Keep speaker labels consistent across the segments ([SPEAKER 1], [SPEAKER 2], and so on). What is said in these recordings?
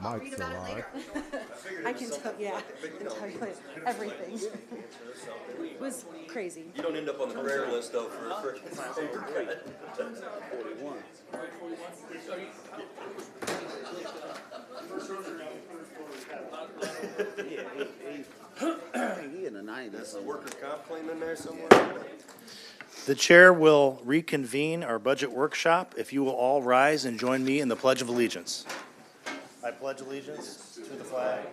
[SPEAKER 1] I'll read about it later.
[SPEAKER 2] I can tell, yeah, I can tell you everything. It was crazy.
[SPEAKER 3] You don't end up on the prayer list though for
[SPEAKER 4] 41. He in the 90s.
[SPEAKER 3] There's a workers' comp claim in there somewhere.
[SPEAKER 5] The chair will reconvene our budget workshop. If you will all rise and join me in the Pledge of Allegiance. I pledge allegiance to the flag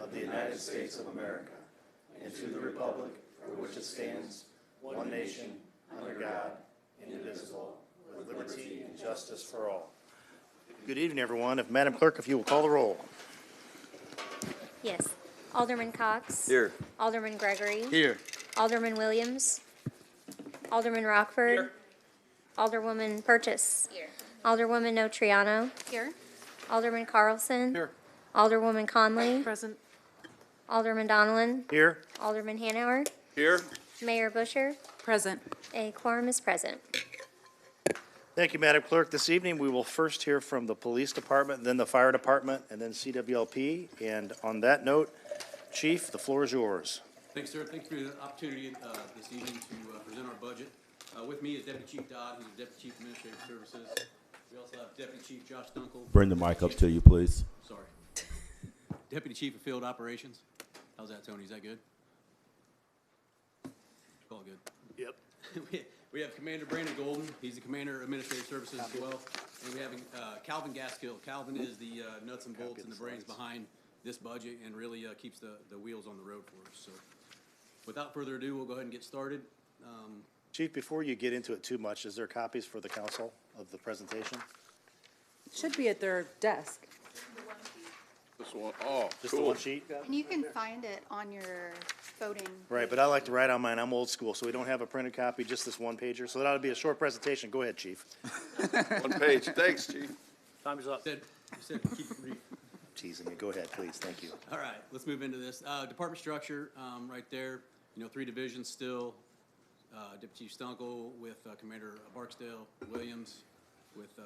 [SPEAKER 5] of the United States of America and to the republic for which it stands, one nation, under God, indivisible, with liberty and justice for all. Good evening, everyone. If Madam Clerk, if you will call the roll.
[SPEAKER 6] Yes. Alderman Cox.
[SPEAKER 3] Here.
[SPEAKER 6] Alderman Gregory.
[SPEAKER 4] Here.
[SPEAKER 6] Alderman Williams. Alderman Rockford.
[SPEAKER 3] Here.
[SPEAKER 6] Alderwoman Purchase.
[SPEAKER 1] Here.
[SPEAKER 6] Alderwoman Notriano.
[SPEAKER 1] Here.
[SPEAKER 6] Alderman Carlson.
[SPEAKER 4] Here.
[SPEAKER 6] Alderwoman Conley.
[SPEAKER 2] Present.
[SPEAKER 6] Alderman Donlin.
[SPEAKER 5] Here.
[SPEAKER 6] Alderman Hanauer.
[SPEAKER 3] Here.
[SPEAKER 6] Mayor Busher.
[SPEAKER 2] Present.
[SPEAKER 6] A quorum is present.
[SPEAKER 5] Thank you, Madam Clerk. This evening, we will first hear from the Police Department, then the Fire Department, and then CWLP. And on that note, Chief, the floor is yours.
[SPEAKER 7] Thanks, sir. Thanks for the opportunity this evening to present our budget. With me is Deputy Chief Dodd, who's Deputy Chief Administrative Services. We also have Deputy Chief Josh Dunkel.
[SPEAKER 1] Bring the mic up to you, please.
[SPEAKER 7] Sorry. Deputy Chief of Field Operations. How's that, Tony? Is that good? All good.
[SPEAKER 5] Yep.
[SPEAKER 7] We have Commander Brandon Golden. He's the Commander of Administrative Services as well. And we have Calvin Gaskill. Calvin is the nuts and bolts and the brains behind this budget and really keeps the wheels on the road for us. So without further ado, we'll go ahead and get started.
[SPEAKER 5] Chief, before you get into it too much, is there copies for the council of the presentation?
[SPEAKER 2] Should be at their desk.
[SPEAKER 4] This one, oh,
[SPEAKER 5] Just the one sheet?
[SPEAKER 1] And you can find it on your voting.
[SPEAKER 5] Right, but I like to write on mine. I'm old school, so we don't have a printed copy, just this one pager. So that ought to be a short presentation. Go ahead, Chief.
[SPEAKER 4] one page. Thanks, Chief.
[SPEAKER 5] Time's up.
[SPEAKER 7] You said keep it brief.
[SPEAKER 5] Teasing you. Go ahead, please. Thank you.
[SPEAKER 7] All right, let's move into this. Department structure, right there, 3 divisions still. Deputy Chief Stunkel with Commander Barksdale Williams, with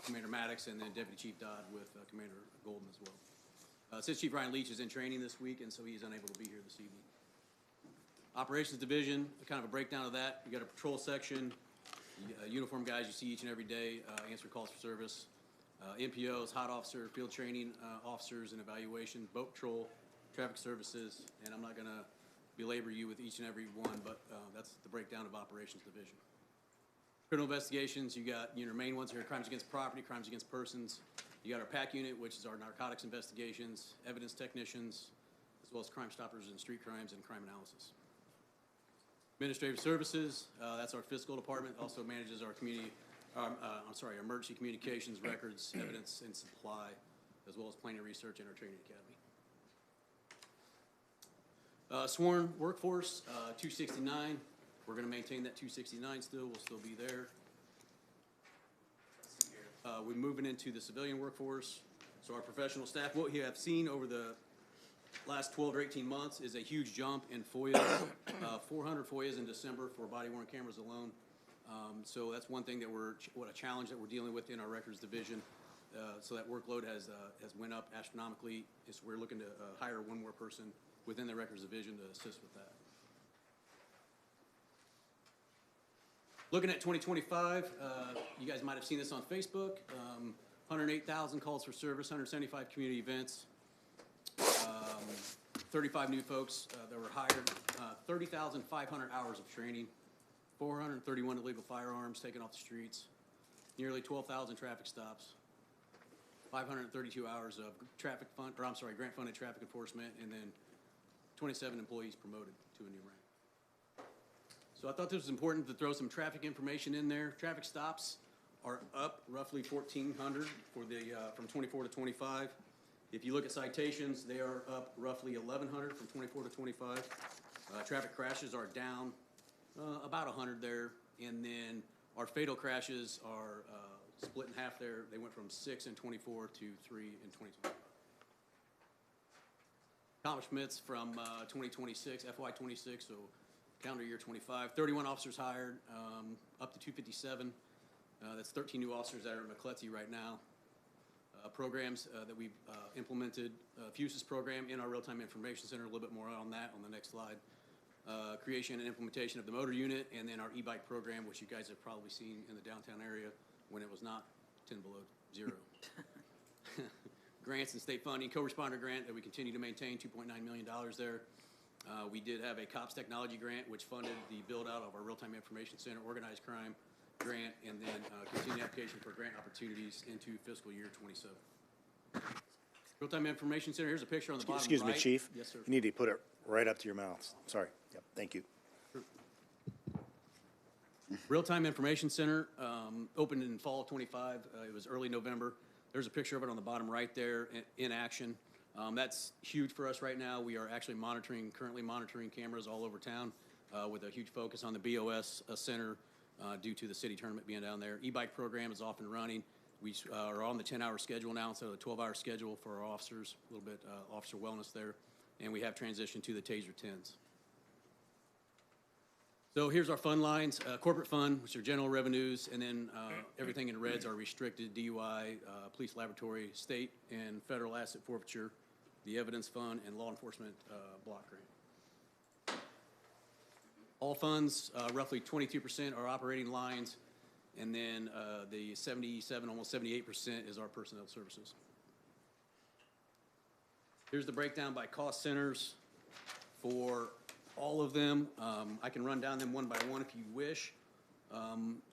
[SPEAKER 7] Commander Maddox, and then Deputy Chief Dodd with Commander Golden as well. Since Chief Ryan Leach is in training this week, and so he's unable to be here this evening. Operations Division, kind of a breakdown of that. You got a patrol section, uniform guys you see each and every day, answer calls for service. MPOs, hot officer, field training officers and evaluation, boat patrol, traffic services, and I'm not going to belabor you with each and every one, but that's the breakdown of Operations Division. Criminal investigations, you got your main ones here, crimes against property, crimes against persons. You got our PAC unit, which is our narcotics investigations, evidence technicians, as well as crime stoppers and street crimes and crime analysis. Administrative services, that's our fiscal department, also manages our community, our emergency communications, records, evidence, and supply, as well as planning research and our training academy. Sworn workforce, 269. We're going to maintain that 269 still. We'll still be there. We're moving into the civilian workforce. So our professional staff, what you have seen over the last 12 or 18 months is a huge jump in FOIAs. 400 FOIAs in December for body-worn cameras alone. So that's one thing that what a challenge that we're dealing with in our records division. So that workload has went up astronomically. We're looking to hire one more person within the records division to assist with that. Looking at 2025, you guys might have seen this on Facebook. 108,000 calls for service, 175 community events, 35 new folks that were hired, 30,500 hours of training, 431 illegal firearms taken off the streets, nearly 12,000 traffic stops, 532 hours of grant-funded traffic enforcement, and then 27 employees promoted to a new rank. So I thought this was important to throw some traffic information in there. Traffic stops are up roughly 1,400 for the from 24 to 25. If you look at citations, they are up roughly 1,100 from 24 to 25. Traffic crashes are down about 100 there, and then our fatal crashes are split in half there. They went from 6 in 24 to 3 in 2025. Accomplishments from 2026, FY26, so calendar year 25. 31 officers hired, up to 257. That's 13 new officers that are in McCletsy right now. programs that we've implemented. FUSIS program in our real-time information center, a little bit more on that on the next slide. Creation and implementation of the motor unit, and then our e-bike program, which you guys have probably seen in the downtown area when it was not 10 below zero. Grants and state funding, co-responder grant that we continue to maintain, $2.9 million there. We did have a COPS technology grant, which funded the build-out of our real-time information center, organized crime grant, and then continued application for grant opportunities into fiscal year 27. Real-time information center, here's a picture on the bottom
[SPEAKER 5] Excuse me,
[SPEAKER 7] right.
[SPEAKER 5] Chief.
[SPEAKER 7] Yes, sir.
[SPEAKER 5] You need to put it right up to your mouth. Sorry. Yep, thank you.
[SPEAKER 7] Real-time information center opened in fall of 25. It was early November. There's a picture of it on the bottom right there in action. That's huge for us right now. We are actually currently monitoring cameras all over town with a huge focus on the BOS center due to the city tournament being down there. E-bike program is off and running. We are on the 10-hour schedule now instead of the 12-hour schedule for our officers, a little bit officer wellness there. And we have transitioned to the TASER 10s. So here's our fund lines, corporate fund, which are general revenues, and then everything in reds are restricted, DUI, police laboratory, state and federal asset forfeiture, the evidence fund, and law enforcement block grant. All funds, roughly 22% are operating lines, and then the 77, almost 78% is our personnel services. Here's the breakdown by cost centers for all of them. I can run down them one by one if you wish.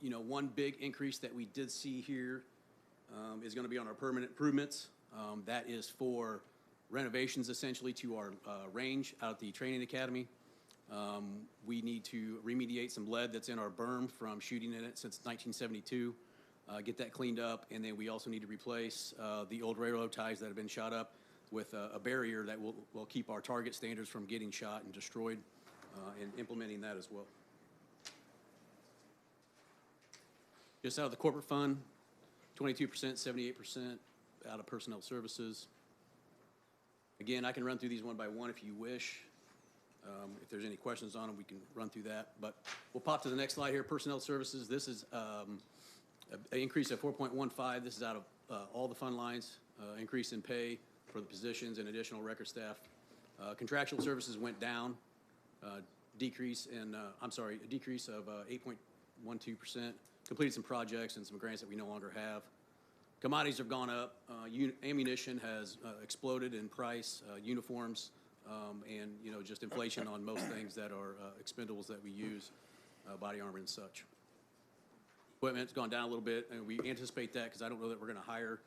[SPEAKER 7] You know, one big increase that we did see here is going to be on our permanent improvements. That is for renovations essentially to our range out at the training academy. We need to remediate some lead that's in our berm from shooting in it since 1972, get that cleaned up, and then we also need to replace the old railroad ties that have been shot up with a barrier that will keep our target standards from getting shot and destroyed, and implementing that as well. Just out of the corporate fund, 22%, 78% out of personnel services. Again, I can run through these one by one if you wish. If there's any questions on them, we can run through that. But we'll pop to the next slide here, personnel services. This is an increase of 4.15. This is out of all the fund lines, increase in pay for the positions and additional record staff. Contractual services went down, a decrease of 8.12%. Completed some projects and some grants that we no longer have. Commodities have gone up. Ammunition has exploded in price, uniforms, and just inflation on most things that are expendables that we use, body armor and such. Equipment's gone down a little bit, and we anticipate that because I don't know that we're going to hire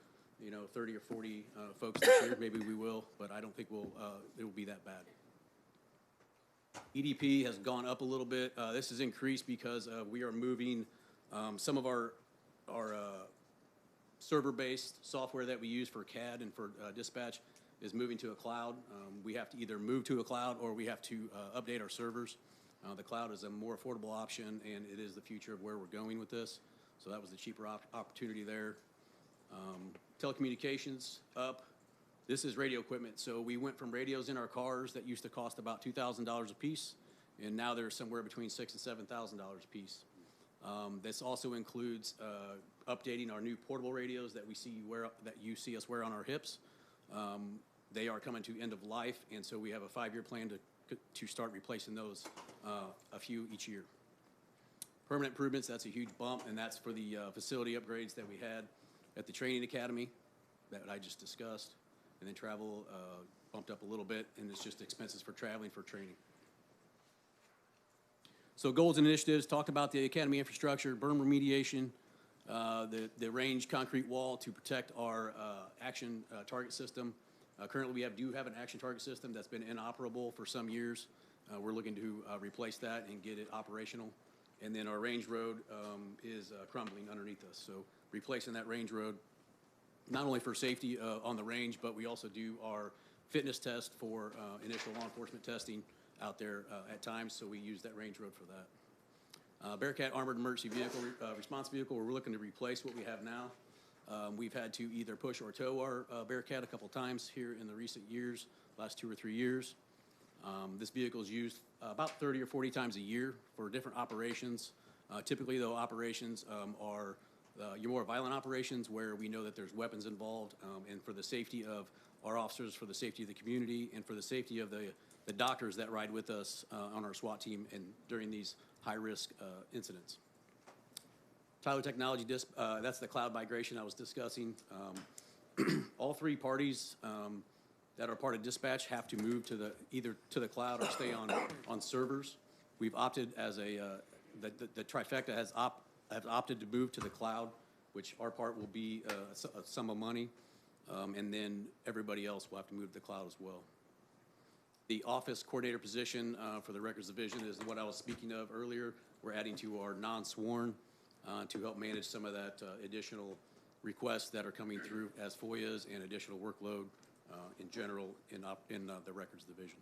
[SPEAKER 7] 30 or 40 folks this year. Maybe we will, but I don't think it will be that bad. EDP has gone up a little bit. This has increased because we are moving some of our server-based software that we use for CAD and for dispatch is moving to a cloud. We have to either move to a cloud or we have to update our servers. The cloud is a more affordable option, and it is the future of where we're going with this. So that was the cheaper opportunity there. Telecommunications up. This is radio equipment. So we went from radios in our cars that used to cost about $2,000 a piece, and now they're somewhere between $6,000 and $7,000 a piece. This also includes updating our new portable radios that you see us wear on our hips. They are coming to end of life, and so we have a 5-year plan to start replacing those, a few each year. Permanent improvements, that's a huge bump, and that's for the facility upgrades that we had at the training academy that I just discussed. And then travel bumped up a little bit, and it's just expenses for traveling for training. So goals and initiatives, talked about the academy infrastructure, berm remediation, the range concrete wall to protect our action target system. Currently, we do have an action target system that's been inoperable for some years. We're looking to replace that and get it operational. And then our range road is crumbling underneath us. So replacing that range road, not only for safety on the range, but we also do our fitness test for initial law enforcement testing out there at times, so we use that range road for that. Bearcat Armored Emergency Vehicle Response Vehicle, we're looking to replace what we have now. We've had to either push or tow our Bearcat a couple times here in the recent years, last 2 or 3 years. This vehicle is used about 30 or 40 times a year for different operations. Typically, though, operations are your more violent operations where we know that there's weapons involved, and for the safety of our officers, for the safety of the community, and for the safety of the doctors that ride with us on our SWAT team and during these high-risk incidents. Tyler Technology, that's the cloud migration I was discussing. All three parties that are part of dispatch have to move to either to the cloud or stay on servers. We've opted as the trifecta have opted to move to the cloud, which our part will be a sum of money, and then everybody else will have to move to the cloud as well. The office coordinator position for the records division is what I was speaking of earlier. We're adding to our non-sworn to help manage some of that additional requests that are coming through as FOIAs and additional workload in general in the records division.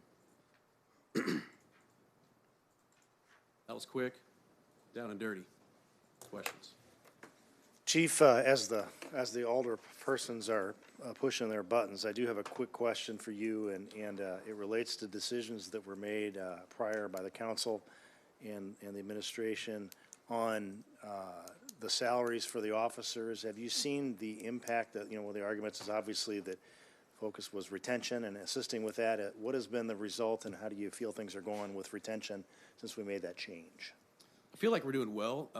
[SPEAKER 7] That was quick, down and dirty. Questions?
[SPEAKER 5] Chief, as the alder persons are pushing their buttons, I do have a quick question for you, and it relates to decisions that were made prior by the council and the administration on the salaries for the officers. Have you seen the impact that, one of the arguments is obviously that focus was retention and assisting with that. What has been the result, and how do you feel things are going with retention since we made that change?
[SPEAKER 7] I feel like we're doing well.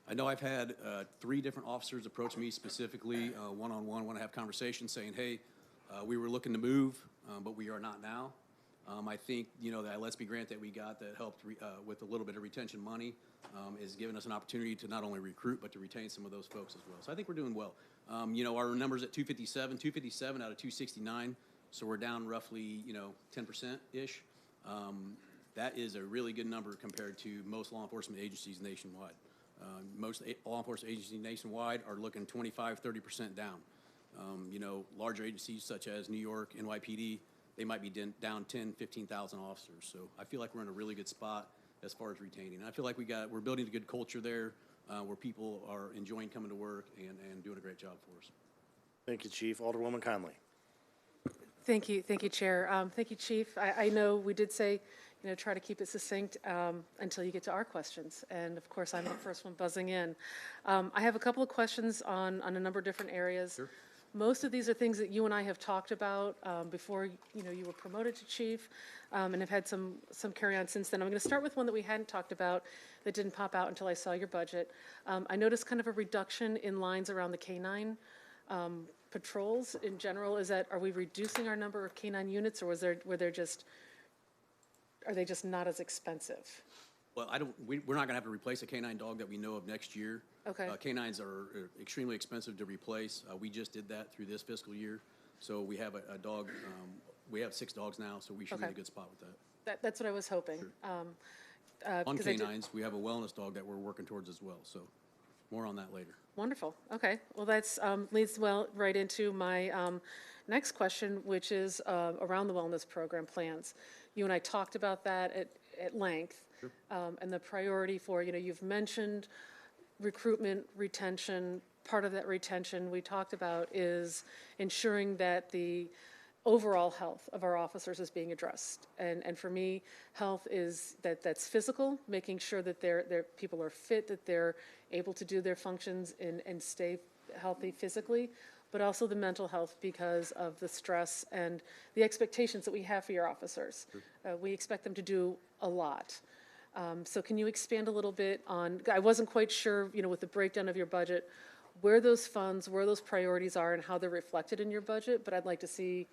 [SPEAKER 7] I know I've had 3 different officers approach me specifically, one-on-one, want to have conversations saying, hey, we were looking to move, but we are not now. I think, that Let's Be grant that we got that helped with a little bit of retention money is giving us an opportunity to not only recruit, but to retain some of those folks as well. So I think we're doing well. Our numbers at 257 out of 269, so we're down roughly, 10%-ish. That is a really good number compared to most law enforcement agencies nationwide. Most law enforcement agencies nationwide are looking 25-30% down. Larger agencies such as New York, NYPD, they might be down 10, 15,000 officers. So I feel like we're in a really good spot as far as retaining. And I feel like we're building a good culture there where people are enjoying coming to work and doing a great job for us.
[SPEAKER 5] Thank you, Chief. Alderwoman Conley.
[SPEAKER 2] Thank you, Chair. Thank you, Chief. I know we did say, try to keep it succinct until you get to our questions. And of course, I'm the first one buzzing in. I have a couple of questions on a number of different areas.
[SPEAKER 7] Sure.
[SPEAKER 2] Most of these are things that you and I have talked about before you were promoted to chief, and have had some carry on since then. I'm going to start with one that we hadn't talked about that didn't pop out until I saw your budget. I noticed kind of a reduction in lines around the K-9 patrols in general. Are we reducing our number of K-9 units, or are they just not as expensive?
[SPEAKER 7] Well, we're not going to have to replace a canine dog that we know of next year.
[SPEAKER 2] Okay.
[SPEAKER 7] Canines are extremely expensive to replace. We just did that through this fiscal year. So we have a dog, we have 6 dogs now, so we should be in a good spot with that.
[SPEAKER 2] That's what I was hoping.
[SPEAKER 7] Sure. On canines, we have a wellness dog that we're working towards as well. So more on that later.
[SPEAKER 2] Wonderful. Okay. Well, that's leads right into my next question, which is around the wellness program plans. You and I talked about that at length.
[SPEAKER 7] Sure.
[SPEAKER 2] And the priority for, you've mentioned recruitment, retention. Part of that retention we talked about is ensuring that the overall health of our officers is being addressed. And for me, health is that's physical, making sure that their people are fit, that they're able to do their functions and stay healthy physically, but also the mental health because of the stress and the expectations that we have for your officers. We expect them to do a lot. So can you expand a little bit on, I wasn't quite sure, with the breakdown of your budget, where those funds, where those priorities are and how they're reflected in your budget, but I'd like to see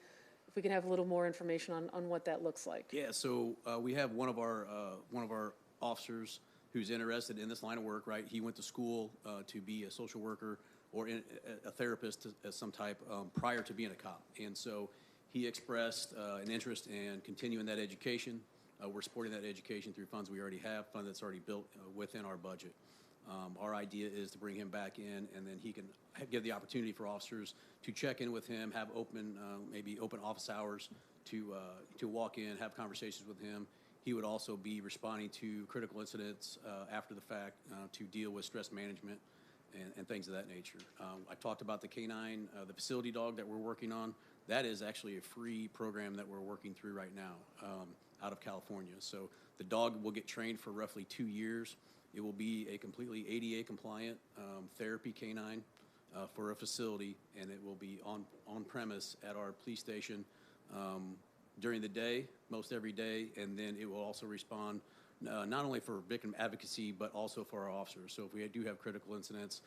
[SPEAKER 2] if we can have a little more information on what that looks like.
[SPEAKER 7] Yeah, so we have one of our officers who's interested in this line of work, right? He went to school to be a social worker or a therapist of some type prior to being a cop. And so he expressed an interest in continuing that education. We're supporting that education through funds we already have, fund that's already built within our budget. Our idea is to bring him back in, and then he can give the opportunity for officers to check in with him, have maybe open office hours to walk in, have conversations with him. He would also be responding to critical incidents after the fact to deal with stress management and things of that nature. I talked about the canine, the facility dog that we're working on. That is actually a free program that we're working through right now out of California. So the dog will get trained for roughly 2 years. It will be a completely ADA compliant therapy canine for a facility, and it will be on premise at our police station during the day, most every day, and then it will also respond not only for victim advocacy, but also for our officers. So if we do have critical incidents,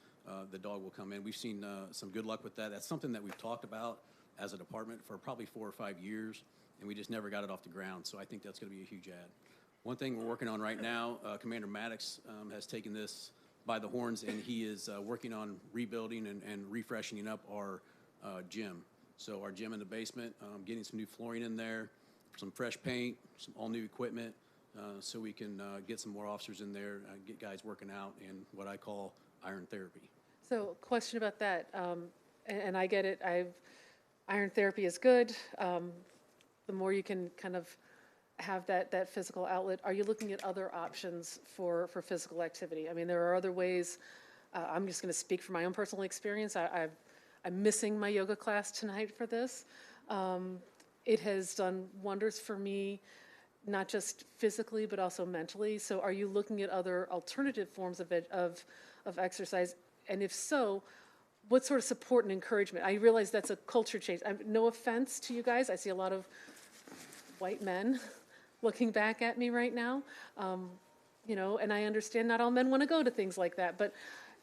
[SPEAKER 7] the dog will come in. We've seen some good luck with that. That's something that we've talked about as a department for probably 4 or 5 years, and we just never got it off the ground. So I think that's going to be a huge add. One thing we're working on right now, Commander Maddox has taken this by the horns, and he is working on rebuilding and refreshing up our gym. So our gym in the basement, getting some new flooring in there, some fresh paint, some all-new equipment, so we can get some more officers in there, get guys working out in what I call iron therapy.
[SPEAKER 2] So question about that, and I get it, iron therapy is good. The more you can kind of have that physical outlet, are you looking at other options for physical activity? I mean, there are other ways. I'm just going to speak from my own personal experience. I'm missing my yoga class tonight for this. It has done wonders for me, not just physically, but also mentally. So are you looking at other alternative forms of exercise? And if so, what sort of support and encouragement? I realize that's a culture change. No offense to you guys. I see a lot of white men looking back at me right now. You know, and I understand not all men want to go to things like that, but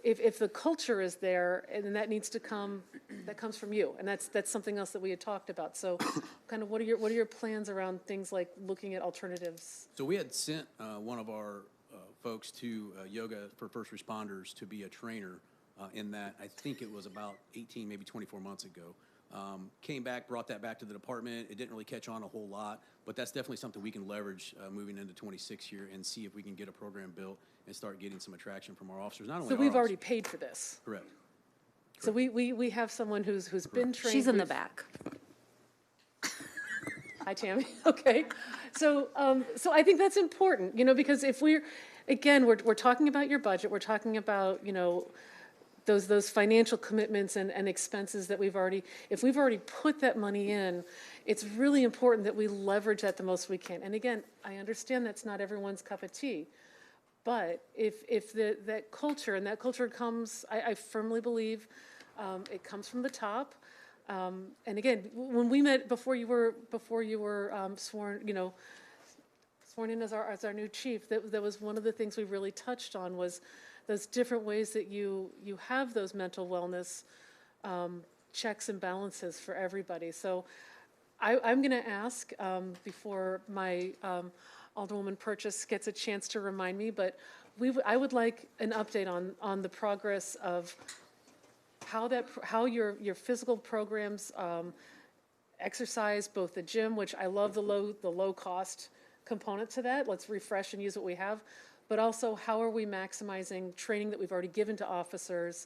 [SPEAKER 2] if the culture is there, and that needs to come, that comes from you, and that's something else that we had talked about. So, kind of, what are your plans around things like looking at alternatives?
[SPEAKER 7] So we had sent one of our folks to yoga for first responders to be a trainer in that. I think it was about 18, maybe 24 months ago. Came back, brought that back to the department. It didn't really catch on a whole lot, but that's definitely something we can leverage moving into 26 here and see if we can get a program built and start getting some attraction from our officers. Not only
[SPEAKER 2] So
[SPEAKER 7] our
[SPEAKER 2] we've already
[SPEAKER 7] officers.
[SPEAKER 2] paid for this.
[SPEAKER 7] Correct.
[SPEAKER 2] So we have someone who's been trained.
[SPEAKER 8] She's in the
[SPEAKER 2] We've-
[SPEAKER 8] back.
[SPEAKER 2] Hi, Tammy. Okay. So, so I think that's important, you know, because if we're talking about your budget, we're talking about, you know, those financial commitments and expenses that if we've already put that money in, it's really important that we leverage that the most we can. And again, I understand that's not everyone's cup of tea, but if that culture comes, I firmly believe, it comes from the top. And again, when we met before you were sworn in as our new chief, that was one of the things we really touched on was those different ways that you have those mental wellness checks and balances for everybody. So I'm going to ask before my Alderwoman Purchase gets a chance to remind me, but I would like an update on the progress of how your physical programs exercise, both the gym, which I love the low cost component to that. Let's refresh and use what we have. But also, how are we maximizing training that we've already given to officers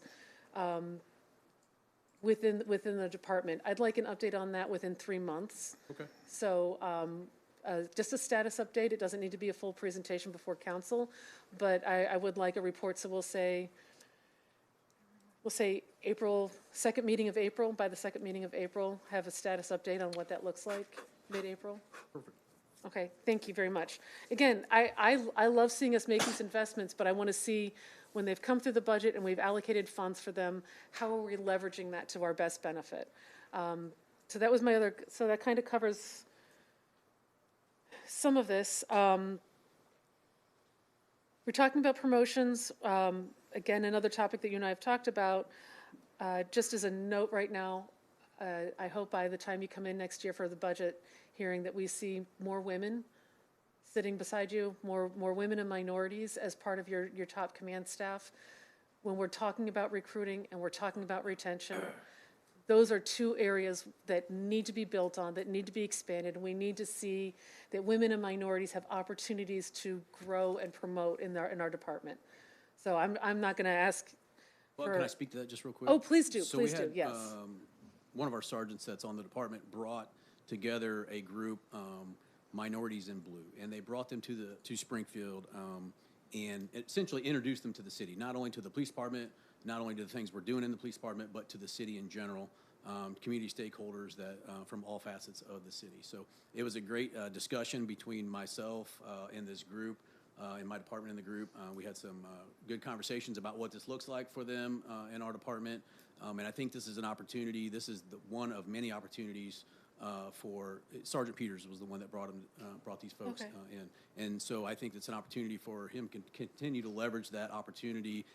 [SPEAKER 2] within the department? I'd like an update on that within 3 months.
[SPEAKER 7] Okay.
[SPEAKER 2] So just a status update. It doesn't need to be a full presentation before council, but I would like a report. So we'll say April, second meeting of April. By the second meeting of April, have a status update on what that looks like, mid-April. Perfect. Okay, thank you very much. Again, I love seeing us make these investments, but I want to see when they've come through the budget and we've allocated funds for them, how are we leveraging that to our best benefit? So that was so that kind of covers some of this. We're talking about promotions. Again, another topic that you and I have talked about. Just as a note right now, I hope by the time you come in next year for the budget hearing that we see more women sitting beside you, more women and minorities as part of your top command staff. When we're talking about recruiting and we're talking about retention, those are two areas that need to be built on, that need to be expanded. And we need to see that women and minorities have opportunities to grow and promote in our department. So I'm not going to ask.
[SPEAKER 7] Well, can I speak to that just real quick?
[SPEAKER 2] Oh, please do,
[SPEAKER 7] So
[SPEAKER 2] please
[SPEAKER 7] we
[SPEAKER 2] do,
[SPEAKER 7] had,
[SPEAKER 2] yes.
[SPEAKER 7] one of our sergeants that's on the department brought together a group, Minorities in Blue, and they brought them to Springfield and essentially introduced them to the city, not only to the police department, not only to the things we're doing in the police department, but to the city in general, community stakeholders that from all facets of the city. So it was a great discussion between myself and this group. in my department in the group. We had some good conversations about what this looks like for them in our department. And I think this is an opportunity. This is one of many opportunities for Sergeant Peters was the one that brought these folks
[SPEAKER 2] Okay.
[SPEAKER 7] in. And so I think it's an opportunity for him to continue to leverage that opportunity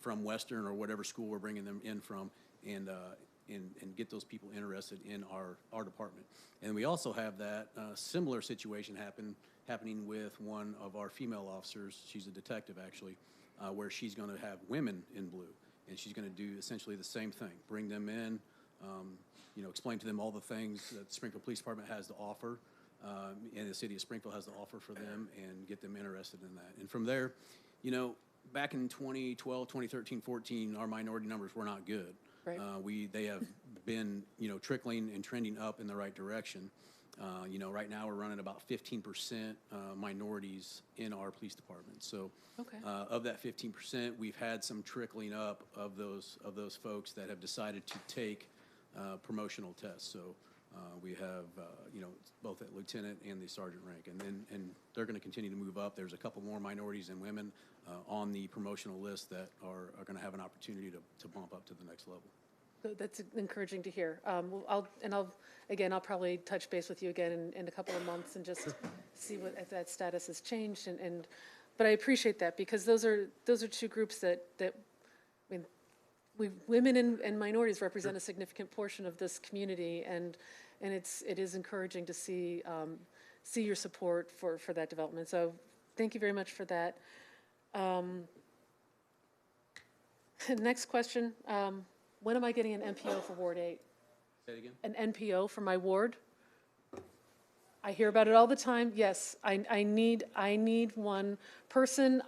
[SPEAKER 7] from Western or whatever school we're bringing them in from, and get those people interested in our department. And we also have that similar situation happening with one of our female officers. She's a detective, actually, where she's going to have women in blue, and she's going to do essentially the same thing, bring them in, explain to them all the things that the Springfield Police Department has to offer, and the city of Springfield has to offer for them, and get them interested in that. And from there, back in 2012, 2013, 14, our minority numbers were not good.
[SPEAKER 2] Right.
[SPEAKER 7] They have been, trickling and trending up in the right direction. Right now we're running about 15% minorities in our police department. So,
[SPEAKER 2] Okay.
[SPEAKER 7] Of that 15%, we've had some trickling up of those folks that have decided to take promotional tests. So we have, both at lieutenant and the sergeant rank, and they're going to continue to move up. There's a couple more minorities and women on the promotional list that are going to have an opportunity to bump up to the next level.
[SPEAKER 2] So that's encouraging to hear. I'll probably touch base with you again in a couple of months and just see if that status has changed. But I appreciate that, because those are two groups that women and minorities represent a significant portion of this community, and it is encouraging to see your support for that development. So thank you very much for that. Next question. When am I getting an NPO for Ward 8?
[SPEAKER 7] Say it again?
[SPEAKER 2] An NPO for my ward? I hear about it all the time. Yes, I need one person.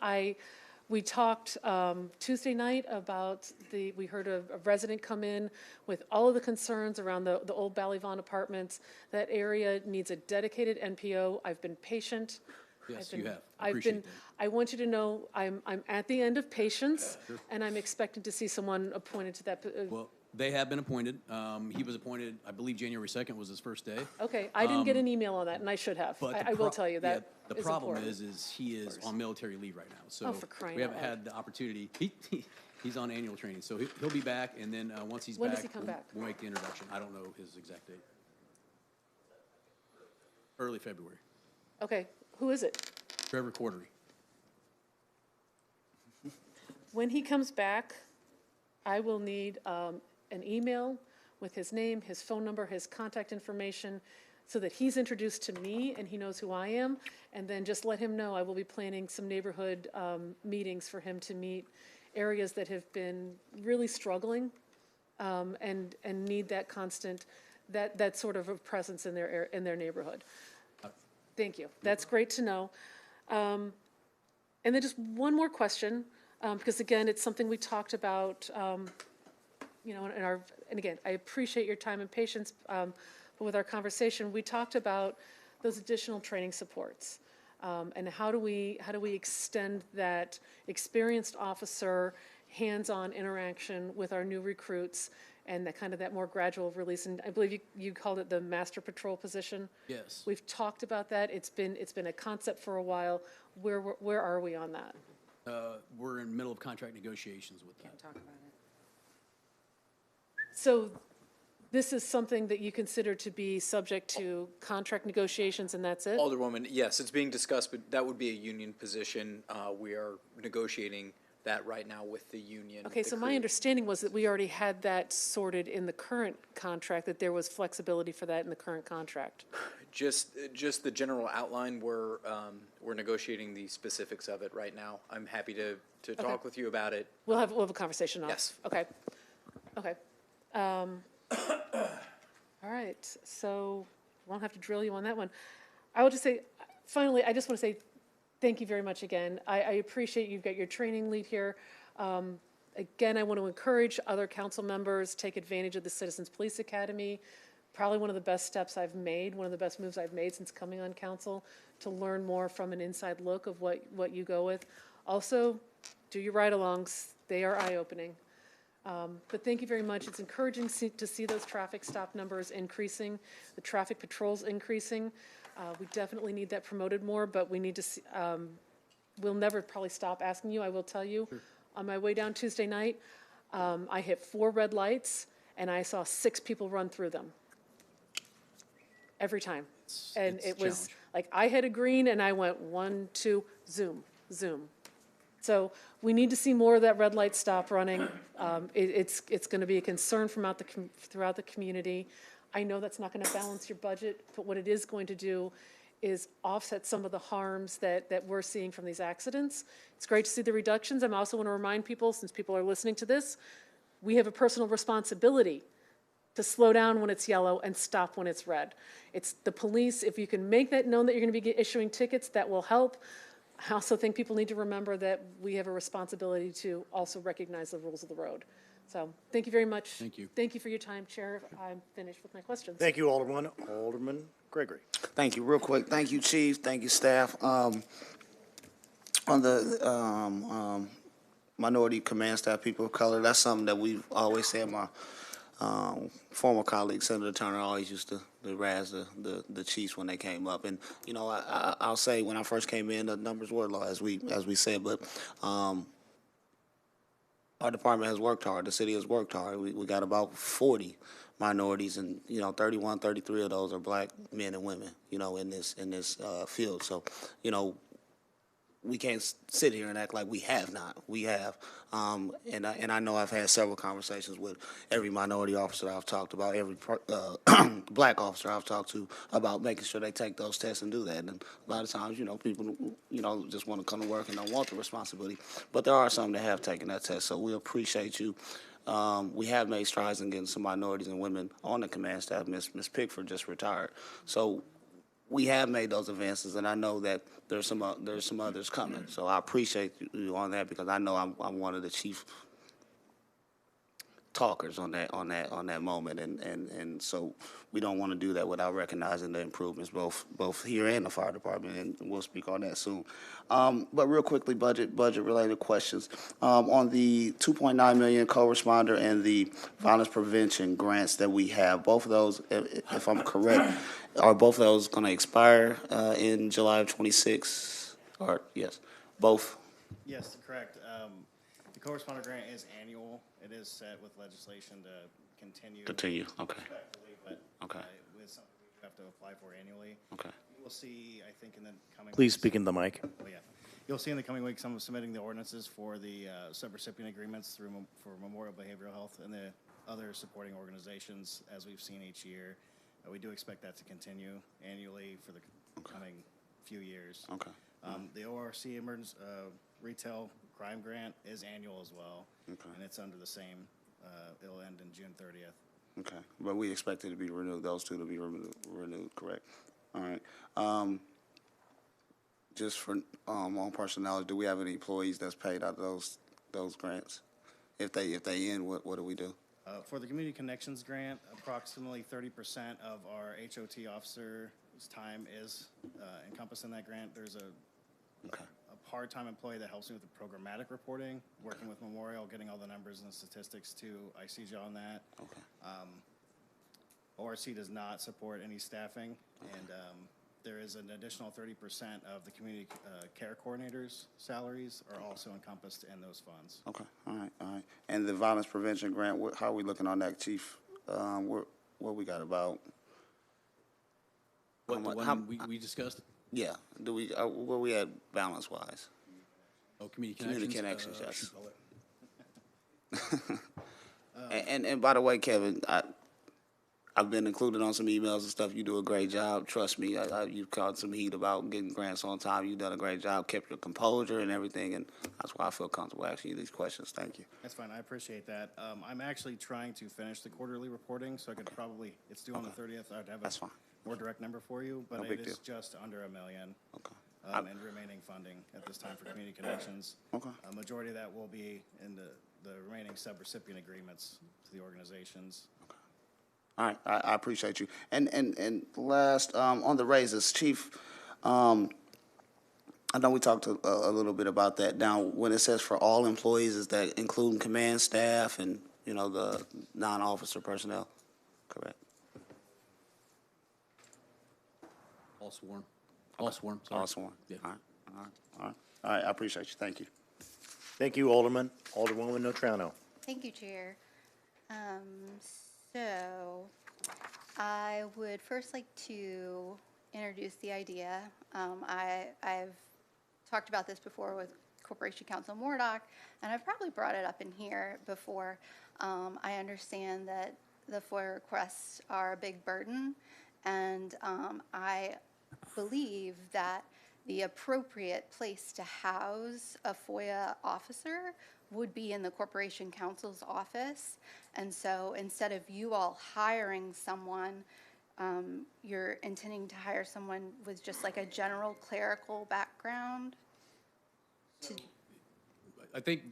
[SPEAKER 2] We talked Tuesday night about we heard a resident come in with all of the concerns around the old Ballyvon apartments. That area needs a dedicated NPO. I've been patient.
[SPEAKER 7] Yes, you have. I appreciate that.
[SPEAKER 2] I want you to know I'm at the end of patience, and I'm expecting to see someone appointed to that.
[SPEAKER 7] Well, they have been appointed. He was appointed, I believe January 2nd was his first day.
[SPEAKER 2] Okay, I didn't get an email on that, and I should have.
[SPEAKER 7] But
[SPEAKER 2] I will tell you that
[SPEAKER 7] the
[SPEAKER 2] is
[SPEAKER 7] problem
[SPEAKER 2] important.
[SPEAKER 7] is he is on military leave right now. So
[SPEAKER 2] Oh, for crying
[SPEAKER 7] we
[SPEAKER 2] out
[SPEAKER 7] haven't
[SPEAKER 2] loud.
[SPEAKER 7] had the opportunity. He's on annual training, so he'll be back, and then once he's
[SPEAKER 2] When
[SPEAKER 7] back,
[SPEAKER 2] does he come back?
[SPEAKER 7] we'll make the introduction. I don't know his exact date. Early February.
[SPEAKER 2] Okay, who is it?
[SPEAKER 7] Trevor Cordery.
[SPEAKER 2] When he comes back, I will need an email with his name, his phone number, his contact information, so that he's introduced to me and he knows who I am. And then just let him know I will be planning some neighborhood meetings for him to meet areas that have been really struggling and need that constant, that sort of a presence in their neighborhood. Thank you. That's great to know. And then just one more question, because again, it's something we talked about, and again, I appreciate your time and patience, but with our conversation, we talked about those additional training supports. And how do we extend that experienced officer, hands-on interaction with our new recruits, and that more gradual release? And I believe you called it the master patrol position.
[SPEAKER 7] Yes.
[SPEAKER 2] We've talked about that. It's been a concept for a while. Where are we on that?
[SPEAKER 7] We're in the middle of contract negotiations with that.
[SPEAKER 1] Talk about it.
[SPEAKER 2] So this is something that you consider to be subject to contract negotiations, and that's it?
[SPEAKER 8] Alderwoman, yes, it's being discussed, but that would be a union position. We are negotiating that right now with the union.
[SPEAKER 2] Okay, so my understanding was that we already had that sorted in the current contract, that there was flexibility for that in the current contract.
[SPEAKER 8] Just the general outline, we're negotiating the specifics of it right now. I'm happy to talk with you about it.
[SPEAKER 2] We'll have a conversation off.
[SPEAKER 8] Yes.
[SPEAKER 2] Okay. All right, so won't have to drill you on that one. I will just say, finally, I just want to say thank you very much again. I appreciate you've got your training lead here. Again, I want to encourage other council members, take advantage of the Citizens Police Academy. Probably one of the best steps I've made, one of the best moves I've made since coming on council, to learn more from an inside look of what you go with. Also, do your ride-alongs. They are eye-opening. But thank you very much. It's encouraging to see those traffic stop numbers increasing, the traffic patrols increasing. We definitely need that promoted more, but we need to see, we'll never probably stop asking you. I will tell you, on my way down Tuesday night, I hit 4 red lights, and I saw 6 people run through them. Every time. And
[SPEAKER 7] it's
[SPEAKER 2] it
[SPEAKER 7] a
[SPEAKER 2] was,
[SPEAKER 7] challenge.
[SPEAKER 2] like, I hit a green, and I went 1, 2, zoom, zoom. So we need to see more of that red light stop running. It's going to be a concern throughout the community. I know that's not going to balance your budget, but what it is going to do is offset some of the harms that we're seeing from these accidents. It's great to see the reductions. I'm also want to remind people, since people are listening to this, we have a personal responsibility to slow down when it's yellow and stop when it's red. It's the police, if you can make that known that you're going to be issuing tickets, that will help. I also think people need to remember that we have a responsibility to also recognize the rules of the road. So, thank you very much.
[SPEAKER 7] Thank you.
[SPEAKER 2] Thank you for your time, Chair. I'm finished with my questions.
[SPEAKER 5] Thank you, Alderman. Alderman Gregory.
[SPEAKER 9] Thank you. Real quick, thank you, Chief. Thank you, staff. On the minority command staff, people of color, that's something that we've always said. My former colleague, Senator Turner, always used to razz the chiefs when they came up. And, you know, I'll say when I first came in, the numbers were low, as we said, but our department has worked hard. The city has worked hard. We got about 40 minorities, and, you know, 31, 33 of those are black men and women, you know, in this field. So, you know, we can't sit here and act like we have not. We have. And I know I've had several conversations with every minority officer I've talked about, every black officer I've talked to about making sure they take those tests and do that. And a lot of times, you know, people, you know, just want to come to work and don't want the responsibility. But there are some that have taken that test, so we appreciate you. We have made strides in getting some minorities and women on the command staff. Miss Pickford just retired. So we have made those advances, and I know that there's some others coming. So I appreciate you on that, because I know I'm one of the chief talkers on that moment, and so we don't want to do that without recognizing the improvements both here and the fire department, and we'll speak on that soon. But real quickly, budget related questions on the 2.9 million co-responder and the violence prevention grants that we have. Both of those, if I'm correct, are both of those going to expire in July of 26? Or yes, both.
[SPEAKER 10] Yes, correct. The co-responder grant is annual. It is set with legislation to continue.
[SPEAKER 9] Continue. Okay.
[SPEAKER 10] Respectfully, but
[SPEAKER 9] Okay.
[SPEAKER 10] with something we have to apply for annually.
[SPEAKER 9] Okay.
[SPEAKER 10] You will see, I think, in the coming.
[SPEAKER 5] Please
[SPEAKER 10] weeks-
[SPEAKER 5] speak in the mic.
[SPEAKER 10] Oh, yeah. You'll see in the coming weeks, I'm submitting the ordinances for the subrecipient agreements for Memorial Behavioral Health and the other supporting organizations, as we've seen each year. We do expect that to continue annually for the coming few years.
[SPEAKER 9] Okay.
[SPEAKER 10] The ORC emergency retail crime grant is annual as well.
[SPEAKER 9] Okay.
[SPEAKER 10] And it's under the same, it'll end in June 30th.
[SPEAKER 9] Okay, but we expect it to be renewed, those two to be renewed, correct? All right. Just for, on personnel, do we have any employees that's paid out of those grants? If they end, what do we do?
[SPEAKER 10] For the Community Connections Grant, approximately 30% of our HOT officer's time is encompassed in that grant. There's a part-time employee that helps me with the programmatic reporting, working with Memorial, getting all the numbers and statistics to ICJ on that.
[SPEAKER 9] Okay.
[SPEAKER 10] ORC does not support any staffing, and there is an additional 30% of the community care coordinators' salaries are also encompassed in those funds.
[SPEAKER 9] Okay, all right. And the violence prevention grant, how are we looking on that, Chief? What we got about?
[SPEAKER 7] What, the one we discussed?
[SPEAKER 9] Yeah, do we, where we at balance-wise?
[SPEAKER 7] Oh, community connections.
[SPEAKER 9] Yes. And by the way, Kevin, I've been included on some emails and stuff. You do a great job. Trust me, you've caught some heat about getting grants on time. You've done a great job, kept your composure and everything, and that's why I feel comfortable asking you these questions. Thank you.
[SPEAKER 10] That's fine. I appreciate that. I'm actually trying to finish the quarterly reporting, so I could probably, it's due on the 30th. I'd have
[SPEAKER 9] That's
[SPEAKER 10] a
[SPEAKER 9] fine.
[SPEAKER 10] more direct number for you, but
[SPEAKER 9] No
[SPEAKER 10] it
[SPEAKER 9] big
[SPEAKER 10] is
[SPEAKER 9] deal.
[SPEAKER 10] just under $1 million.
[SPEAKER 9] Okay.
[SPEAKER 10] And remaining funding at this time for community connections.
[SPEAKER 9] Okay.
[SPEAKER 10] A majority of that will be in the remaining subrecipient agreements to the organizations.
[SPEAKER 9] All right, I appreciate you. And last, on the raises, Chief, I know we talked a little bit about that. Now, when it says for all employees, is that including command staff and, you know, the non-officer personnel, correct?
[SPEAKER 7] All sworn. All sworn, sorry.
[SPEAKER 9] All sworn.
[SPEAKER 7] Yeah.
[SPEAKER 9] All right, I appreciate you, thank you.
[SPEAKER 5] Thank you, Alderman. Alderwoman Notrano.
[SPEAKER 1] Thank you, Chair. So I would first like to introduce the idea. I've talked about this before with Corporation Counsel Mordock, and I've probably brought it up in here before. I understand that the FOIA requests are a big burden, and I believe that the appropriate place to house a FOIA officer would be in the Corporation Counsel's office. And so instead of you all hiring someone, you're intending to hire someone with just like a general clerical background?
[SPEAKER 7] I think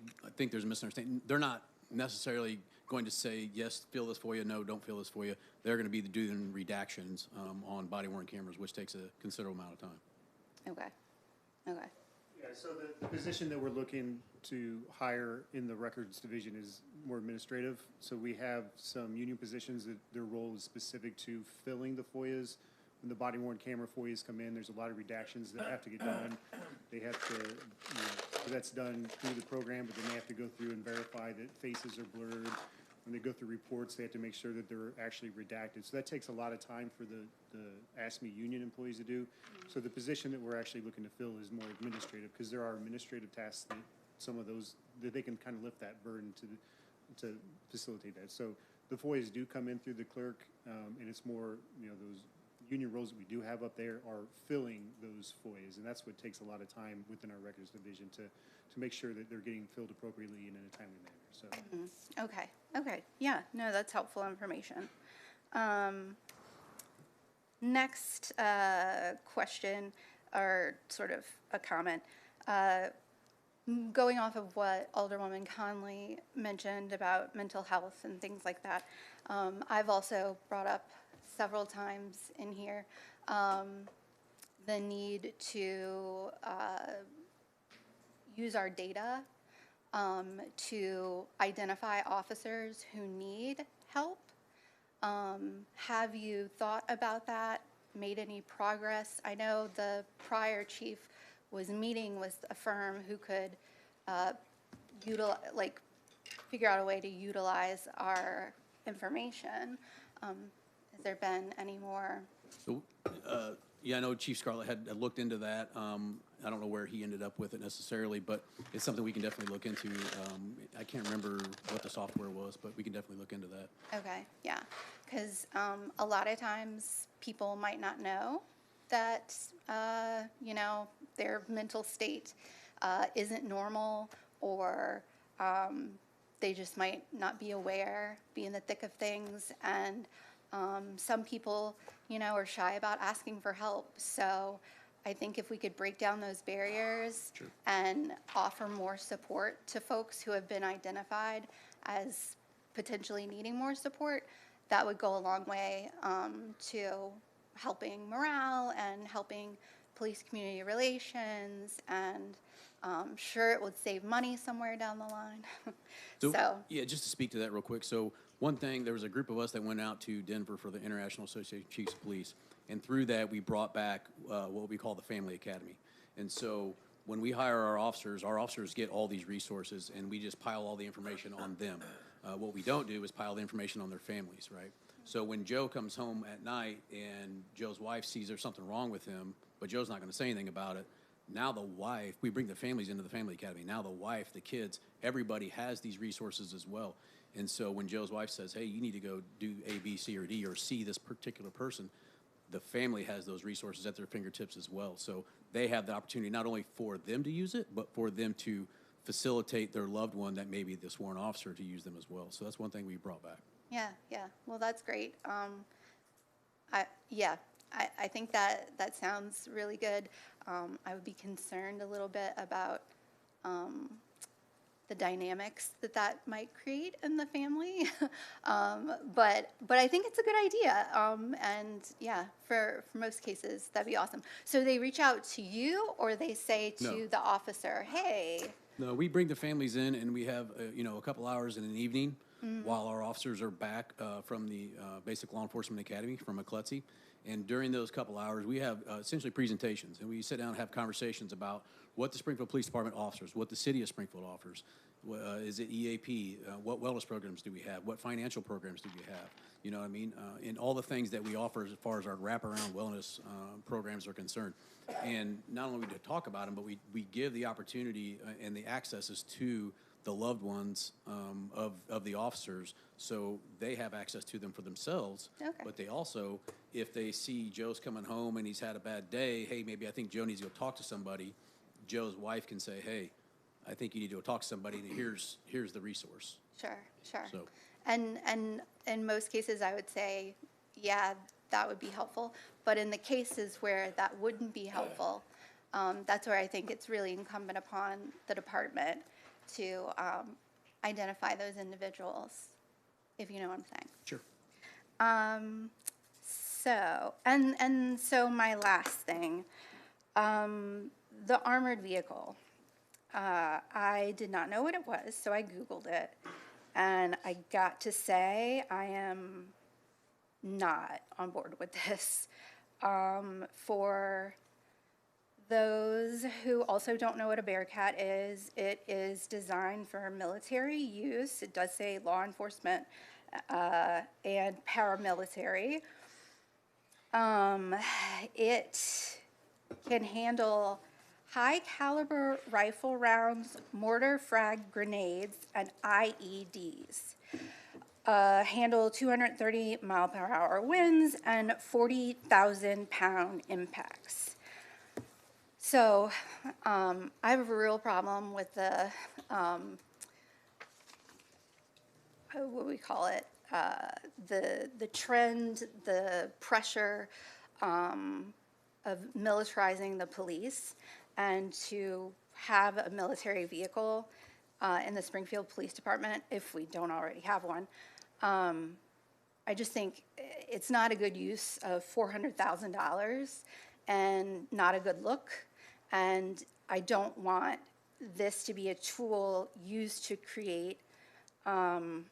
[SPEAKER 7] there's a misunderstanding. They're not necessarily going to say, yes, fill this FOIA, no, don't fill this FOIA. They're going to be doing redactions on body-worn cameras, which takes a considerable amount of time.
[SPEAKER 1] Okay, okay.
[SPEAKER 11] Yeah, so the position that we're looking to hire in the records division is more administrative. So we have some union positions that their role is specific to filling the FOIAs. When the body worn camera FOIAs come in, there's a lot of redactions that have to get done. They have to, that's done through the program, but then they have to go through and verify that faces are blurred. When they go through reports, they have to make sure that they're actually redacted. So that takes a lot of time for the ASME union employees to do. So the position that we're actually looking to fill is more administrative, because there are administrative tasks that some of those, that they can kind of lift that burden to facilitate that. So the FOIAs do come in through the clerk, and it's more, those union roles that we do have up there are filling those FOIAs, and that's what takes a lot of time within our records division to make sure that they're getting filled appropriately and in a timely manner. So.
[SPEAKER 1] Okay, yeah, no, that's helpful information. Next question, or sort of a comment. Going off of what Alderwoman Conley mentioned about mental health and things like that, I've also brought up several times in here the need to use our data to identify officers who need help. Have you thought about that? Made any progress? I know the prior chief was meeting with a firm who could figure out a way to utilize our information. Has there been any more?
[SPEAKER 7] So, yeah, I know Chief Scarlett had looked into that. I don't know where he ended up with it necessarily, but it's something we can definitely look into. I can't remember what the software was, but we can definitely look into that.
[SPEAKER 1] Okay, yeah, because a lot of times people might not know that, their mental state isn't normal, or they just might not be aware, be in the thick of things, and some people, are shy about asking for help. So I think if we could break down those barriers and offer more support to folks who have been identified as potentially needing more support, that would go a long way to helping morale and helping police community relations, and sure, it would save money somewhere down the line. So
[SPEAKER 7] yeah, just to speak to that real quick. So one thing, there was a group of us that went out to Denver for the International Association of Chiefs of Police, and through that we brought back what we call the Family Academy. And so when we hire our officers get all these resources, and we just pile all the information on them. What we don't do is pile the information on their families, right? So when Joe comes home at night and Joe's wife sees there's something wrong with him, but Joe's not going to say anything about it, now the wife, we bring the families into the Family Academy. Now the wife, the kids, everybody has these resources as well. And so when Joe's wife says, hey, you need to go do A, B, C, or D, or see this particular person, the family has those resources at their fingertips as well. So they have the opportunity not only for them to use it, but for them to facilitate their loved one that may be the sworn officer to use them as well. So that's one thing we brought back.
[SPEAKER 1] yeah. Well, that's great. I think that sounds really good. I would be concerned a little bit about the dynamics that might create in the family. But I think it's a good idea. And yeah, for most cases, that'd be awesome. So they reach out to you, or they say to the officer, hey.
[SPEAKER 7] No, we bring the families in, and we have, a couple hours in an evening while our officers are back from the Basic Law Enforcement Academy from McClutzy. And during those couple hours, we have essentially presentations, and we sit down and have conversations about what the Springfield Police Department offers, what the city of Springfield offers. Is it EAP? What wellness programs do we have? What financial programs do we have? You know what I mean? And all the things that we offer as far as our wraparound wellness programs are concerned. And not only do we talk about them, but we give the opportunity and the accesses to the loved ones of the officers, so they have access to them for themselves.
[SPEAKER 1] Okay.
[SPEAKER 7] But they also, if they see Joe's coming home and he's had a bad day, hey, maybe I think Joe needs to go talk to somebody, Joe's wife can say, hey, I think you need to go talk to somebody, and here's the resource.
[SPEAKER 1] Sure, sure.
[SPEAKER 7] So-
[SPEAKER 1] And in most cases, I would say, yeah, that would be helpful. But in the cases where that wouldn't be helpful, that's where I think it's really incumbent upon the department to identify those individuals, if you know what I'm saying.
[SPEAKER 7] Sure.
[SPEAKER 1] So my last thing, the armored vehicle. I did not know what it was, so I Googled it. And I got to say, I am not on board with this. For those who also don't know what a Bearcat is, it is designed for military use. It does say law enforcement and paramilitary. It can handle high caliber rifle rounds, mortar frag grenades, and IEDs. Handle 230 mile per hour winds and 40,000 pound impacts. So I have a real problem with the, what do we call it? The trend, the pressure of militarizing the police, and to have a military vehicle in the Springfield Police Department, if we don't already have one. I just think it's not a good use of $400,000 and not a good look. And I don't want this to be a tool used to create the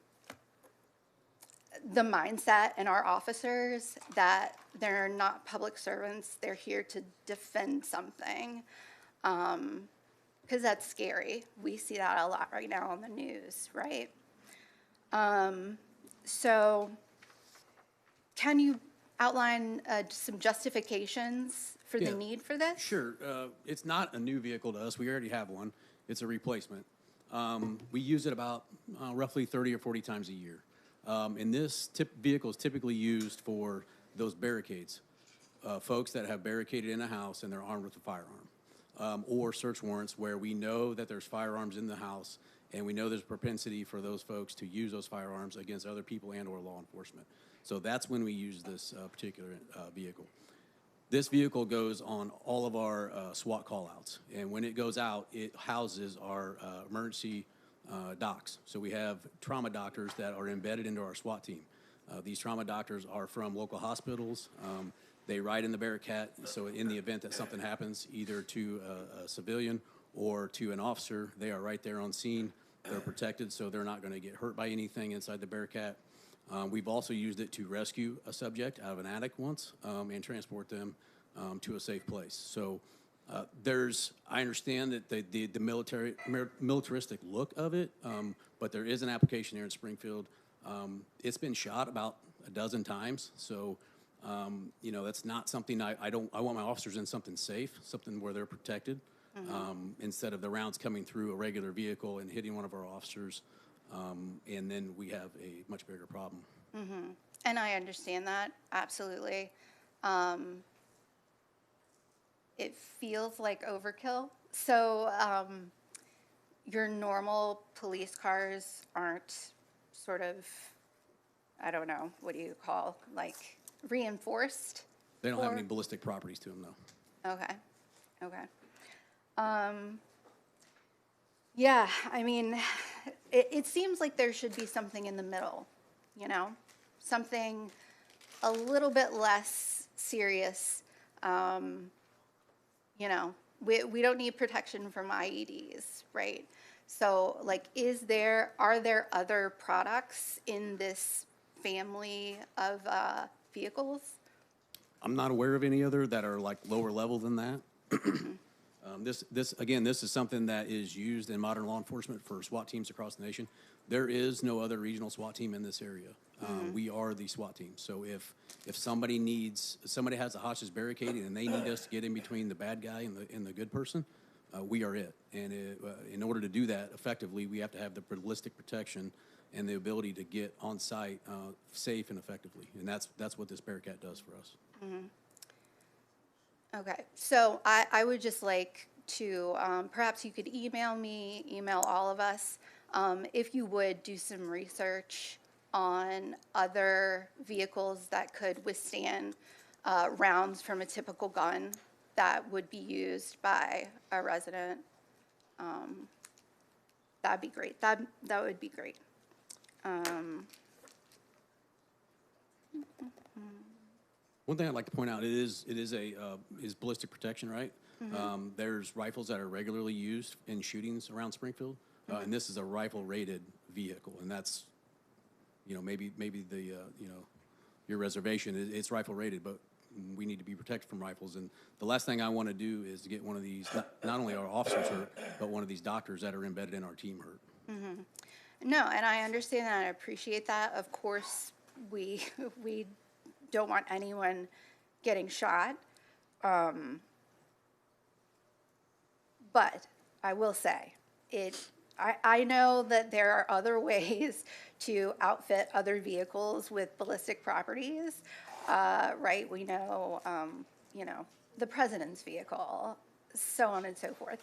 [SPEAKER 1] mindset in our officers that they're not public servants, they're here to defend something. Because that's scary. We see that a lot right now on the news, right? So can you outline some justifications for the
[SPEAKER 7] Yeah.
[SPEAKER 1] need for this?
[SPEAKER 7] Sure. It's not a new vehicle to us. We already have one. It's a replacement. We use it about roughly 30 or 40 times a year. And this vehicle is typically used for those barricades. Folks that have barricaded in a house and they're armed with a firearm. Or search warrants where we know that there's firearms in the house and we know there's propensity for those folks to use those firearms against other people and or law enforcement. So that's when we use this particular vehicle. This vehicle goes on all of our SWAT callouts, and when it goes out, it houses our emergency docs. So we have trauma doctors that are embedded into our SWAT team. These trauma doctors are from local hospitals. They ride in the Bearcat, so in the event that something happens, either to a civilian or to an officer, they are right there on scene. They're protected, so they're not going to get hurt by anything inside the Bearcat. We've also used it to rescue a subject out of an attic once and transport them to a safe place. So I understand that the militaristic look of it, but there is an application here in Springfield. It's been shot about a dozen times, so that's not something I want my officers in something safe, something where they're protected, instead of the rounds coming through a regular vehicle and hitting one of our officers. And then we have a much bigger problem.
[SPEAKER 1] Mm-hmm. And I understand that, absolutely. It feels like overkill. So your normal police cars aren't sort of, I don't know, what do you call, like reinforced?
[SPEAKER 7] They don't have
[SPEAKER 1] Or-
[SPEAKER 7] any ballistic properties to them, though.
[SPEAKER 1] Okay, okay. Yeah, I mean, it seems like there should be something in the middle, something a little bit less serious. We don't need protection from IEDs, right? So like, are there other products in this family of vehicles?
[SPEAKER 7] I'm not aware of any other that are like lower level than that. Again, this is something that is used in modern law enforcement for SWAT teams across the nation. There is no other regional SWAT team in this area. We are the SWAT team. So if somebody has a hostage barricaded and they need us to get in between the bad guy and the good person, we are it. And in order to do that effectively, we have to have the ballistic protection and the ability to get on site safe and effectively. And that's what this Bearcat does for us.
[SPEAKER 1] Okay, so I would just like to, perhaps you could email all of us, if you would do some research on other vehicles that could withstand rounds from a typical gun that would be used by a resident. That'd be great. That would be great.
[SPEAKER 7] One thing I'd like to point out, it is ballistic protection, right? There's rifles that are regularly used in shootings around Springfield, and this is a rifle-rated vehicle, and that's, maybe your reservation, it's rifle-rated, but we need to be protected from rifles. And the last thing I want to do is to get one of these, not only our officers hurt, but one of these doctors that are embedded in our team hurt.
[SPEAKER 1] No, and I understand that, I appreciate that. Of course, we don't want anyone getting shot. But I will say, I know that there are other ways to outfit other vehicles with ballistic properties, right? We know, the president's vehicle, so on and so forth.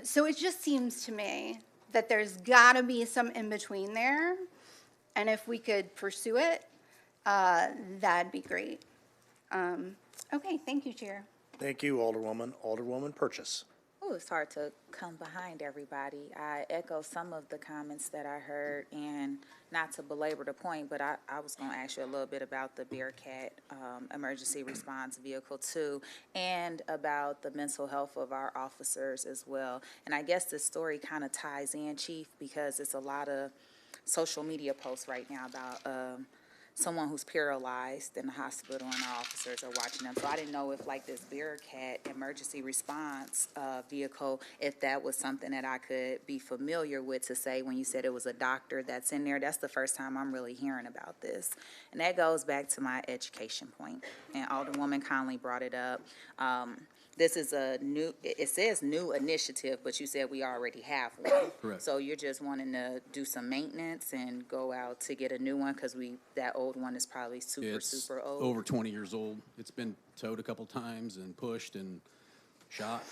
[SPEAKER 1] So it just seems to me that there's gotta be some in-between there, and if we could pursue it, that'd be great. Okay, thank you, Chair.
[SPEAKER 5] Thank you, Alderwoman. Alderwoman Purchase.
[SPEAKER 12] Oh, it's hard to come behind everybody. I echo some of the comments that I heard, and not to belabor the point, but I was going to ask you a little bit about the Bearcat emergency response vehicle too, and about the mental health of our officers as well. And I guess this story kind of ties in, Chief, because it's a lot of social media posts right now about someone who's paralyzed in the hospital and our officers are watching them. So I didn't know if like this Bearcat emergency response vehicle, if that was something that I could be familiar with to say when you said it was a doctor that's in there. That's the first time I'm really hearing about this. And that goes back to my education point. And Alderwoman Conley brought it up. This is it says new initiative, but you said we already have one.
[SPEAKER 7] Correct.
[SPEAKER 12] So you're just wanting to do some maintenance and go out to get a new one because that old one is probably super old.
[SPEAKER 7] Over 20 years old. It's been towed a couple times and pushed and shot.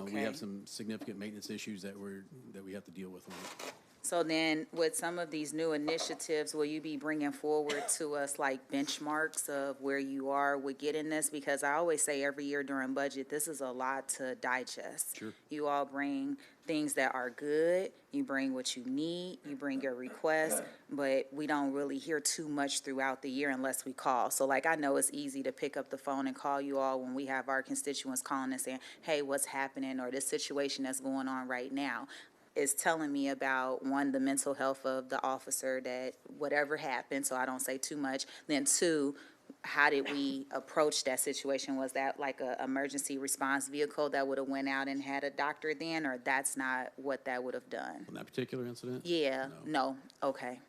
[SPEAKER 7] We have some significant maintenance issues that we have to deal with on it.
[SPEAKER 12] So then with some of these new initiatives, will you be bringing forward to us like benchmarks of where you are with getting this? Because I always say every year during budget, this is a lot to digest.
[SPEAKER 7] Sure.
[SPEAKER 12] You all bring things that are good, you bring what you need, you bring your requests, but we don't really hear too much throughout the year unless we call. So like I know it's easy to pick up the phone and call you all when we have our constituents calling and saying, hey, what's happening, or this situation that's going on right now. Is telling me about, one, the mental health of the officer, that whatever happened, so I don't say too much. Then two, how did we approach that situation? Was that like a emergency response vehicle that would have went out and had a doctor then, or that's not what that would have done?
[SPEAKER 7] On that particular incident?
[SPEAKER 12] Yeah, no, okay.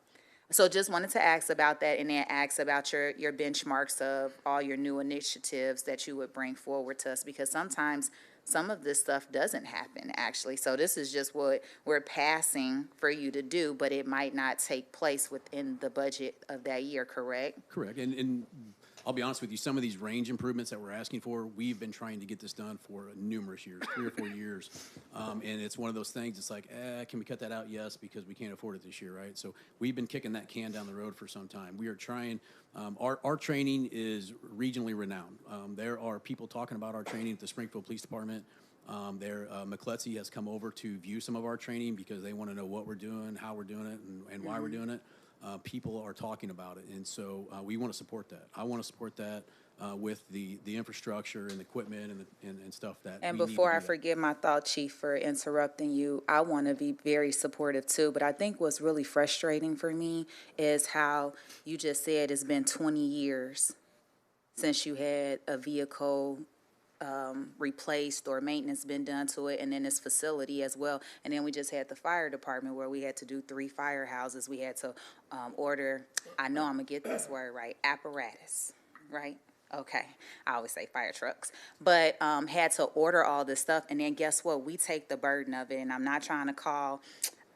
[SPEAKER 12] So just wanted to ask about that, and then ask about your benchmarks of all your new initiatives that you would bring forward to us, because sometimes some of this stuff doesn't happen, actually. So this is just what we're passing for you to do, but it might not take place within the budget of that year, correct?
[SPEAKER 7] Correct. And I'll be honest with you, some of these range improvements that we're asking for, we've been trying to get this done for numerous years, 3 or 4 years. And it's one of those things, it's like, can we cut that out? Yes, because we can't afford it this year, right? So we've been kicking that can down the road for some time. We are trying, our training is regionally renowned. There are people talking about our training at the Springfield Police Department. McCletsy has come over to view some of our training because they want to know what we're doing, how we're doing it, and why we're doing it. People are talking about it, and so we want to support that. I want to support that. with the infrastructure and equipment and stuff that
[SPEAKER 12] And
[SPEAKER 7] we need to
[SPEAKER 12] before I
[SPEAKER 7] be at.
[SPEAKER 12] forget my thought, Chief, for interrupting you, I want to be very supportive too, but I think what's really frustrating for me is how you just said it's been 20 years since you had a vehicle replaced or maintenance been done to it, and then this facility as well. And then we just had the fire department where we had to do 3 firehouses. We had to order, I know I'm gonna get this word right, apparatus, right? Okay, I always say fire trucks, but had to order all this stuff, and then guess what? We take the burden of it, and I'm not trying to call.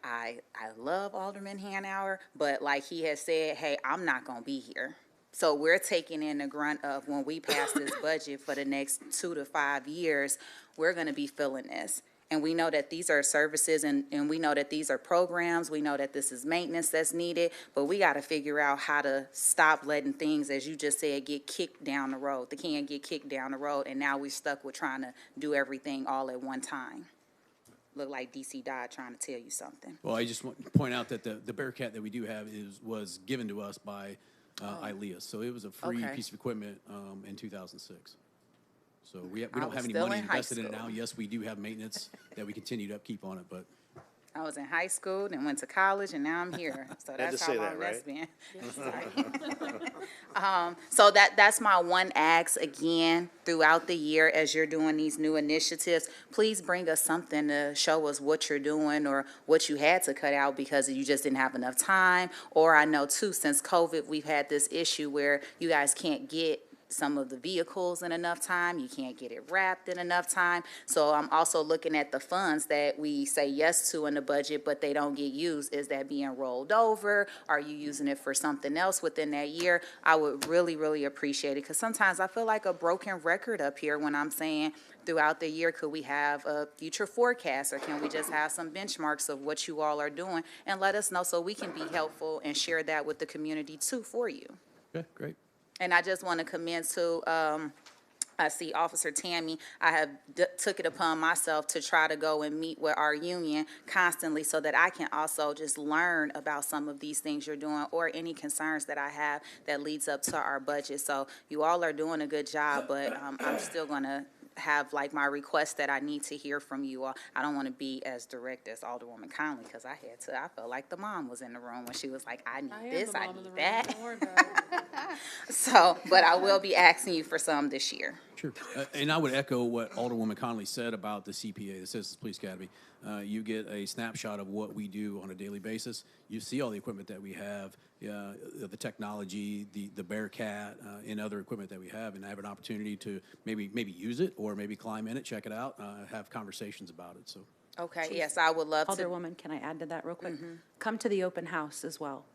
[SPEAKER 12] I love Alderman Hanauer, but like he has said, hey, I'm not gonna be here. So we're taking in the grunt of when we pass this budget for the next 2 to 5 years, we're gonna be filling this. And we know that these are services and we know that these are programs, we know that this is maintenance that's needed, but we gotta figure out how to stop letting things, as you just said, get kicked down the road. The can get kicked down the road, and now we're stuck with trying to do everything all at one time. Look like DC Dodd trying to tell you something.
[SPEAKER 7] Well, I just want to point out that the Bearcat that we do have was given to us by ILEA. So it was a free
[SPEAKER 12] Okay.
[SPEAKER 7] piece of equipment in 2006. So we
[SPEAKER 12] I
[SPEAKER 7] don't
[SPEAKER 12] was
[SPEAKER 7] have any
[SPEAKER 12] still
[SPEAKER 7] money
[SPEAKER 12] in high
[SPEAKER 7] invested in it
[SPEAKER 12] school.
[SPEAKER 7] now. Yes, we do have maintenance that we continue to upkeep on it, but
[SPEAKER 12] I was in high school, then went to college, and now I'm here. So
[SPEAKER 5] to
[SPEAKER 12] that's
[SPEAKER 5] say
[SPEAKER 12] how
[SPEAKER 5] that,
[SPEAKER 12] long that's
[SPEAKER 5] right?
[SPEAKER 12] been. Sorry. So that's my one ask again throughout the year as you're doing these new initiatives. Please bring us something to show us what you're doing or what you had to cut out because you just didn't have enough time. Or I know too, since COVID, we've had this issue where you guys can't get some of the vehicles in enough time, you can't get it wrapped in enough time. So I'm also looking at the funds that we say yes to in the budget, but they don't get used. Is that being rolled over? Are you using it for something else within that year? I would really, really appreciate it, because sometimes I feel like a broken record up here when I'm saying throughout the year, could we have a future forecast, or can we just have some benchmarks of what you all are doing and let us know so we can be helpful and share that with the community too for you.
[SPEAKER 7] okay, great.
[SPEAKER 12] And I just want to commend to, I see Officer Tammy, I have took it upon myself to try to go and meet with our union constantly so that I can also just learn about some of these things you're doing or any concerns that I have that leads up to our budget. So you all are doing a good job, but I'm still going to have like my request that I need to hear from you all. I don't want to be as direct as Alderwoman Conley, because I felt like the mom was in the room when she was like, I need this, I need that.
[SPEAKER 2] Don't worry about it.
[SPEAKER 12] So, but I will be asking you for some this year.
[SPEAKER 7] Sure. And I would echo what Alderwoman Conley said about the CPA, the Citizens Police Academy. You get a snapshot of what we do on a daily basis. You see all the equipment that we have, the technology, the Bearcat, and other equipment that we have, and I have an opportunity to maybe use it or maybe climb in it, check it out, have conversations about it. So
[SPEAKER 12] Okay, yes, I would love to.
[SPEAKER 13] Alderwoman, can I add to that real quick? Come to the open house as well.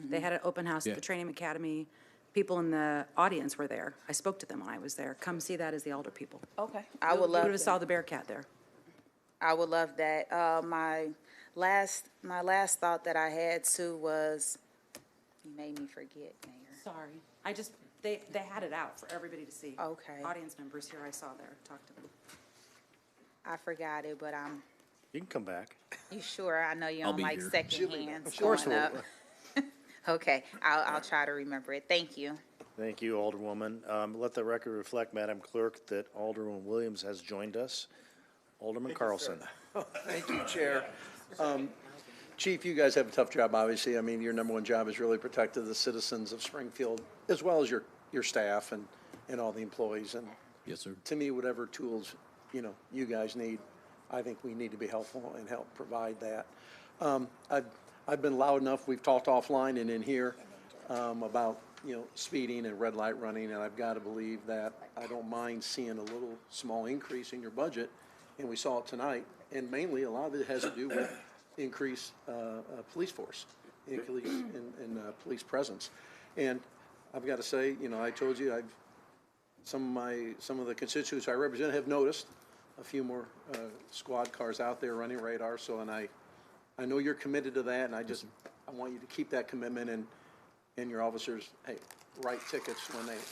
[SPEAKER 13] They had an open house at the Training Academy. People in the audience were there. I spoke to them when I was there. Come see that as the alder people.
[SPEAKER 12] Okay, I would
[SPEAKER 13] You
[SPEAKER 12] love
[SPEAKER 13] would have saw
[SPEAKER 12] that.
[SPEAKER 13] the Bearcat there.
[SPEAKER 12] I would love that. My last thought that I had too was, you made me forget, Mayor.
[SPEAKER 13] Sorry. They had it out for everybody to see.
[SPEAKER 12] Okay.
[SPEAKER 13] Audience members here, I saw there, talked to them.
[SPEAKER 12] I forgot it, but
[SPEAKER 5] You can come back.
[SPEAKER 12] you sure? I know you
[SPEAKER 7] I'll
[SPEAKER 12] don't
[SPEAKER 7] be
[SPEAKER 12] like
[SPEAKER 7] here.
[SPEAKER 12] second hands
[SPEAKER 5] Of course
[SPEAKER 12] going
[SPEAKER 5] we'll-
[SPEAKER 12] up. Okay, I'll try to remember it. Thank you.
[SPEAKER 5] Thank you, Alderwoman. Let the record reflect, Madam Clerk, that Alderman Williams has joined us. Alderman Carlson.
[SPEAKER 14] Thank you, Chair. Chief, you guys have a tough job, obviously. I mean, your number one job is really protect the citizens of Springfield, as well as your staff and all the employees. And
[SPEAKER 7] yes, sir.
[SPEAKER 14] to me, whatever tools, you guys need, I think we need to be helpful and help provide that. I've been loud enough, we've talked offline and in here, about, speeding and red light running, and I've got to believe that I don't mind seeing a little small increase in your budget, and we saw it tonight, and mainly a lot of it has to do with increased police force, increase in police presence. And I've got to say, I told you, some of the constituents I represent have noticed a few more squad cars out there running radar, and I know you're committed to that, and I want you to keep that commitment, and your officers, hey, write tickets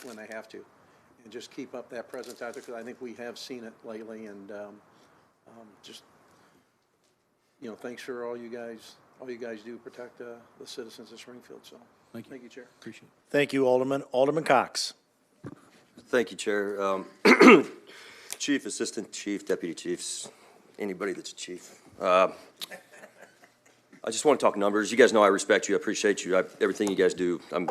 [SPEAKER 14] when they have to, and just keep up that presence out there, because I think we have seen it lately, and thanks for all you guys do to protect the citizens of Springfield. So
[SPEAKER 7] Thank you.
[SPEAKER 14] Chair.
[SPEAKER 7] Appreciate it.
[SPEAKER 5] Thank you, Alderman. Alderman Cox.
[SPEAKER 3] Thank you, Chair. Chief, Assistant Chief, Deputy Chiefs, anybody that's a chief. I just want to talk numbers. You guys know I respect you, I appreciate you, everything you guys do. I'm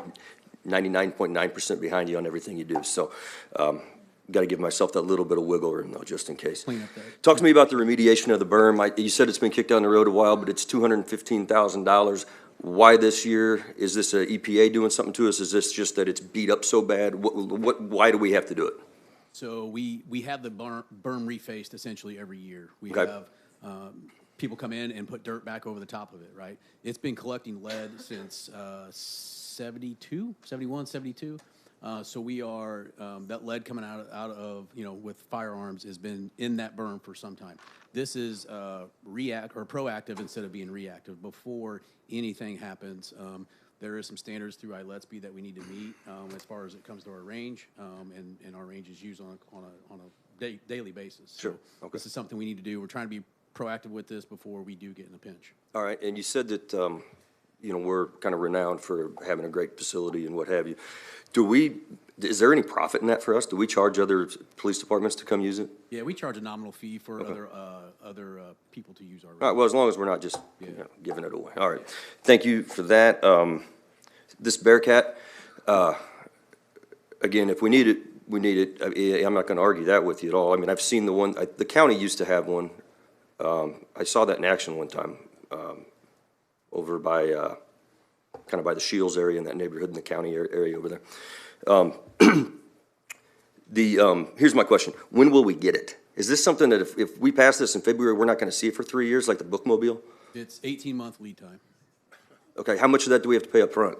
[SPEAKER 3] 99.9% behind you on everything you do, so got to give myself that little bit of wiggle room, though, just in case.
[SPEAKER 7] Clean up that.
[SPEAKER 3] Talk to me about the remediation of the berm. You said it's been kicked down the road a while, but it's $215,000. Why this year? Is this a EPA doing something to us? Is this just that it's beat up so bad? Why do we have to do it?
[SPEAKER 7] So we have the berm refaced essentially every year. We
[SPEAKER 3] Okay.
[SPEAKER 7] have people come in and put dirt back over the top of it, right? It's been collecting lead since 72, 71, 72. So we are, that lead coming out of, with firearms has been in that berm for some time. This is proactive instead of being reactive. Before anything happens, there is some standards through ILETSB that we need to meet as far as it comes to our range, and our range is used on a daily basis.
[SPEAKER 3] Sure.
[SPEAKER 7] So
[SPEAKER 3] Okay.
[SPEAKER 7] this is something we need to do. We're trying to be proactive with this before we do get in a pinch.
[SPEAKER 3] All right, and you said that, we're kind of renowned for having a great facility and what have you. Is there any profit in that for us? Do we charge other police departments to come use it?
[SPEAKER 7] Yeah, we charge a nominal fee for other people to use our.
[SPEAKER 3] All right, well, as long as we're not just, giving it away. All right, thank you for that. This Bearcat, again, if we need it, we need it. I'm not gonna argue that with you at all. I mean, I've seen the one, the county used to have one. I saw that in action one time, over by, kind of by the Shields area in that neighborhood in the county area over there. Here's my question. When will we get it? Is this something that if we pass this in February, we're not gonna see it for 3 years, like the bookmobile?
[SPEAKER 7] It's 18-month lead time.
[SPEAKER 3] Okay, how much of that do we have to pay up front?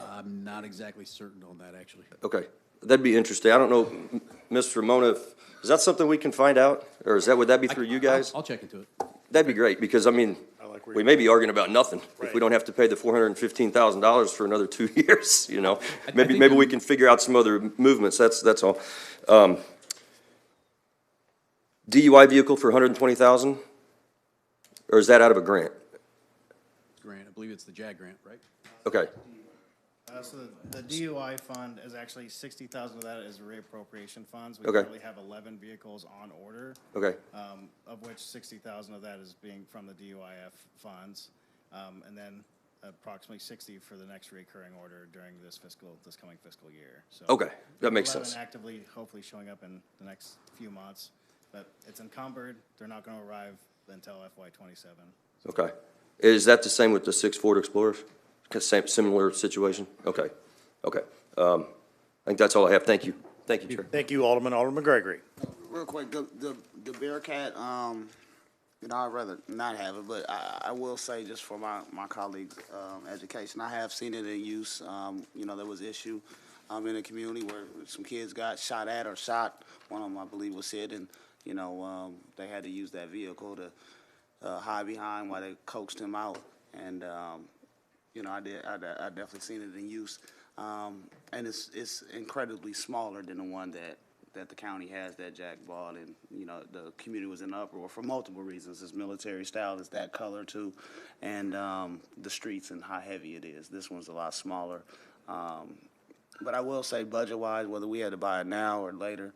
[SPEAKER 7] I'm not exactly certain on that, actually.
[SPEAKER 3] Okay, that'd be interesting. I don't know, Ms. Ramona, is that something we can find out? Or would that be through you guys?
[SPEAKER 7] I'll check into it.
[SPEAKER 3] That'd be great, because, I mean, we may be arguing about nothing if we don't have to pay the $415,000 for another 2 years, you know? Maybe we can figure out some other movements, that's all. DUI vehicle for $120,000? Or is that out of a grant?
[SPEAKER 7] Grant, I believe it's the JAG grant, right?
[SPEAKER 3] Okay,
[SPEAKER 10] So the DUI fund is actually 60,000 of that is reappropriation funds. We
[SPEAKER 3] Okay.
[SPEAKER 10] currently have 11 vehicles on order.
[SPEAKER 3] okay,
[SPEAKER 10] Of which 60,000 of that is being from the DUIF funds. And then approximately 60 for the next recurring order during this coming fiscal year. So
[SPEAKER 3] okay, that makes
[SPEAKER 10] 11
[SPEAKER 3] sense.
[SPEAKER 10] actively, hopefully showing up in the next few months. But it's encumbered. They're not going to arrive until FY '27.
[SPEAKER 3] Okay. Is that the same with the 6 Ford Explorers? Similar situation? Okay, okay. I think that's all I have. Thank you. Thank you, Chair.
[SPEAKER 5] Thank you, Alderman Gregory.
[SPEAKER 9] Real quick, the Bearcat, I'd rather not have it, but I will say just for my colleagues' education, I have seen it in use. There was issue in the community where some kids got shot at or shot. One of them, I believe, was hit, and, they had to use that vehicle to hide behind while they coaxed him out. And, I definitely seen it in use. And it's incredibly smaller than the one that the county has, that Jack bought, and, the community was in uproar for multiple reasons. It's military style, it's that color too, and the streets and how heavy it is. This one's a lot smaller. But I will say, budget-wise, whether we had to buy it now or later,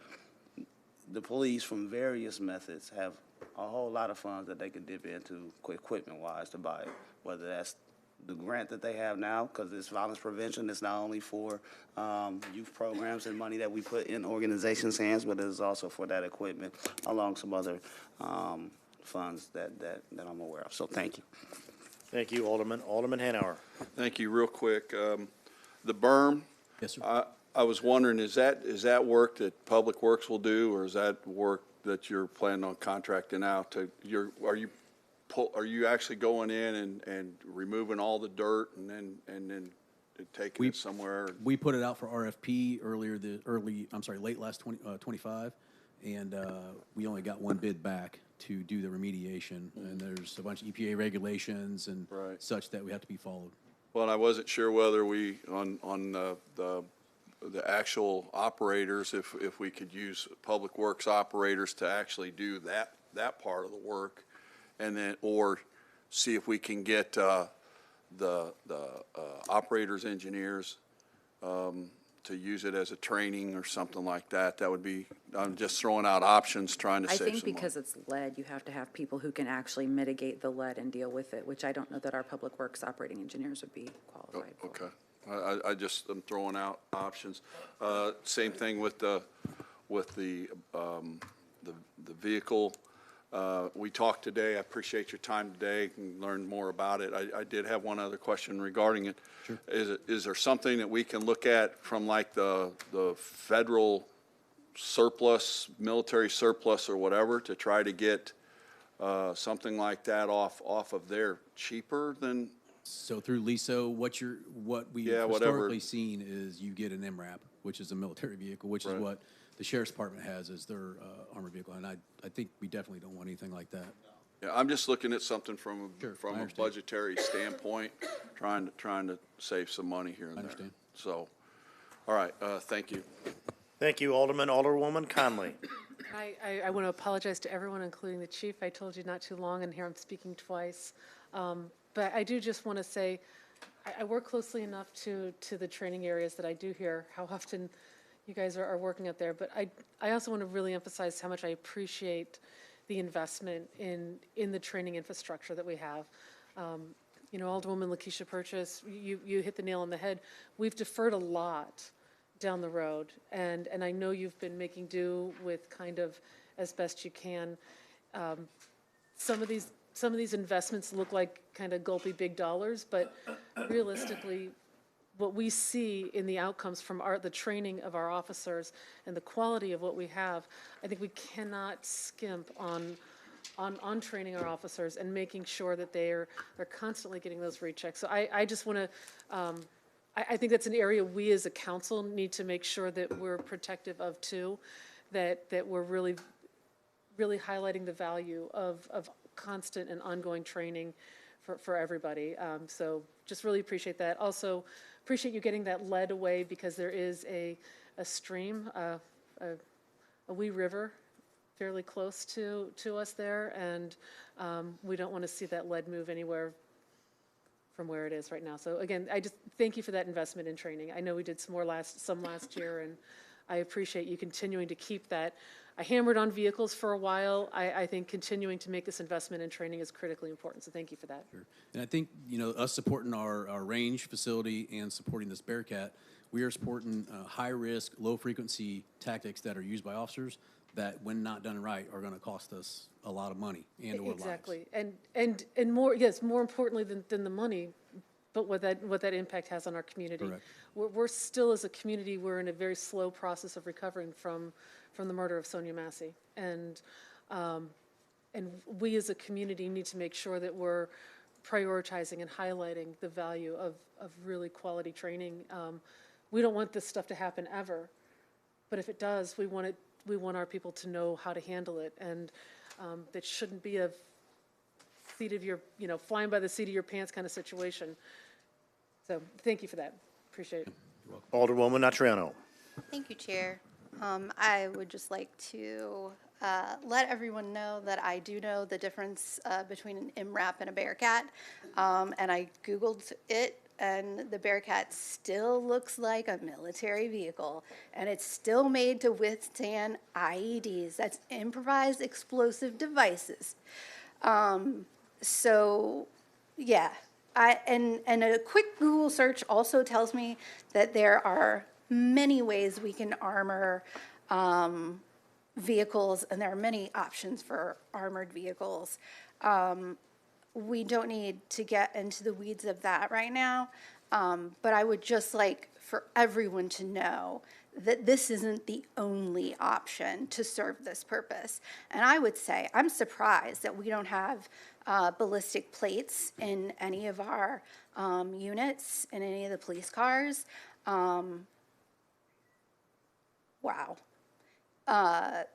[SPEAKER 9] the police from various methods have a whole lot of funds that they could dip into equipment-wise to buy it, whether that's the grant that they have now, because it's violence prevention. It's not only for youth programs and money that we put in organizations' hands, but it's also for that equipment, along some other funds that I'm aware of. So thank you.
[SPEAKER 5] Thank you, Alderman. Alderman Hanauer.
[SPEAKER 4] Thank you. Real quick, the berm.
[SPEAKER 7] Yes, sir.
[SPEAKER 4] I was wondering, is that work that Public Works will do, or is that work that you're planning on contracting out to? Are you actually going in and removing all the dirt and then taking it somewhere?
[SPEAKER 7] We put it out for RFP late last 25, and we only got one bid back to do the remediation. And there's a bunch of EPA regulations and such that we have to be followed.
[SPEAKER 4] Well, I wasn't sure whether we, on the actual operators, if we could use Public Works operators to actually do that part of the work, and then, or see if we can get the operators, engineers, to use it as a training or something like that. That would be, I'm just throwing out options, trying to
[SPEAKER 13] I
[SPEAKER 4] save some
[SPEAKER 13] think
[SPEAKER 4] money.
[SPEAKER 13] because it's lead, you have to have people who can actually mitigate the lead and deal with it, which I don't know that our public works operating engineers would be qualified for.
[SPEAKER 4] Okay. I'm throwing out options. Same thing with the vehicle. We talked today, I appreciate your time today, and learn more about it. I did have one other question regarding it.
[SPEAKER 7] Sure.
[SPEAKER 4] Is there something that we can look at from like the federal surplus, military surplus or whatever, to try to get something like that off of there cheaper than?
[SPEAKER 7] So through LISO, what we've
[SPEAKER 4] Yeah, whatever.
[SPEAKER 7] historically seen is you get an MRAP, which is a military vehicle, which is
[SPEAKER 4] Right.
[SPEAKER 7] what the sheriff's department has as their armored vehicle, and I think we definitely don't want anything like that.
[SPEAKER 4] Yeah, I'm just looking at something from
[SPEAKER 7] Sure,
[SPEAKER 4] from
[SPEAKER 7] I
[SPEAKER 4] a
[SPEAKER 7] understand.
[SPEAKER 4] budgetary standpoint, trying to save some money here and there.
[SPEAKER 7] understand.
[SPEAKER 4] So, all right, thank you.
[SPEAKER 5] Thank you, Alderman. Alderwoman Conley.
[SPEAKER 2] I want to apologize to everyone, including the chief. I told you not too long, and here I'm speaking twice. But I do just want to say, I work closely enough to the training areas that I do hear how often you guys are working up there. But I also want to really emphasize how much I appreciate the investment in the training infrastructure that we have. You know, Alderwoman Lakeisha Purchase, you hit the nail on the head. We've deferred a lot down the road, and I know you've been making do with kind of as best you can. Some of these investments look like kind of gulpy big dollars, but realistically, what we see in the outcomes from the training of our officers and the quality of what we have, I think we cannot skimp on training our officers and making sure that they're constantly getting those rechecks. So I just want to, I think that's an area we as a council need to make sure that we're protective of too, that we're really highlighting the value of constant and ongoing training for everybody. So just really appreciate that. Also, appreciate you getting that lead away, because there is a stream, a wee river fairly close to us there, and we don't want to see that lead move anywhere from where it is right now. So again, I just thank you for that investment in training. I know we did some last year, and I appreciate you continuing to keep that. I hammered on vehicles for a while. I think continuing to make this investment in training is critically important, so thank you for that.
[SPEAKER 7] Sure. And I think, you know, us supporting our range facility and supporting this Bearcat, we are supporting high-risk, low-frequency tactics that are used by officers that, when not done right, are going to cost us a lot of money and/or lives.
[SPEAKER 2] Exactly, and more, yes, more importantly than the money, but what that impact has on our community.
[SPEAKER 7] Correct.
[SPEAKER 2] We're still, as a community, we're in a very slow process of recovering from the murder of Sonia Massey, and we as a community need to make sure that we're prioritizing and highlighting the value of really quality training. We don't want this stuff to happen ever, but if it does, we want our people to know how to handle it, and that shouldn't be a seat of your, flying by the seat of your pants kind of situation. So thank you for that. Appreciate it.
[SPEAKER 5] Alderwoman Natriano.
[SPEAKER 1] Thank you, Chair. I would just like to let everyone know that I do know the difference between an MRAP and a Bearcat, and I Googled it, and the Bearcat still looks like a military vehicle, and it's still made to withstand IEDs. That's improvised explosive devices. So, yeah. And a quick Google search also tells me that there are many ways we can armor vehicles, and there are many options for armored vehicles. We don't need to get into the weeds of that right now, but I would just like for everyone to know that this isn't the only option to serve this purpose. And I would say, I'm surprised that we don't have ballistic plates in any of our units, in any of the police cars. Wow. I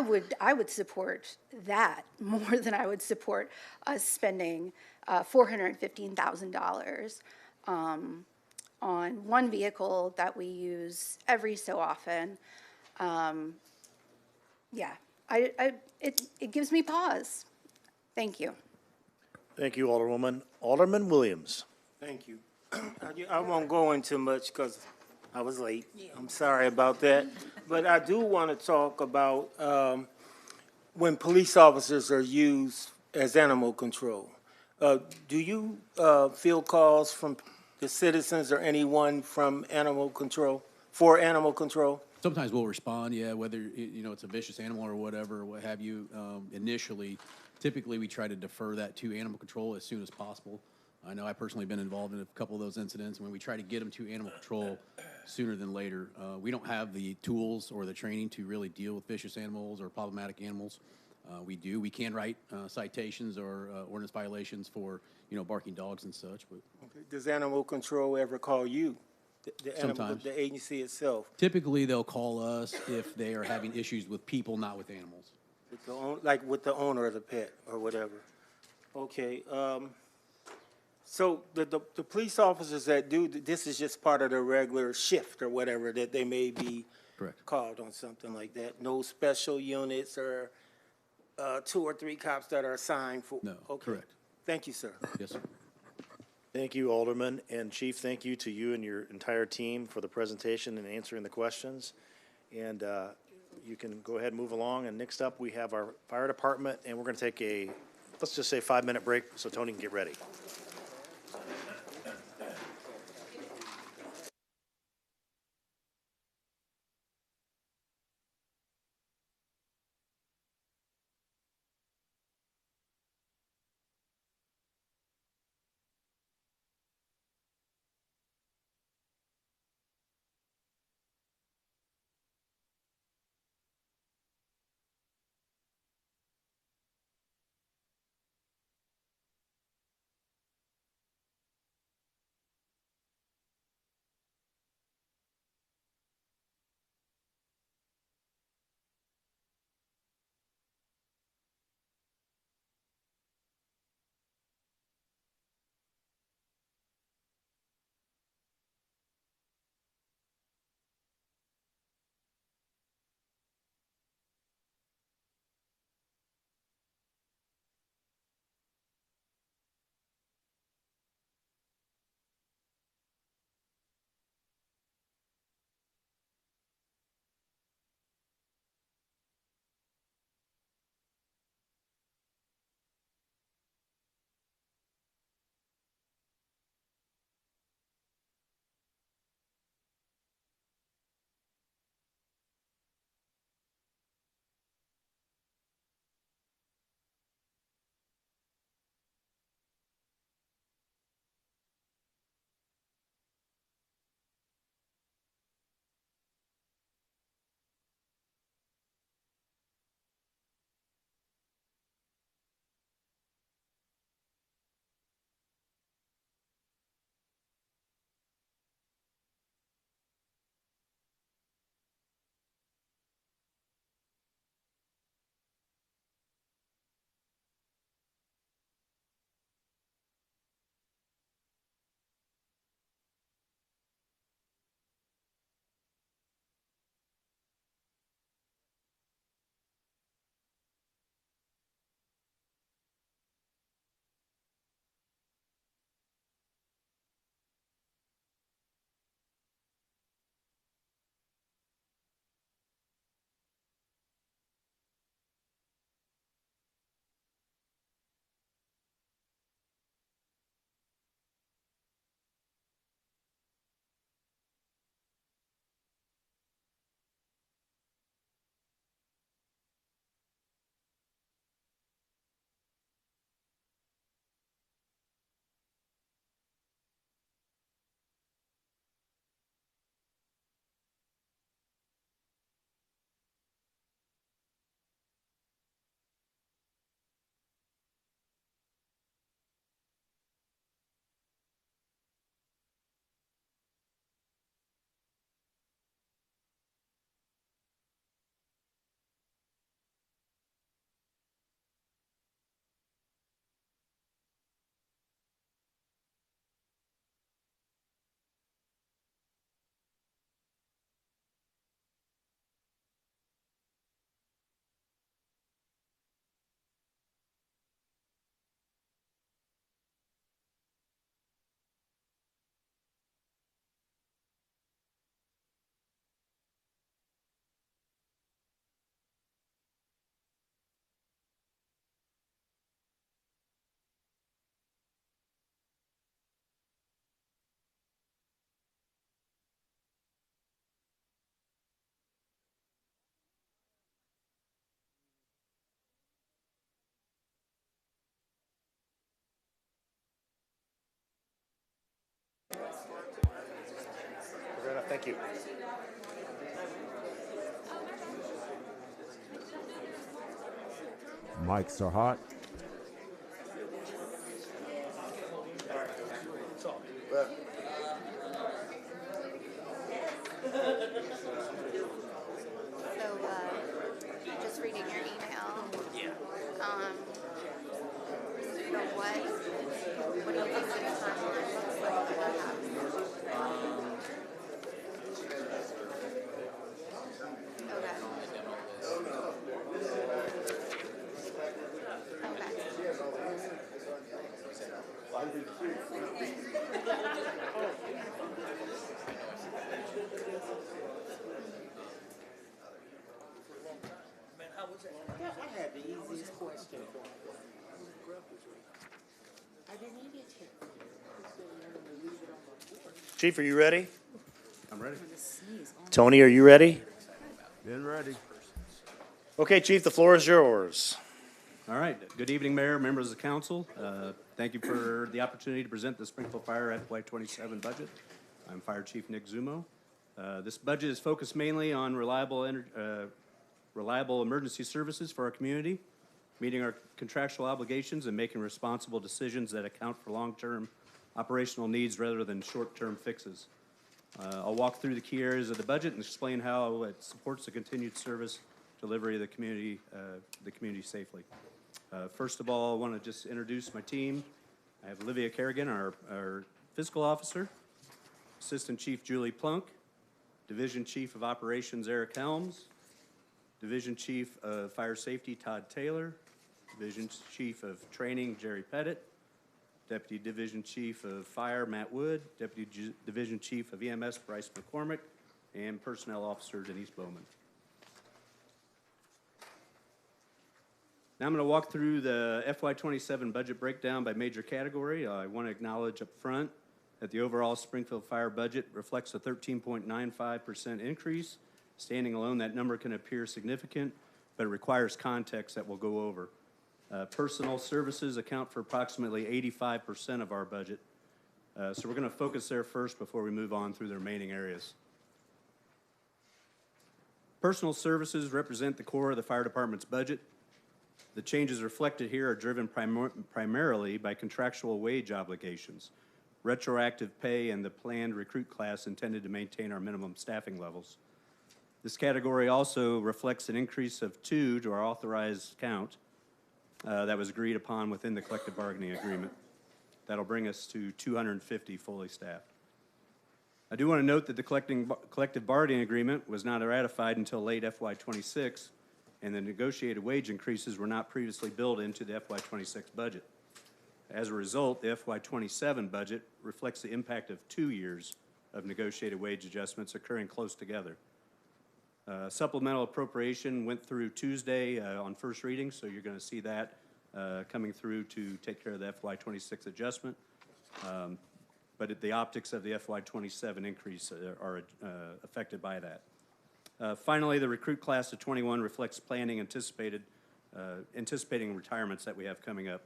[SPEAKER 1] would support that more than I would support us spending $415,000 on one vehicle that we use every so often. Yeah, it gives me pause. Thank you.
[SPEAKER 5] Thank you, Alderwoman. Alderman Williams.
[SPEAKER 15] Thank you. I won't go into much because I was late. I'm sorry about that. But I do want to talk about when police officers are used as animal control. Do you field calls from the citizens or anyone from animal control, for animal control?
[SPEAKER 7] Sometimes we'll respond, yeah, whether, it's a vicious animal or whatever, or what have you. Initially, typically, we try to defer that to animal control as soon as possible. I know I personally been involved in a couple of those incidents, when we try to get them to animal control sooner than later. We don't have the tools or the training to really deal with vicious animals or problematic animals. We can write citations or ordinance violations for, barking dogs and such, but
[SPEAKER 15] Does animal control ever call you?
[SPEAKER 7] Sometimes.
[SPEAKER 15] The agency itself?
[SPEAKER 7] typically they'll call us if they are having issues with people, not with animals.
[SPEAKER 15] Like with the owner of the pet or whatever? Okay, so the police officers that do, this is just part of their regular shift or whatever, that they may be
[SPEAKER 7] Correct.
[SPEAKER 15] called on something like that? No special units or 2 or 3 cops that are assigned for?
[SPEAKER 7] No,
[SPEAKER 15] Okay.
[SPEAKER 7] correct.
[SPEAKER 15] Thank you, sir.
[SPEAKER 7] Yes, sir.
[SPEAKER 5] Thank you, Alderman, and Chief, thank you to you and your entire team for the presentation and answering the questions. And you can go ahead and move along, and next up, we have our fire department, and we're going to take a, let's just say 5-minute break so Tony can get ready. Thank you.
[SPEAKER 16] Mics are hot.
[SPEAKER 1] So, just reading your email. Yeah. You know, what do you think the timeline looks like that you have?
[SPEAKER 15] I had the easiest question.
[SPEAKER 5] Chief, are you ready?
[SPEAKER 7] I'm ready.
[SPEAKER 5] Tony, are you ready?
[SPEAKER 16] Been ready.
[SPEAKER 5] Okay, Chief, the floor is yours.
[SPEAKER 7] All right. Good evening, Mayor, members of the council. Thank you for the opportunity to present the Springfield Fire FY27 budget. I'm Fire Chief Nick Zumo. This budget is focused mainly on reliable emergency services for our community, meeting our contractual obligations and making responsible decisions that account for long-term operational needs rather than short-term fixes. I'll walk through the key areas of the budget and explain how it supports the continued service delivery of the community safely. First of all, I want to just introduce my team. I have Olivia Kerrigan, our fiscal officer, Assistant Chief Julie Plunk, Division Chief of Operations Eric Helms, Division Chief of Fire Safety Todd Taylor, Division Chief of Training Jerry Pettit, Deputy Division Chief of Fire Matt Wood, Deputy Division Chief of EMS Bryce McCormick, and Personnel Officer Denise Bowman. Now I'm going to walk through the FY27 budget breakdown by major category. I want to acknowledge up front that the overall Springfield Fire budget reflects a 13.95% increase. Standing alone, that number can appear significant, but it requires context that we'll go over. Personal services account for approximately 85% of our budget. So we're going to focus there first before we move on through the remaining areas. Personal services represent the core of the fire department's budget. The changes reflected here are driven primarily by contractual wage obligations, retroactive pay, and the planned recruit class intended to maintain our minimum staffing levels. This category also reflects an increase of 2 to our authorized count that was agreed upon within the collective bargaining agreement. That'll bring us to 250 fully staffed. I do want to note that the collective bargaining agreement was not ratified until late FY26, and the negotiated wage increases were not previously built into the FY26 budget. As a result, the FY27 budget reflects the impact of 2 years of negotiated wage adjustments occurring close together. Supplemental appropriation went through Tuesday on first reading, so you're going to see that coming through to take care of the FY26 adjustment. But the optics of the FY27 increase are affected by that. Finally, the recruit class of 21 reflects planning anticipating retirements that we have coming up.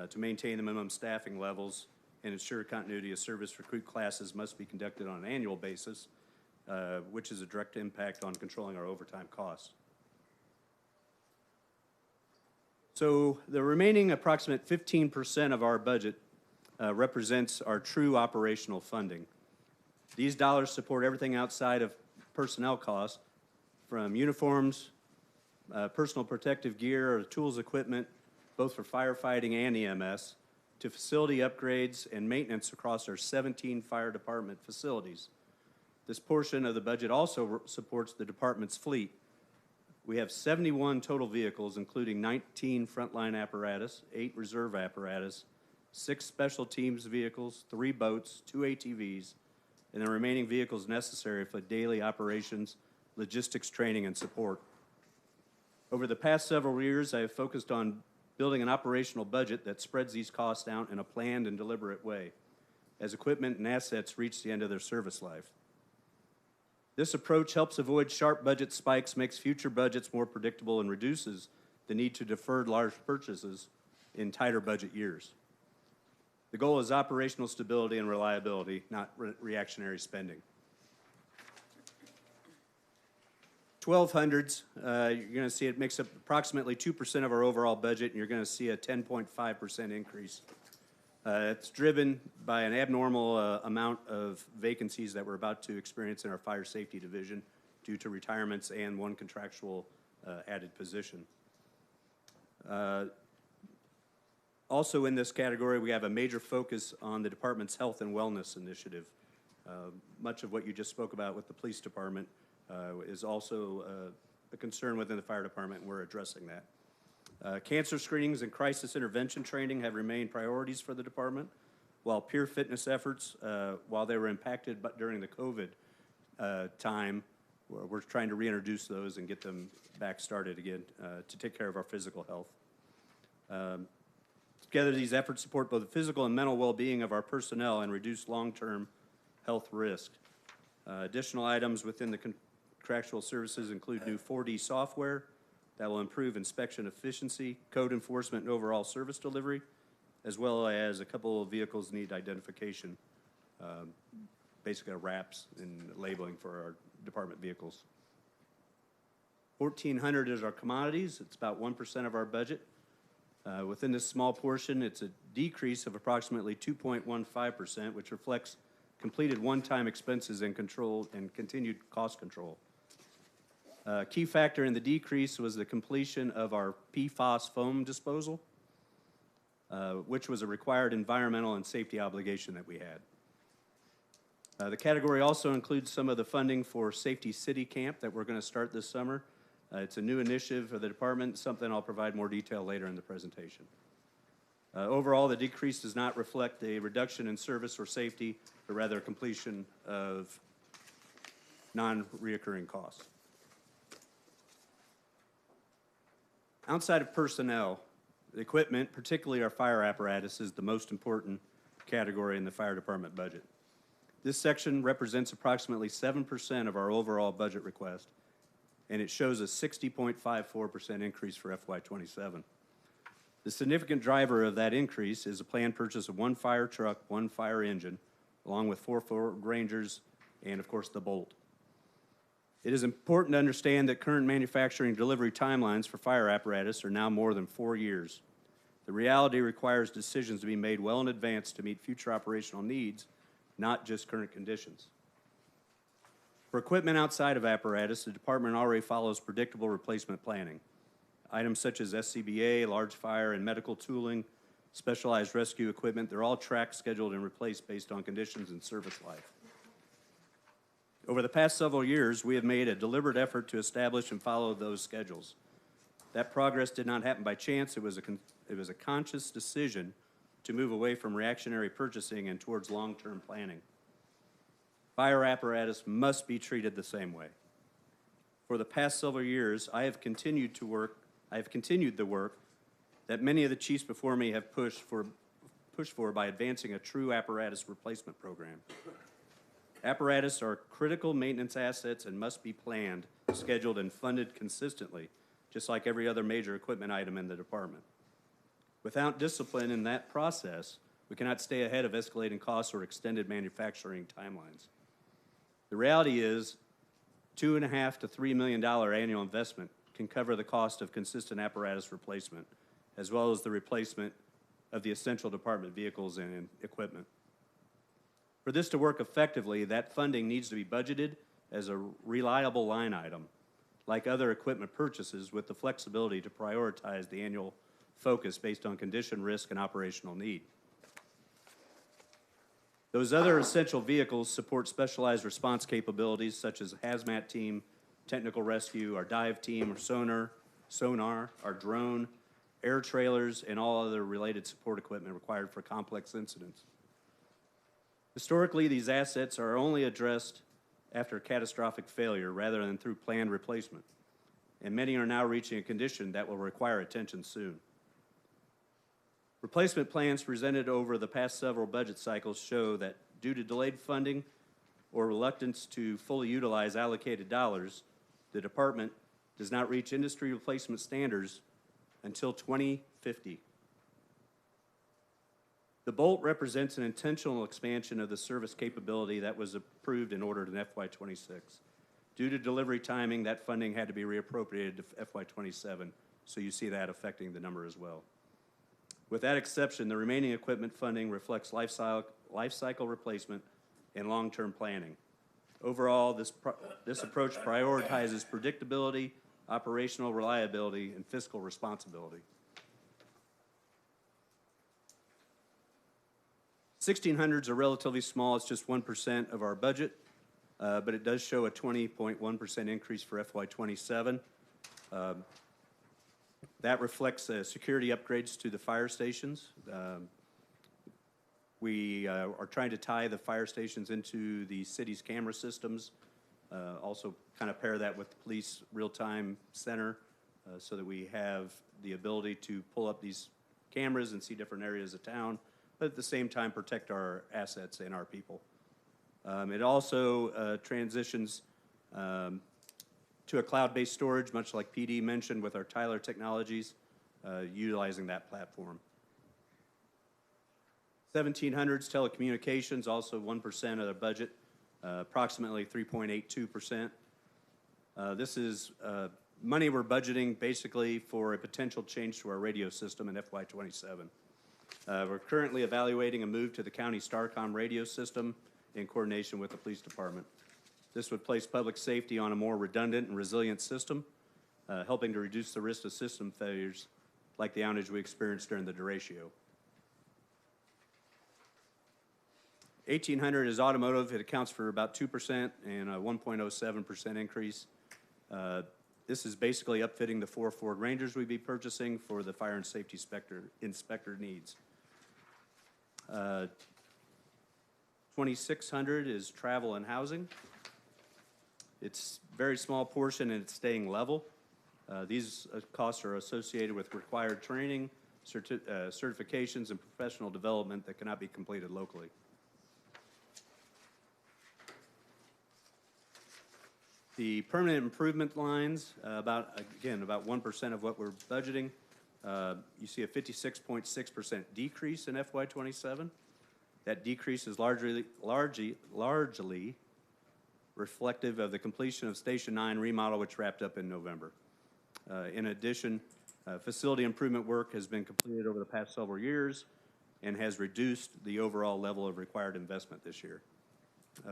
[SPEAKER 7] To maintain the minimum staffing levels and ensure continuity of service, recruit classes must be conducted on an annual basis, which is a direct impact on controlling our overtime costs. So the remaining approximate 15% of our budget represents our true operational funding. These dollars support everything outside of personnel costs, from uniforms, personal protective gear, or tools, equipment, both for firefighting and EMS, to facility upgrades and maintenance across our 17 fire department facilities. This portion of the budget also supports the department's fleet. We have 71 total vehicles, including 19 frontline apparatus, 8 reserve apparatus, 6 special teams vehicles, 3 boats, 2 ATVs, and the remaining vehicles necessary for daily operations, logistics, training, and support. Over the past several years, I have focused on building an operational budget that spreads these costs out in a planned and deliberate way as equipment and assets reach the end of their service life. This approach helps avoid sharp budget spikes, makes future budgets more predictable, and reduces the need to defer large purchases in tighter budget years. The goal is operational stability and reliability, not reactionary spending.
[SPEAKER 17] 1200s, you're going to see it makes up approximately 2% of our overall budget, and you're going to see a 10.5% increase. It's driven by an abnormal amount of vacancies that we're about to experience in our fire safety division due to retirements and one contractual added position. Also in this category, we have a major focus on the department's health and wellness initiative. Much of what you just spoke about with the police department is also a concern within the fire department, and we're addressing that. Cancer screenings and crisis intervention training have remained priorities for the department, while peer fitness efforts, while they were impacted but during the COVID time, we're trying to reintroduce those and get them back started again to take care of our physical health. Together, these efforts support both the physical and mental well-being of our personnel and reduce long-term health risk. Additional items within the contractual services include new 4D software that will improve inspection efficiency, code enforcement, and overall service delivery, as well as a couple of vehicles need identification, basically wraps and labeling for our department vehicles. 1,400 is our commodities. It's about 1% of our budget. Within this small portion, it's a decrease of approximately 2.15%, which reflects completed one-time expenses and control and continued cost control. Key factor in the decrease was the completion of our PFAS foam disposal, which was a required environmental and safety obligation that we had. The category also includes some of the funding for Safety City Camp that we're going to start this summer. It's a new initiative for the department, something I'll provide more detail later in the presentation. Overall, the decrease does not reflect a reduction in service or safety, but rather a completion of non-reoccurring costs. Outside of personnel, the equipment, particularly our fire apparatus, is the most important category in the fire department budget. This section represents approximately 7% of our overall budget request, and it shows a 60.54% increase for FY27. The significant driver of that increase is a planned purchase of one fire truck, one fire engine, along with 4 Ford Rangers, and of course the Bolt. It is important to understand that current manufacturing delivery timelines for fire apparatus are now more than 4 years. The reality requires decisions to be made well in advance to meet future operational needs, not just current conditions. For equipment outside of apparatus, the department already follows predictable replacement planning. Items such as SCBA, large fire, and medical tooling, specialized rescue equipment, they're all tracked, scheduled, and replaced based on conditions and service life. Over the past several years, we have made a deliberate effort to establish and follow those schedules. That progress did not happen by chance. It was a conscious decision to move away from reactionary purchasing and towards long-term planning. Fire apparatus must be treated the same way. For the past several years, I have continued the work that many of the chiefs before me have pushed for by advancing a true apparatus replacement program. Apparatus are critical maintenance assets and must be planned, scheduled, and funded consistently, just like every other major equipment item in the department. Without discipline in that process, we cannot stay ahead of escalating costs or extended manufacturing timelines. The reality is, $2.5 to $3 million annual investment can cover the cost of consistent apparatus replacement, as well as the replacement of the essential department vehicles and equipment. For this to work effectively, that funding needs to be budgeted as a reliable line item, like other equipment purchases, with the flexibility to prioritize the annual focus based on condition, risk, and operational need. Those other essential vehicles support specialized response capabilities such as a hazmat team, technical rescue, our dive team, or sonar, our drone, air trailers, and all other related support equipment required for complex incidents. Historically, these assets are only addressed after catastrophic failure rather than through planned replacement, and many are now reaching a condition that will require attention soon. Replacement plans presented over the past several budget cycles show that due to delayed funding or reluctance to fully utilize allocated dollars, the department does not reach industry replacement standards until 2050. The Bolt represents an intentional expansion of the service capability that was approved and ordered in FY26. Due to delivery timing, that funding had to be reappropriated to FY '27, so you see that affecting the number as well. With that exception, the remaining equipment funding reflects life cycle replacement and long-term planning. Overall, this approach prioritizes predictability, operational reliability, and fiscal responsibility. 1600s are relatively small. It's just 1% of our budget, but it does show a 20.1% increase for FY '27. That reflects security upgrades to the fire stations. We are trying to tie the fire stations into the city's camera systems. Also kind of pair that with the police real-time center so that we have the ability to pull up these cameras and see different areas of town, but at the same time protect our assets and our people. It also transitions to a cloud-based storage, much like PD mentioned with our Tyler Technologies, utilizing that platform. 1700s telecommunications, also 1% of the budget, approximately 3.82%. This is money we're budgeting basically for a potential change to our radio system in FY '27. We're currently evaluating a move to the county Starcom radio system in coordination with the police department. This would place public safety on a more redundant and resilient system, helping to reduce the risk of system failures like the outage we experienced during the derecho. 1800 is automotive. It accounts for about 2% and a 1.07% increase. This is basically upfitting the 4 Ford Rangers we'd be purchasing for the fire and safety inspector needs. 2600 is travel and housing. It's a very small portion and it's staying level. These costs are associated with required training, certifications, and professional development that cannot be completed locally. The permanent improvement lines, about 1% of what we're budgeting. You see a 56.6% decrease in FY '27. That decrease is largely reflective of the completion of Station 9 remodel, which wrapped up in November. In addition, facility improvement work has been completed over the past several years and has reduced the overall level of required investment this year.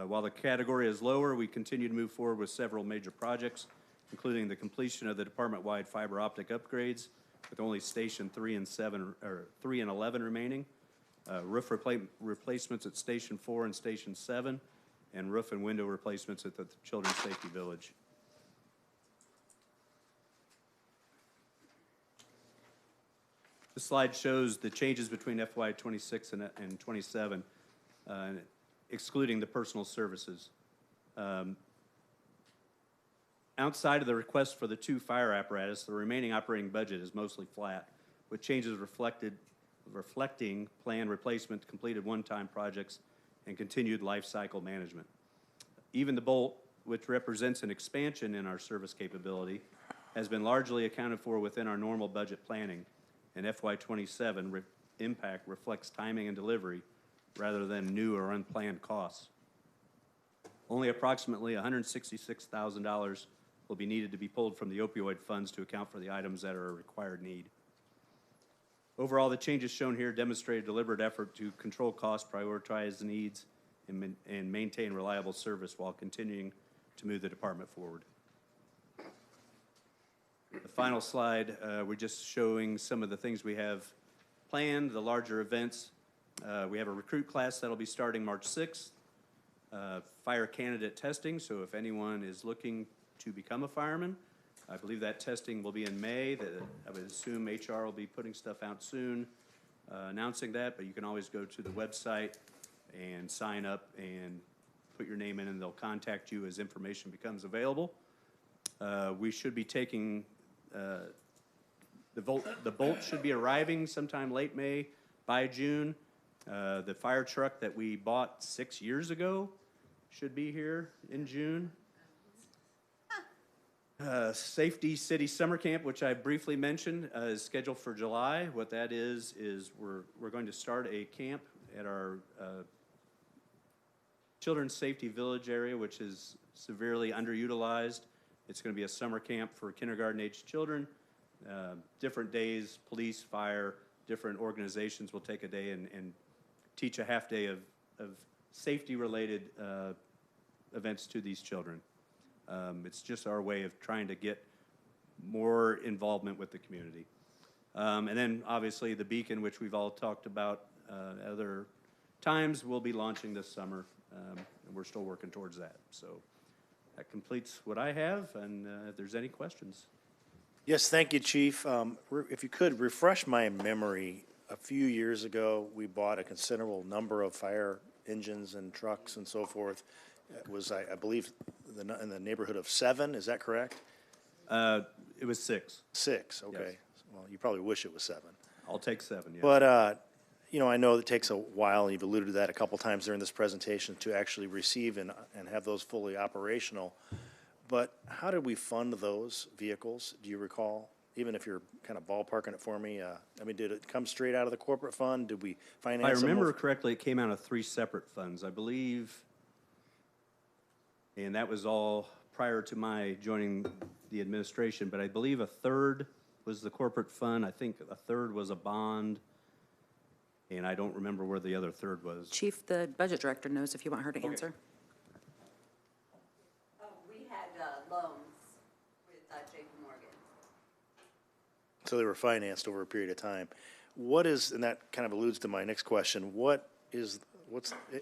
[SPEAKER 17] While the category is lower, we continue to move forward with several major projects, including the completion of the department-wide fiber optic upgrades, with only Station 3 and 11 remaining, roof replacements at Station 4 and Station 7, and roof and window replacements at the Children's Safety Village. This slide shows the changes between FY '26 and '27. Excluding the personal services. Outside of the request for the 2 fire apparatus, the remaining operating budget is mostly flat, with changes reflecting planned replacement, completed one-time projects, and continued life cycle management. Even the Bolt, which represents an expansion in our service capability, has been largely accounted for within our normal budget planning, and FY '27 impact reflects timing and delivery rather than new or unplanned costs. Only approximately $166,000 will be needed to be pulled from the opioid funds to account for the items that are a required need. Overall, the changes shown here demonstrate a deliberate effort to control costs, prioritize needs, and maintain reliable service while continuing to move the department forward. The final slide, we're just showing some of the things we have planned, the larger events. We have a recruit class that'll be starting March 6th. Fire candidate testing, so if anyone is looking to become a fireman, I believe that testing will be in May. I would assume HR will be putting stuff out soon, announcing that, but you can always go to the website and sign up and put your name in, and they'll contact you as information becomes available. We should be taking, the Bolt should be arriving sometime late May by June. The fire truck that we bought 6 years ago should be here in June. Safety City Summer Camp, which I briefly mentioned, is scheduled for July. What that is we're going to start a camp at our Children's Safety Village area, which is severely underutilized. It's going to be a summer camp for kindergarten-aged children. Different days, police, fire, different organizations will take a day and teach a half day of safety-related events to these children. It's just our way of trying to get more involvement with the community. And then, obviously, the Beacon, which we've all talked about other times, will be launching this summer, and we're still working towards that. So that completes what I have, and if there's any questions.
[SPEAKER 5] Yes, thank you, Chief. If you could, refresh my memory. A few years ago, we bought a considerable number of fire engines and trucks and so forth. It was, I believe, in the neighborhood of 7, is that correct?
[SPEAKER 17] It was 6.
[SPEAKER 5] 6, okay.
[SPEAKER 17] Yes.
[SPEAKER 5] Well, you probably wish it was 7.
[SPEAKER 17] I'll take 7, yes.
[SPEAKER 5] But, you know, I know it takes a while, and you've alluded to that a couple times during this presentation, to actually receive and have those fully operational. But how did we fund those vehicles? Do you recall? Even if you're kind of ballparking it for me, I mean, did it come straight out of the corporate fund? Did we finance
[SPEAKER 17] If I
[SPEAKER 5] them
[SPEAKER 17] remember
[SPEAKER 5] with-
[SPEAKER 17] correctly, it came out of 3 separate funds, I believe. And that was all prior to my joining the administration, but I believe a third was the corporate fund. I think a third was a bond, and I don't remember where the other third was.
[SPEAKER 13] Chief, the budget director knows if you want her to answer.
[SPEAKER 18] We had loans with JP Morgan.
[SPEAKER 5] So they were financed over a period of time. What is, and that kind of alludes to my next question, what's,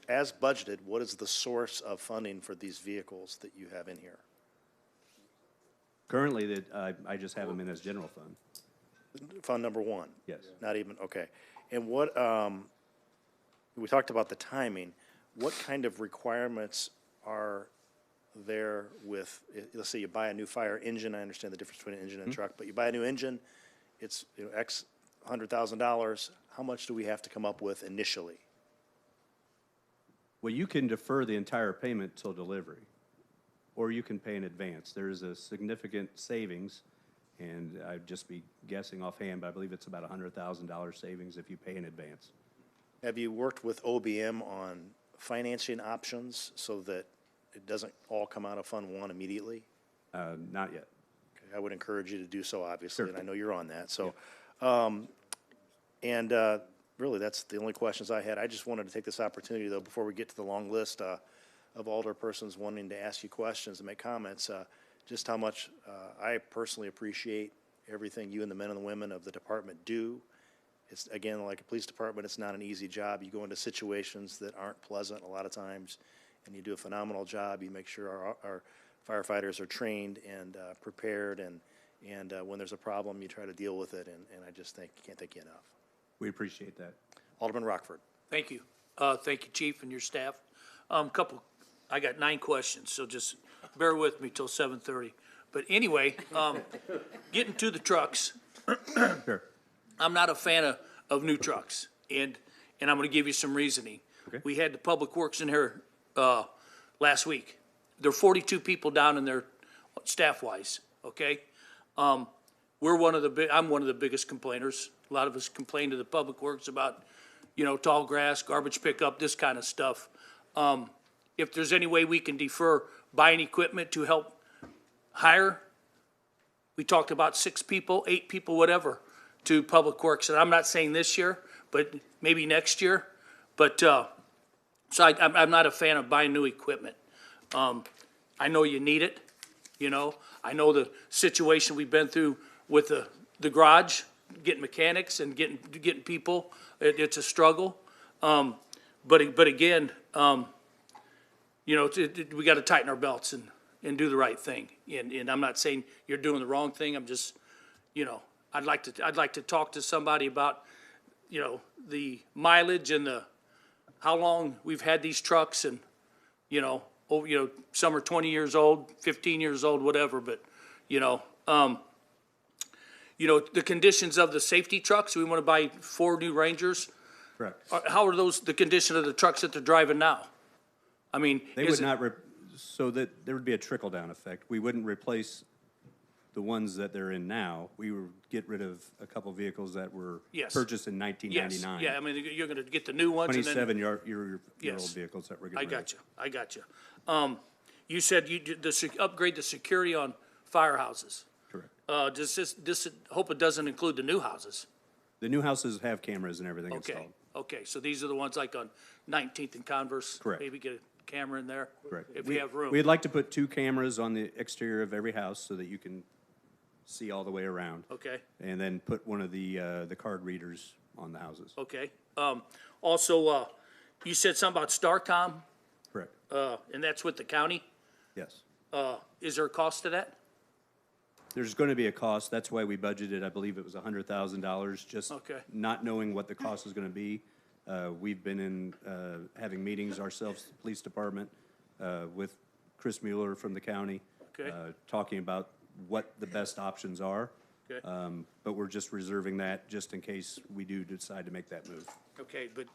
[SPEAKER 5] as budgeted, what is the source of funding for these vehicles that you have in here?
[SPEAKER 17] Currently, I just have them in as general fund.
[SPEAKER 5] Fund number 1?
[SPEAKER 17] Yes.
[SPEAKER 5] Not even, okay. And what, we talked about the timing. What kind of requirements are there with, let's say you buy a new fire engine, I understand the difference between an engine and a truck, but you buy a new engine, it's, you know, X $100,000, how much do we have to come up with initially?
[SPEAKER 17] Well, you can defer the entire payment till delivery, or you can pay in advance. There is a significant savings, and I'd just be guessing offhand, but I believe it's about $100,000 savings if you pay in advance.
[SPEAKER 5] Have you worked with OBM on financing options so that it doesn't all come out of Fund 1 immediately?
[SPEAKER 17] Not yet.
[SPEAKER 5] Okay, I would encourage you to do so, obviously,
[SPEAKER 17] Sure.
[SPEAKER 5] and I know you're on that, so. Really, that's the only questions I had. I just wanted to take this opportunity, though, before we get to the long list of alderpersons wanting to ask you questions and make comments, just how much I personally appreciate everything you and the men and the women of the department do. It's, again, like a police department, it's not an easy job. You go into situations that aren't pleasant a lot of times, and you do a phenomenal job. You make sure our firefighters are trained and prepared, and when there's a problem, you try to deal with it, and I just can't thank you enough.
[SPEAKER 17] We appreciate that.
[SPEAKER 5] Alderman Rockford.
[SPEAKER 19] Thank you. Thank you, Chief, and your staff. I got 9 questions, so just bear with me till 7:30. But anyway, getting to the trucks.
[SPEAKER 17] Sure.
[SPEAKER 19] I'm not a fan of new trucks, and I'm gonna give you some reasoning.
[SPEAKER 17] Okay.
[SPEAKER 19] We had the Public Works in here, last week. There are 42 people down in there, staff-wise, okay? I'm one of the biggest complainers. A lot of us complain to the Public Works about, you know, tall grass, garbage pickup, this kind of stuff. If there's any way we can defer buying equipment to help hire, we talked about 6 people, 8 people, whatever, to Public Works. And I'm not saying this year, but maybe next year. But, so I'm not a fan of buying new equipment. I know you need it, you know. I know the situation we've been through with the garage, getting mechanics and getting people. It's a struggle. But again, you know, we got to tighten our belts and do the right thing. And I'm not saying you're doing the wrong thing. I'm just, you know, I'd like to talk to somebody about, you know, the mileage and how long we've had these trucks, and, you know, some are 20 years old, 15 years old, whatever. But, you know, the conditions of the safety trucks. We want to buy 4 new Rangers.
[SPEAKER 17] Correct.
[SPEAKER 19] How are those the condition of the trucks that they're driving now? I mean,
[SPEAKER 17] They would not, so that there would be a trickle-down effect. We wouldn't replace the ones that they're in now. We were get rid of a couple vehicles that were
[SPEAKER 19] Yes.
[SPEAKER 17] purchased in
[SPEAKER 19] Yes,
[SPEAKER 17] 1999.
[SPEAKER 19] yeah, I mean, you're gonna get the new ones and then.
[SPEAKER 17] 27-year-old
[SPEAKER 19] Yes.
[SPEAKER 17] vehicles that we're
[SPEAKER 19] I
[SPEAKER 17] getting rid of.
[SPEAKER 19] got you, I got you. You said you did upgrade the security on firehouses.
[SPEAKER 17] Correct.
[SPEAKER 19] Does this, hope it doesn't include the new houses?
[SPEAKER 17] The new houses have cameras and everything
[SPEAKER 19] Okay,
[SPEAKER 17] installed.
[SPEAKER 19] okay, so these are the ones like on 19th and Converse?
[SPEAKER 17] Correct.
[SPEAKER 19] Maybe get a camera in there?
[SPEAKER 17] Correct.
[SPEAKER 19] If we have room.
[SPEAKER 17] We'd like to put 2 cameras on the exterior of every house so that you can see all the way around.
[SPEAKER 19] Okay,
[SPEAKER 17] And then put one of the card readers on the houses.
[SPEAKER 19] okay. Also, you said something about Starcom,
[SPEAKER 17] Correct.
[SPEAKER 19] and that's with the county?
[SPEAKER 17] Yes.
[SPEAKER 19] Is there a cost to that?
[SPEAKER 17] There's going to be a cost. That's why we budgeted, I believe it was $100,000, just
[SPEAKER 19] Okay.
[SPEAKER 17] not knowing what the cost is going to be. We've been in, having meetings ourselves, the police department, with Chris Mueller from the county.
[SPEAKER 19] Okay.
[SPEAKER 17] Talking about what the best options are.
[SPEAKER 19] Okay.
[SPEAKER 17] But we're just reserving that just in case we do decide to make that move.
[SPEAKER 19] Okay, but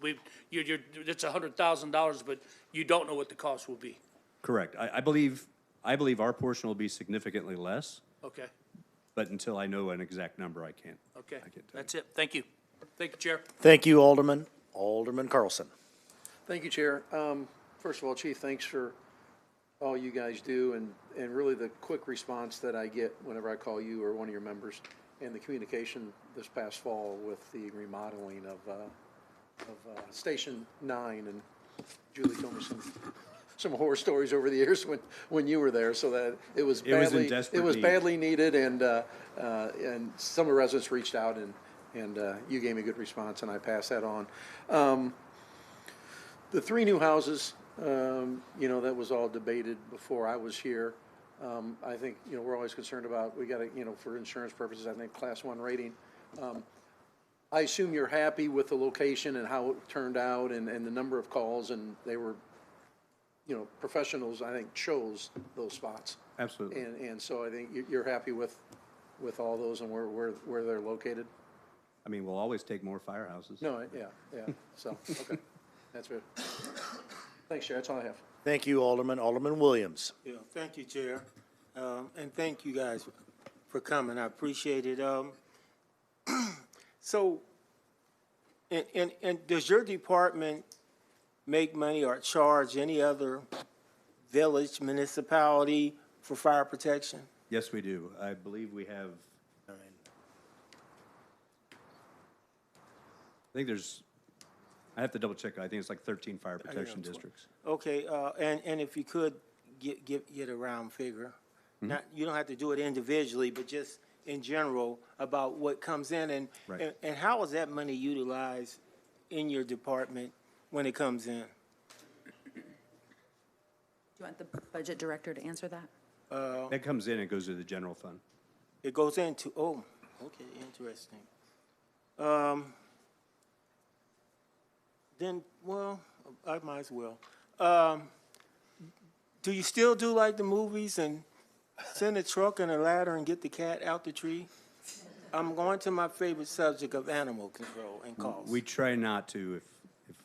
[SPEAKER 19] it's $100,000, but you don't know what the cost will be?
[SPEAKER 17] Correct. I believe our portion will be significantly less,
[SPEAKER 19] Okay,
[SPEAKER 17] but until I know an exact number, I can't.
[SPEAKER 19] okay,
[SPEAKER 17] I can't tell you.
[SPEAKER 19] that's it, thank you. Thank you, Chair.
[SPEAKER 5] Thank you, Alderman. Alderman Carlson.
[SPEAKER 14] Thank you, Chair. First of all, Chief, thanks for all you guys do and really the quick response that I get whenever I call you or one of your members, and the communication this past fall with the remodeling of Station 9. And Julie told me some horror stories over the years when you were there, so that it was badly needed, and some of the residents reached out, and you gave me a good response, and I passed that on. The 3 new houses, that was all debated before I was here. I think, we're always concerned about, we gotta, for insurance purposes, I think Class 1 rating. I assume you're happy with the location and how it turned out and the number of calls, and they were, professionals, I think, chose those spots.
[SPEAKER 17] Absolutely.
[SPEAKER 14] And so I think you're happy with all those and where they're located?
[SPEAKER 17] I mean, we'll always take more firehouses.
[SPEAKER 14] No, yeah, so, okay, that's good. Thanks, Chair, that's all I have.
[SPEAKER 5] Thank you, Alderman. Alderman Williams.
[SPEAKER 15] Yeah, thank you, Chair. And thank you guys for coming. I appreciate it. So, and does your department make money or charge any other village, municipality for fire protection?
[SPEAKER 17] Yes, we do. I believe we have, I have to double check. I think it's like 13 fire protection districts.
[SPEAKER 15] Okay, and if you could get a round figure, not, you don't have to do it individually, but just in general about what comes in, and,
[SPEAKER 17] Right.
[SPEAKER 15] and how is that money utilized in your department when it comes in?
[SPEAKER 13] Do you want the budget director to answer that?
[SPEAKER 17] That comes in, it goes to the general fund.
[SPEAKER 15] It goes into, oh, okay, interesting. Then, well, I might as well. Do you still do like the movies and send a truck and a ladder and get the cat out the tree? I'm going to my favorite subject of animal control and calls.
[SPEAKER 17] We try not to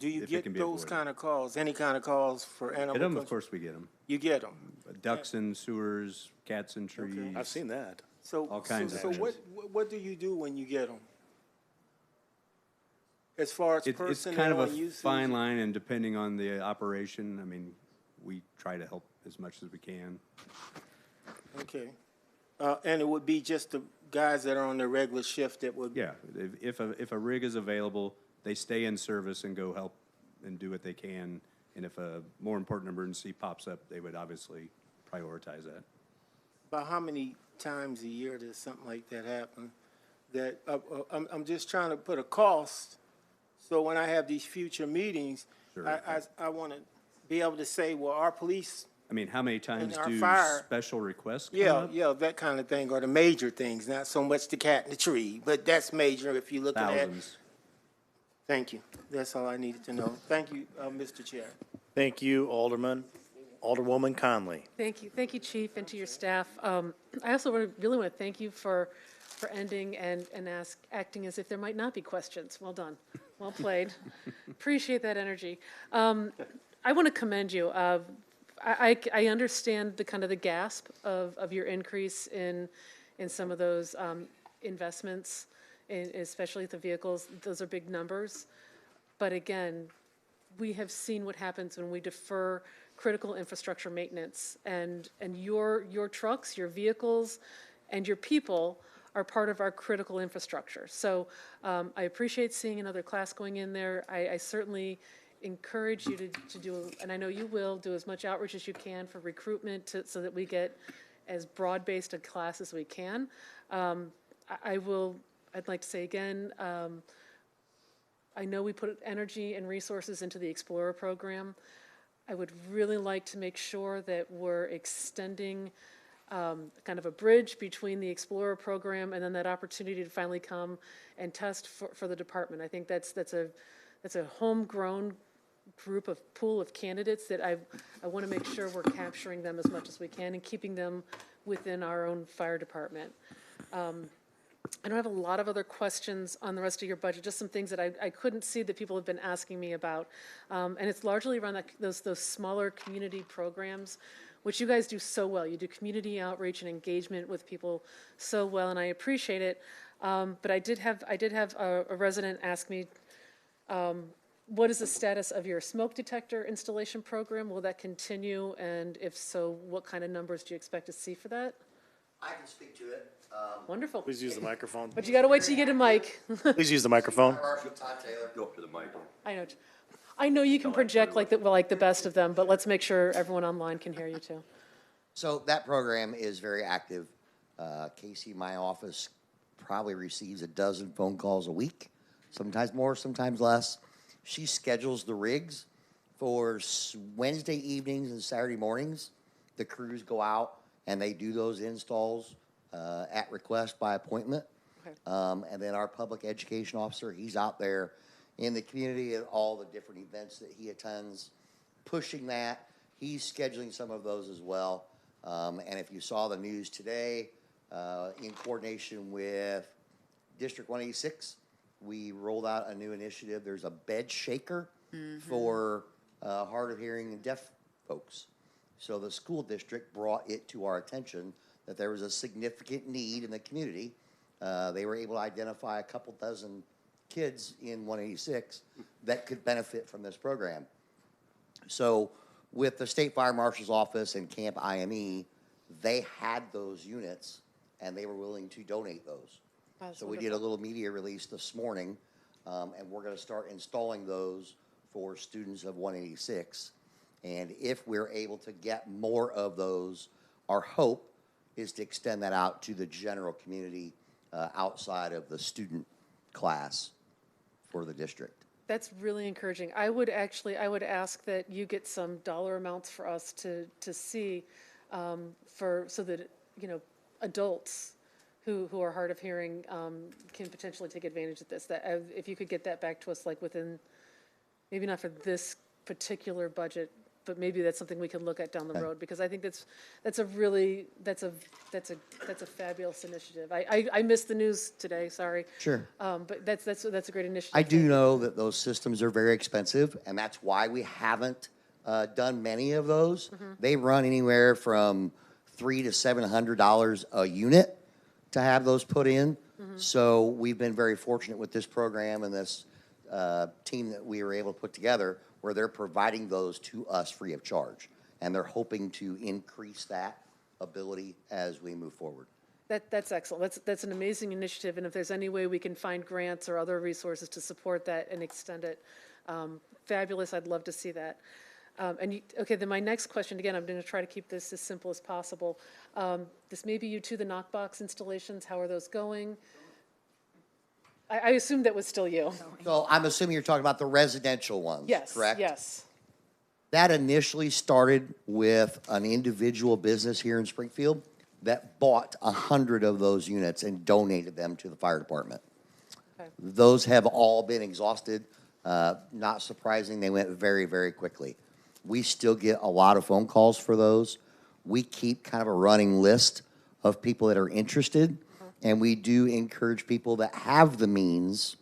[SPEAKER 15] Do you
[SPEAKER 17] if it
[SPEAKER 15] get
[SPEAKER 17] can be
[SPEAKER 15] those
[SPEAKER 17] avoided.
[SPEAKER 15] kind of calls, any kind of calls for animal
[SPEAKER 17] Get them,
[SPEAKER 15] control?
[SPEAKER 17] of course we get them.
[SPEAKER 15] You get them.
[SPEAKER 17] Ducks in sewers, cats in trees.
[SPEAKER 5] I've seen that.
[SPEAKER 15] So,
[SPEAKER 17] All kinds of
[SPEAKER 15] so
[SPEAKER 17] actions.
[SPEAKER 15] what do you do when you get them? As far as
[SPEAKER 17] It's kind
[SPEAKER 15] personnel
[SPEAKER 17] of
[SPEAKER 15] and
[SPEAKER 17] a
[SPEAKER 15] usage?
[SPEAKER 17] fine line, and depending on the operation, I mean, we try to help as much as we can.
[SPEAKER 15] Okay. And it would be just the guys that are on their regular shift that would?
[SPEAKER 17] Yeah, if a rig is available, they stay in service and go help and do what they can. And if a more important emergency pops up, they would obviously prioritize that.
[SPEAKER 15] About how many times a year does something like that happen? That, I'm just trying to put a cost, so when I have these future meetings,
[SPEAKER 17] Sure.
[SPEAKER 15] I want to be able to say, well, our police,
[SPEAKER 17] I mean, how many times
[SPEAKER 15] our
[SPEAKER 17] do
[SPEAKER 15] fire-
[SPEAKER 17] special requests come up?
[SPEAKER 15] yeah, that kind of thing, or the major things, not so much the cat in the tree, but that's major if you're looking at.
[SPEAKER 17] Thousands.
[SPEAKER 15] Thank you. That's all I needed to know. Thank you, Mr. Chair.
[SPEAKER 5] Thank you, Alderman. Alderwoman Conley.
[SPEAKER 2] Thank you, Chief, and to your staff. I also really want to thank you for ending and acting as if there might not be questions. Well done. Well played. Appreciate that energy. I want to commend you. I understand the kind of the gasp of your increase in in some of those investments, especially the vehicles. Those are big numbers. But again, we have seen what happens when we defer critical infrastructure maintenance. And your trucks, your vehicles, and your people are part of our critical infrastructure. So I appreciate seeing another class going in there. I certainly encourage you to do, and I know you will, do as much outreach as you can for recruitment so that we get as broad-based a class as we can. I'd like to say again, I know we put energy and resources into the Explorer program. I would really like to make sure that we're extending kind of a bridge between the Explorer program and then that opportunity to finally come and test for the department. I think that's a homegrown pool of candidates that I want to make sure we're capturing them as much as we can and keeping them within our own fire department. I don't have a lot of other questions on the rest of your budget, just some things that I couldn't see that people have been asking me about. And it's largely around those smaller community programs, which you guys do so well. You do community outreach and engagement with people so well, and I appreciate it. But I did have a resident ask me, what is the status of your smoke detector installation program? Will that continue? And if so, what kind of numbers do you expect to see for that?
[SPEAKER 5] I can speak to it.
[SPEAKER 2] Wonderful.
[SPEAKER 5] Please use the microphone.
[SPEAKER 2] But you got to wait till you get a mic.
[SPEAKER 5] Please use the microphone.
[SPEAKER 3] Todd Taylor, go up to the mic.
[SPEAKER 2] I know you can project like the best of them, but let's make sure everyone online can hear you too.
[SPEAKER 20] So that program is very active. Casey, my office, probably receives a dozen phone calls a week, sometimes more, sometimes less. She schedules the rigs for Wednesday evenings and Saturday mornings. The crews go out and they do those installs at request by appointment.
[SPEAKER 2] Okay.
[SPEAKER 20] And then our public education officer, he's out there in the community at all the different events that he attends, pushing that. He's scheduling some of those as well. And if you saw the news today, in coordination with District 186, we rolled out a new initiative. There's a bed shaker for hard of hearing and deaf folks. So the school district brought it to our attention that there was a significant need in the community. They were able to identify a couple dozen kids in 186 that could benefit from this program. So with the State Fire Marshal's Office and Camp IME, they had those units and they were willing to donate those. So we did a little media release this morning, and we're going to start installing those for students of 186. And if we're able to get more of those, our hope is to extend that out to the general community outside of the student class for the district.
[SPEAKER 2] That's really encouraging. I would ask that you get some dollar amounts for us to see so that, adults who are hard of hearing can potentially take advantage of this. That if you could get that back to us, like within, maybe not for this particular budget, but maybe that's something we can look at down the road, because I think that's a fabulous initiative. I missed the news today, sorry.
[SPEAKER 20] Sure.
[SPEAKER 2] But that's a great initiative.
[SPEAKER 20] I do know that those systems are very expensive, and that's why we haven't done many of those. They run anywhere from $300 to $700 a unit to have those put in. So we've been very fortunate with this program and this team that we were able to put together, where they're providing those to us free of charge. And they're hoping to increase that ability as we move forward.
[SPEAKER 2] That's excellent. That's an amazing initiative, and if there's any way we can find grants or other resources to support that and extend it, fabulous. I'd love to see that. Okay, then my next question, again, I'm going to try to keep this as simple as possible. This may be you too, the knockbox installations. How are those going? I assumed that was still you.
[SPEAKER 20] So I'm assuming you're talking about the residential ones,
[SPEAKER 2] Yes,
[SPEAKER 20] correct?
[SPEAKER 2] yes.
[SPEAKER 20] That initially started with an individual business here in Springfield that bought 100 of those units and donated them to the fire department.
[SPEAKER 2] Okay.
[SPEAKER 20] Those have all been exhausted. Not surprising, they went very, very quickly. We still get a lot of phone calls for those. We keep kind of a running list of people that are interested, and we do encourage people that have the means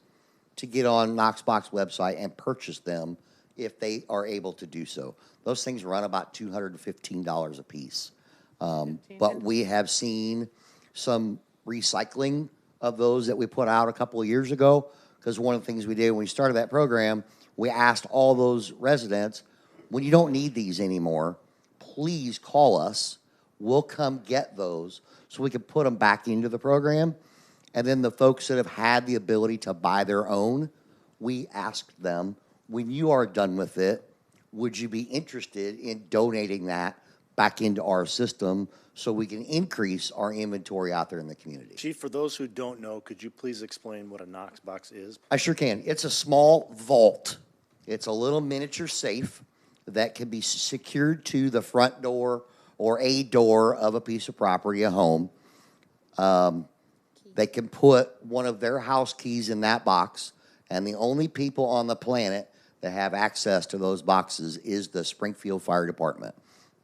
[SPEAKER 20] to get on Knoxbox website and purchase them if they are able to do so. Those things run about $215 a piece. But we have seen some recycling of those that we put out a couple of years ago. Because one of the things we did when we started that program, we asked all those residents, when you don't need these anymore, please call us. We'll come get those so we can put them back into the program. And then the folks that have had the ability to buy their own, we asked them, when you are done with it, would you be interested in donating that back into our system so we can increase our inventory out there in the community?
[SPEAKER 5] Chief, for those who don't know, could you please explain what a Knox box is?
[SPEAKER 20] I sure can. It's a small vault. It's a little miniature safe that can be secured to the front door or a door of a piece of property, a home. They can put one of their house keys in that box, and the only people on the planet that have access to those boxes is the Springfield Fire Department.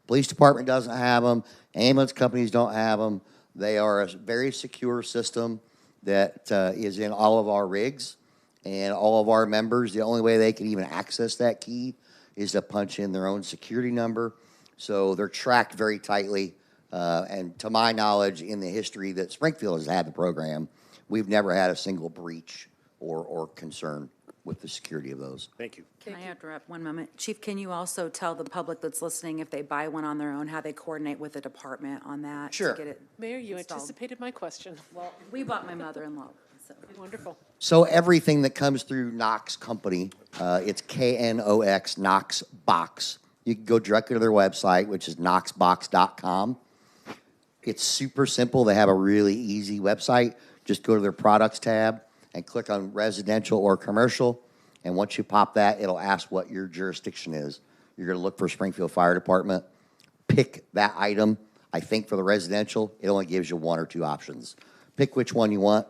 [SPEAKER 20] Police department doesn't have them. Ambulance companies don't have them. They are a very secure system that is in all of our rigs and all of our members. The only way they can even access that key is to punch in their own security number. So they're tracked very tightly. And to my knowledge, in the history that Springfield has had the program, we've never had a single breach or concern with the security of those.
[SPEAKER 5] Thank you.
[SPEAKER 13] Can I interrupt 1 moment? Chief, can you also tell the public that's listening, if they buy one on their own, how they coordinate with the department on that? to
[SPEAKER 20] Sure.
[SPEAKER 13] get it
[SPEAKER 2] Mayor, you
[SPEAKER 13] installed?
[SPEAKER 2] anticipated my question.
[SPEAKER 13] Well, we bought my mother-in-law, so.
[SPEAKER 2] Wonderful.
[SPEAKER 20] So everything that comes through Knox Company, it's KNOX, Knox Box. You can go directly to their website, which is knoxbox.com. It's super simple. They have a really easy website. Just go to their products tab and click on residential or commercial. And once you pop that, it'll ask what your jurisdiction is. You're going to look for Springfield Fire Department. Pick that item. I think for the residential, it only gives you 1 or 2 options. Pick which one you want.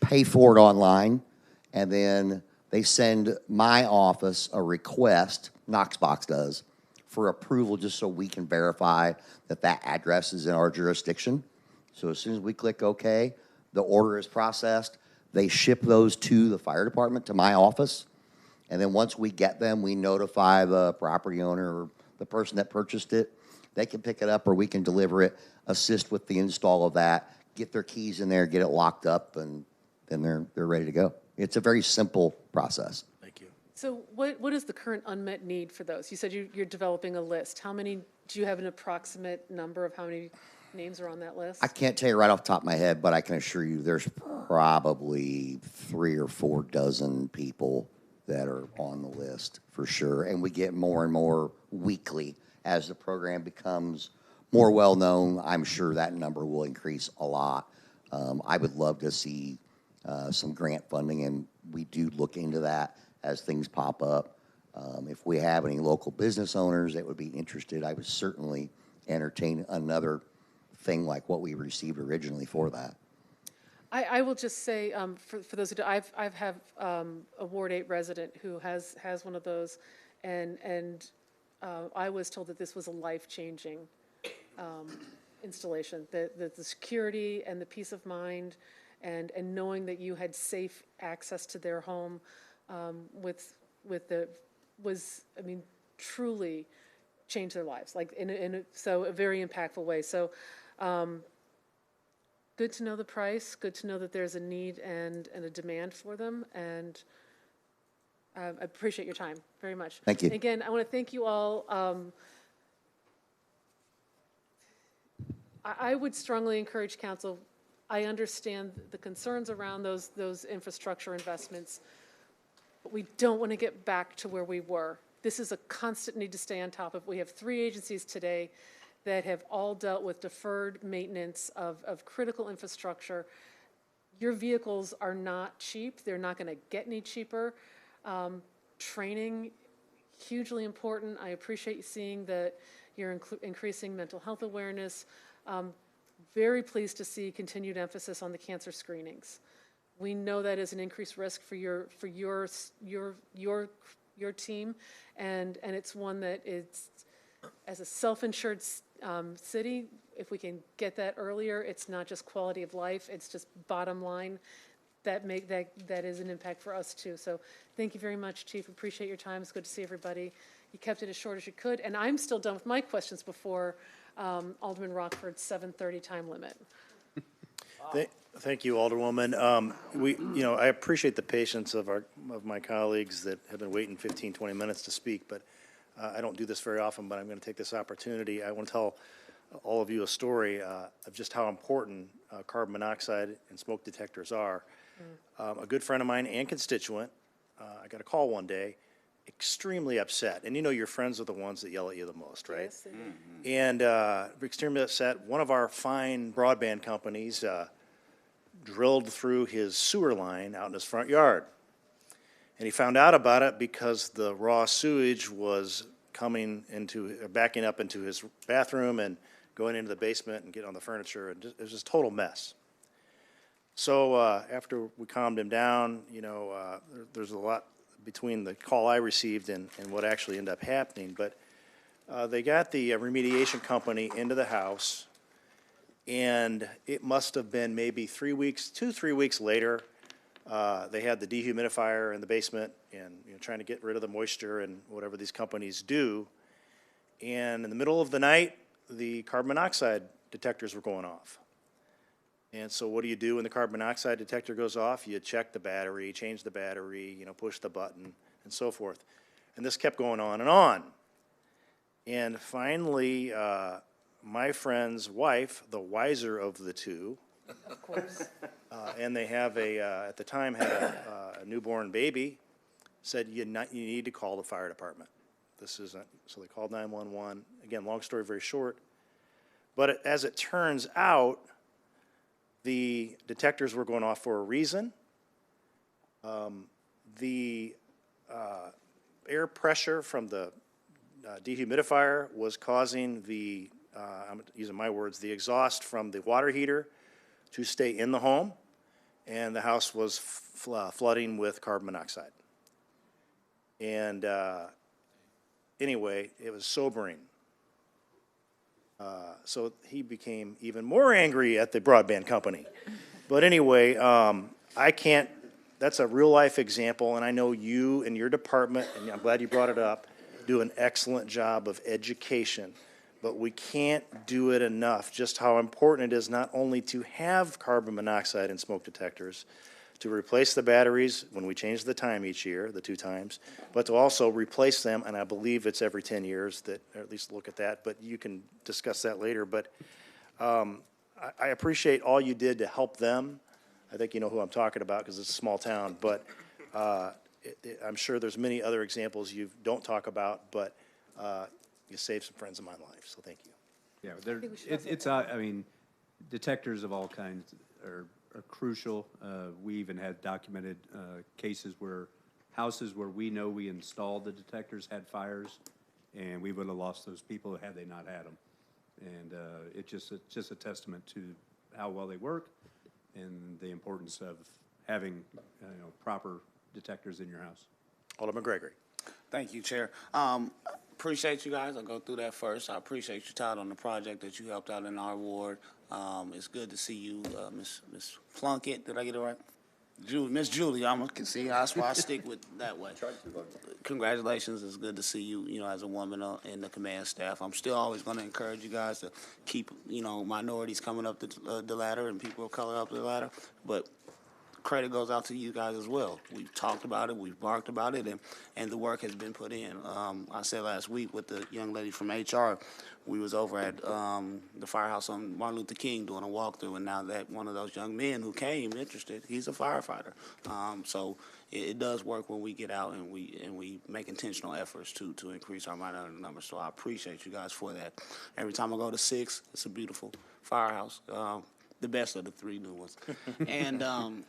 [SPEAKER 20] Pay for it online. And then they send my office a request, Knoxbox does, for approval just so we can verify that that address is in our jurisdiction. So as soon as we click OK, the order is processed. They ship those to the fire department, to my office. And then once we get them, we notify the property owner or the person that purchased it. They can pick it up or we can deliver it, assist with the install of that, get their keys in there, get it locked up, and then they're ready to go. It's a very simple process.
[SPEAKER 5] Thank you.
[SPEAKER 2] So what is the current unmet need for those? You said you're developing a list. How many, do you have an approximate number of how many names are on that list?
[SPEAKER 20] I can't tell you right off the top of my head, but I can assure you there's probably 3 or 4 dozen people that are on the list for sure. And we get more and more weekly as the program becomes more well-known. I'm sure that number will increase a lot. I would love to see some grant funding, and we do look into that as things pop up. If we have any local business owners that would be interested, I would certainly entertain another thing like what we received originally for that.
[SPEAKER 2] I will just say, for those who do, I've have a Ward 8 resident who has one of those, and I was told that this was a life-changing installation. The security and the peace of mind, and knowing that you had safe access to their home was, I mean, truly changed their lives, like so a very impactful way. So. Good to know the price, good to know that there's a need and a demand for them, and I appreciate your time very much.
[SPEAKER 20] Thank you.
[SPEAKER 2] Again, I want to thank you all. I would strongly encourage council, I understand the concerns around those infrastructure investments, but we don't want to get back to where we were. This is a constant need to stay on top of. We have 3 agencies today that have all dealt with deferred maintenance of critical infrastructure. Your vehicles are not cheap. They're not going to get any cheaper. Training, hugely important. I appreciate seeing that you're increasing mental health awareness. Very pleased to see continued emphasis on the cancer screenings. We know that is an increased risk for your team, and it's one that is, as a self-insured city, if we can get that earlier, it's not just quality of life, it's just bottom line. That is an impact for us too. So thank you very much, Chief. Appreciate your time. It's good to see everybody. You kept it as short as you could, and I'm still done with my questions before Alderman Rockford's 7:30 time limit.
[SPEAKER 5] Thank you, Alderwoman. I appreciate the patience of my colleagues that have been waiting 15, 20 minutes to speak, but I don't do this very often, but I'm going to take this opportunity. I want to tell all of you a story of just how important carbon monoxide and smoke detectors are. A good friend of mine and constituent, I got a call one day, extremely upset. And your friends are the ones that yell at you the most, right?
[SPEAKER 2] Yes,
[SPEAKER 5] And extremely upset. One of our fine broadband companies drilled through his sewer line out in his front yard. And he found out about it because the raw sewage was backing up into his bathroom and going into the basement and getting on the furniture, and it was just a total mess. So after we calmed him down, there's a lot between the call I received and what actually ended up happening. But they got the remediation company into the house, and it must have been maybe 3 weeks later. They had the dehumidifier in the basement and trying to get rid of the moisture and whatever these companies do. And in the middle of the night, the carbon monoxide detectors were going off. And so what do you do when the carbon monoxide detector goes off? You check the battery, change the battery, push the button, and so forth. And this kept going on and on. And finally, my friend's wife, the wiser of the two,
[SPEAKER 2] Of course.
[SPEAKER 5] and they have at the time had a newborn baby, said you need to call the fire department. This isn't, so they called 911. Again, long story very short. But as it turns out, the detectors were going off for a reason. The air pressure from the dehumidifier was causing I'm using my words, the exhaust from the water heater to stay in the home, and the house was flooding with carbon monoxide. And anyway, it was sobering. So he became even more angry at the broadband company. But anyway, that's a real-life example, and I know you and your department, and I'm glad you brought it up, do an excellent job of education. But we can't do it enough, just how important it is not only to have carbon monoxide and smoke detectors, to replace the batteries when we change the time each year, the 2 times, but to also replace them, and I believe it's every 10 years, or at least look at that, but you can discuss that later. But I appreciate all you did to help them. I think you know who I'm talking about because it's a small town, but I'm sure there's many other examples you don't talk about, but you saved some friends of my life, so thank you.
[SPEAKER 17] Yeah, detectors of all kinds are crucial. We even had documented cases where houses where we know we installed the detectors had fires, and we would have lost those people had they not had them. And it's just a testament to how well they work and the importance of having proper detectors in your house.
[SPEAKER 5] Alderman Gregory.
[SPEAKER 9] Thank you, Chair. Appreciate you guys. I'll go through that first. I appreciate you, Todd, on the project that you helped out in our ward. It's good to see you, Miss Plunkett. Did I get it right? Miss Julie, see, that's why I stick with that way. Congratulations. It's good to see you, as a woman in the command staff. I'm still always going to encourage you guys to keep, minorities coming up the ladder and people of color up the ladder. But credit goes out to you guys as well. We've talked about it, we've barked about it, and the work has been put in. I said last week with the young lady from HR, we was over at the firehouse on Martin Luther King doing a walkthrough, and now that one of those young men who came interested, he's a firefighter. So it does work when we get out and we make intentional efforts to increase our minority numbers. So I appreciate you guys for that. Every time I go to 6, it's a beautiful firehouse, the best of the 3 new ones. And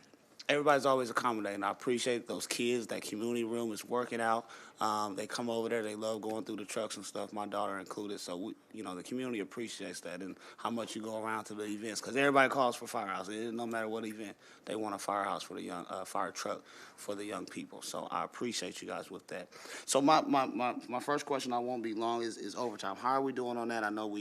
[SPEAKER 9] everybody's always accommodating. I appreciate those kids. That community room is working out. They come over there. They love going through the trucks and stuff, my daughter included. So, the community appreciates that and how much you go around to the events. Because everybody calls for firehouse. No matter what event, they want a firehouse for the young, fire truck for the young people. So I appreciate you guys with that. So my first question, I won't be long, is overtime. How are we doing on that? I know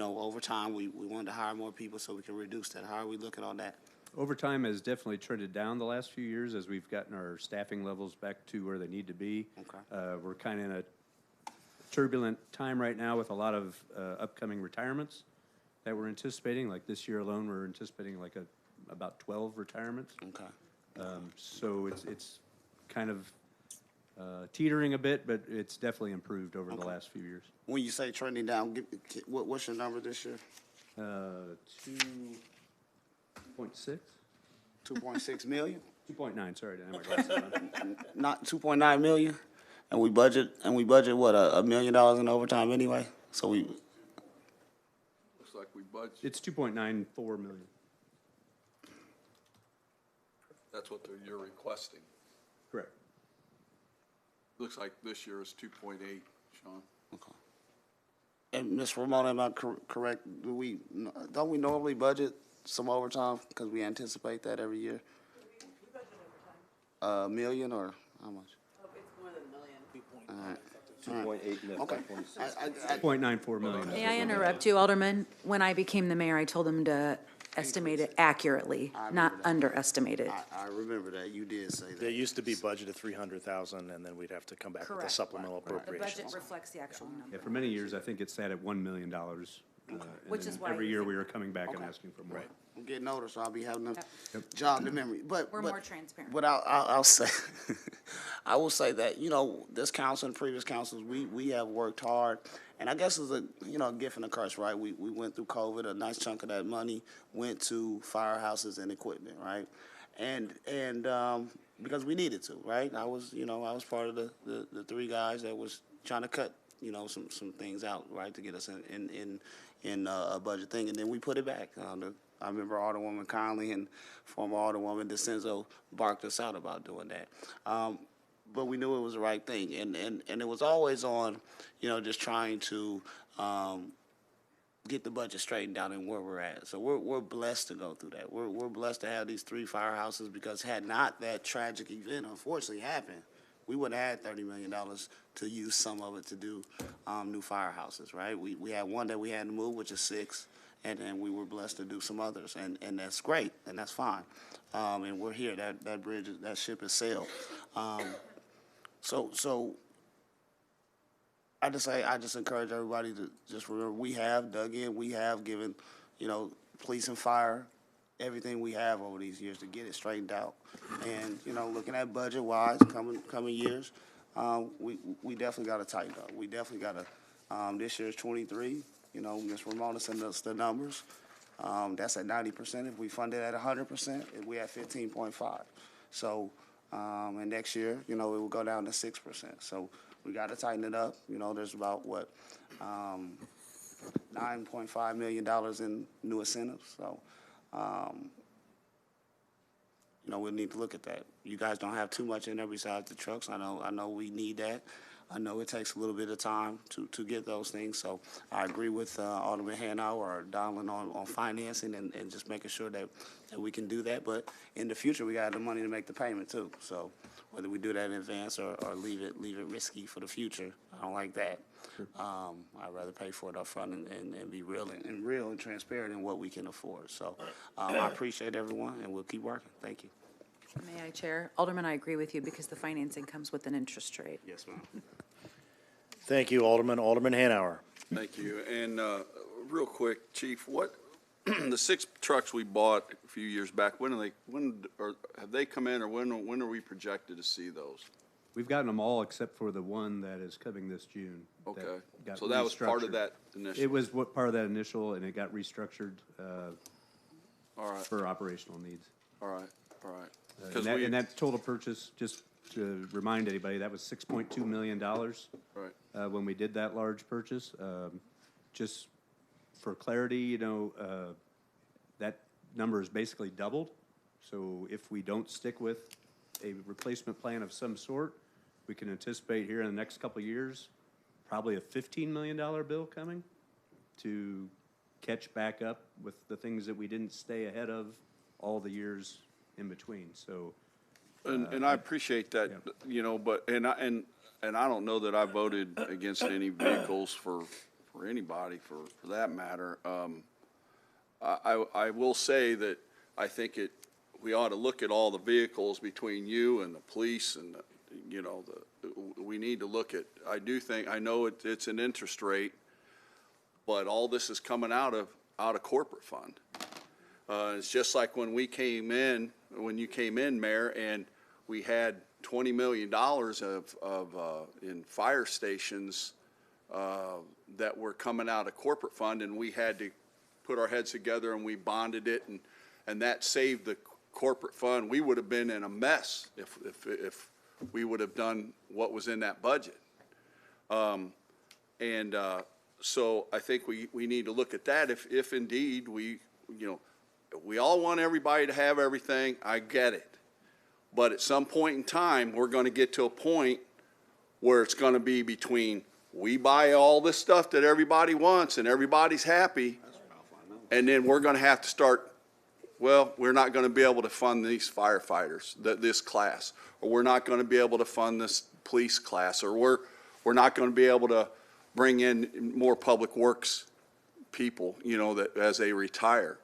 [SPEAKER 9] overtime, we wanted to hire more people so we can reduce that. How are we looking on that?
[SPEAKER 17] Overtime has definitely trended down the last few years as we've gotten our staffing levels back to where they need to be.
[SPEAKER 9] Okay.
[SPEAKER 17] We're kind of in a turbulent time right now with a lot of upcoming retirements that we're anticipating. Like this year alone, we're anticipating like a about 12 retirements.
[SPEAKER 9] Okay.
[SPEAKER 17] So it's kind of teetering a bit, but it's definitely improved over the last few years.
[SPEAKER 9] When you say trending down, what's your number this year?
[SPEAKER 17] 2.6?
[SPEAKER 9] 2.6 million?
[SPEAKER 17] 2.9, sorry, I didn't have my glasses on.
[SPEAKER 9] Not 2.9 million? And we budget what, $1 million in overtime anyway? So we,
[SPEAKER 4] Looks like we budget,
[SPEAKER 17] It's 2.94 million.
[SPEAKER 4] that's what you're requesting.
[SPEAKER 17] Correct.
[SPEAKER 4] Looks like this year is 2.8, Sean.
[SPEAKER 9] okay. And Ms. Ramona, am I correct? Don't we normally budget some overtime? Because we anticipate that every year? A million or how much?
[SPEAKER 18] It's more than a million.
[SPEAKER 9] All right.
[SPEAKER 3] 2.8 in
[SPEAKER 9] Okay.
[SPEAKER 3] FY26.
[SPEAKER 17] 2.94 million.
[SPEAKER 13] May I interrupt you, Alderman? When I became the mayor, I told them to estimate it accurately, not underestimate it.
[SPEAKER 9] I remember that. You did say
[SPEAKER 5] It
[SPEAKER 9] that.
[SPEAKER 5] used to be budgeted 300,000, and then we'd have to come back with a
[SPEAKER 13] Correct.
[SPEAKER 5] supplemental
[SPEAKER 13] The
[SPEAKER 5] appropriation.
[SPEAKER 13] budget reflects the actual
[SPEAKER 17] Yeah,
[SPEAKER 13] number.
[SPEAKER 17] for many years, I think it sat at $1 million.
[SPEAKER 13] Which is why
[SPEAKER 17] every
[SPEAKER 13] you
[SPEAKER 17] year
[SPEAKER 13] think-
[SPEAKER 17] we were coming back and asking for more.
[SPEAKER 9] I'm getting older, so I'll be having a
[SPEAKER 17] Yep.
[SPEAKER 9] jog the memory. But
[SPEAKER 13] We're more transparent.
[SPEAKER 9] But I'll say, I will say that, you know, this council and previous councils, we have worked hard. And I guess it's a, you know, a gift and a curse, right? We went through COVID, a nice chunk of that money went to firehouses and equipment, right? And because we needed to, right? I was part of the three guys that was trying to cut, you know, some things out, right, to get us in a budget thing. And then we put it back. I remember Alderwoman Conley and former Alderwoman DeCenzo barked us out about doing that. But we knew it was the right thing. And it was always on, you know, just trying to get the budget straightened out and where we're at. So we're blessed to go through that. We're blessed to have these three firehouses, because had not that tragic event unfortunately happened, we would have had $30 million to use some of it to do new firehouses, right? We had one that we had to move, which is 6, and then we were blessed to do some others, and that's great, and that's fine. And we're here. That bridge, that ship has sailed. So I just encourage everybody to just remember, we have dug in, we have given, you know, police and fire everything we have over these years to get it straightened out. And, you know, looking at budget-wise, coming years, we definitely got to tighten up. We definitely got to, this year's 23, you know, Ms. Ramona sent us the numbers. That's at 90%. If we fund it at 100%, we at 15.5. So, and next year, you know, it will go down to 6%. So we got to tighten it up. You know, there's about, $9.5 million in new incentives. So, you know, we'll need to look at that. You guys don't have too much in there besides the trucks. I know we need that. I know it takes a little bit of time to get those things. So I agree with Alderman Hanauer or Donlin on financing and just making sure that we can do that. But in the future, we got the money to make the payment too. So whether we do that in advance or leave it risky for the future, I don't like that. I'd rather pay for it up front and be real and transparent in what we can afford. So I appreciate everyone, and we'll keep working. Thank you.
[SPEAKER 13] May I, Chair? Alderman, I agree with you because the financing comes with an interest rate.
[SPEAKER 9] Yes, ma'am.
[SPEAKER 5] Thank you, Alderman. Alderman Hanauer.
[SPEAKER 4] Thank you. And real quick, Chief, what, the 6 trucks we bought a few years back, have they come in, or when are we projected to see those?
[SPEAKER 17] We've gotten them all except for the one that is coming this June.
[SPEAKER 4] Okay.
[SPEAKER 17] got
[SPEAKER 4] So that was part of
[SPEAKER 17] restructured.
[SPEAKER 4] that initial?
[SPEAKER 17] It was part of that initial, and it got restructured
[SPEAKER 4] All right,
[SPEAKER 17] for operational needs.
[SPEAKER 4] all right.
[SPEAKER 17] And that total purchase, just to remind anybody, that was $6.2 million.
[SPEAKER 4] Right.
[SPEAKER 17] When we did that large purchase. Just for clarity, you know, that number is basically doubled. So if we don't stick with a replacement plan of some sort, we can anticipate here in the next couple of years, probably a $15 million bill coming to catch back up with the things that we didn't stay ahead of all the years in between. So,
[SPEAKER 4] And I appreciate that, you know, but, and I don't know that I voted against any vehicles for anybody, for that matter. I will say that I think we ought to look at all the vehicles between you and the police and, you know, we need to look at, I know it's an interest rate, but all this is coming out of corporate fund. It's just like when you came in, Mayor, and we had $20 million in fire stations that were coming out of corporate fund, and we had to put our heads together and we bonded it, and that saved the corporate fund. We would have been in a mess if we would have done what was in that budget. So I think we need to look at that if indeed we all want everybody to have everything. I get it. But at some point in time, we're going to get to a point where it's going to be between we buy all this stuff that everybody wants and everybody's happy, and then we're going to have to start, well, we're not going to be able to fund these firefighters, this class, or we're not going to be able to fund this police class, or we're not going to be able to bring in more public works people, that as they retire.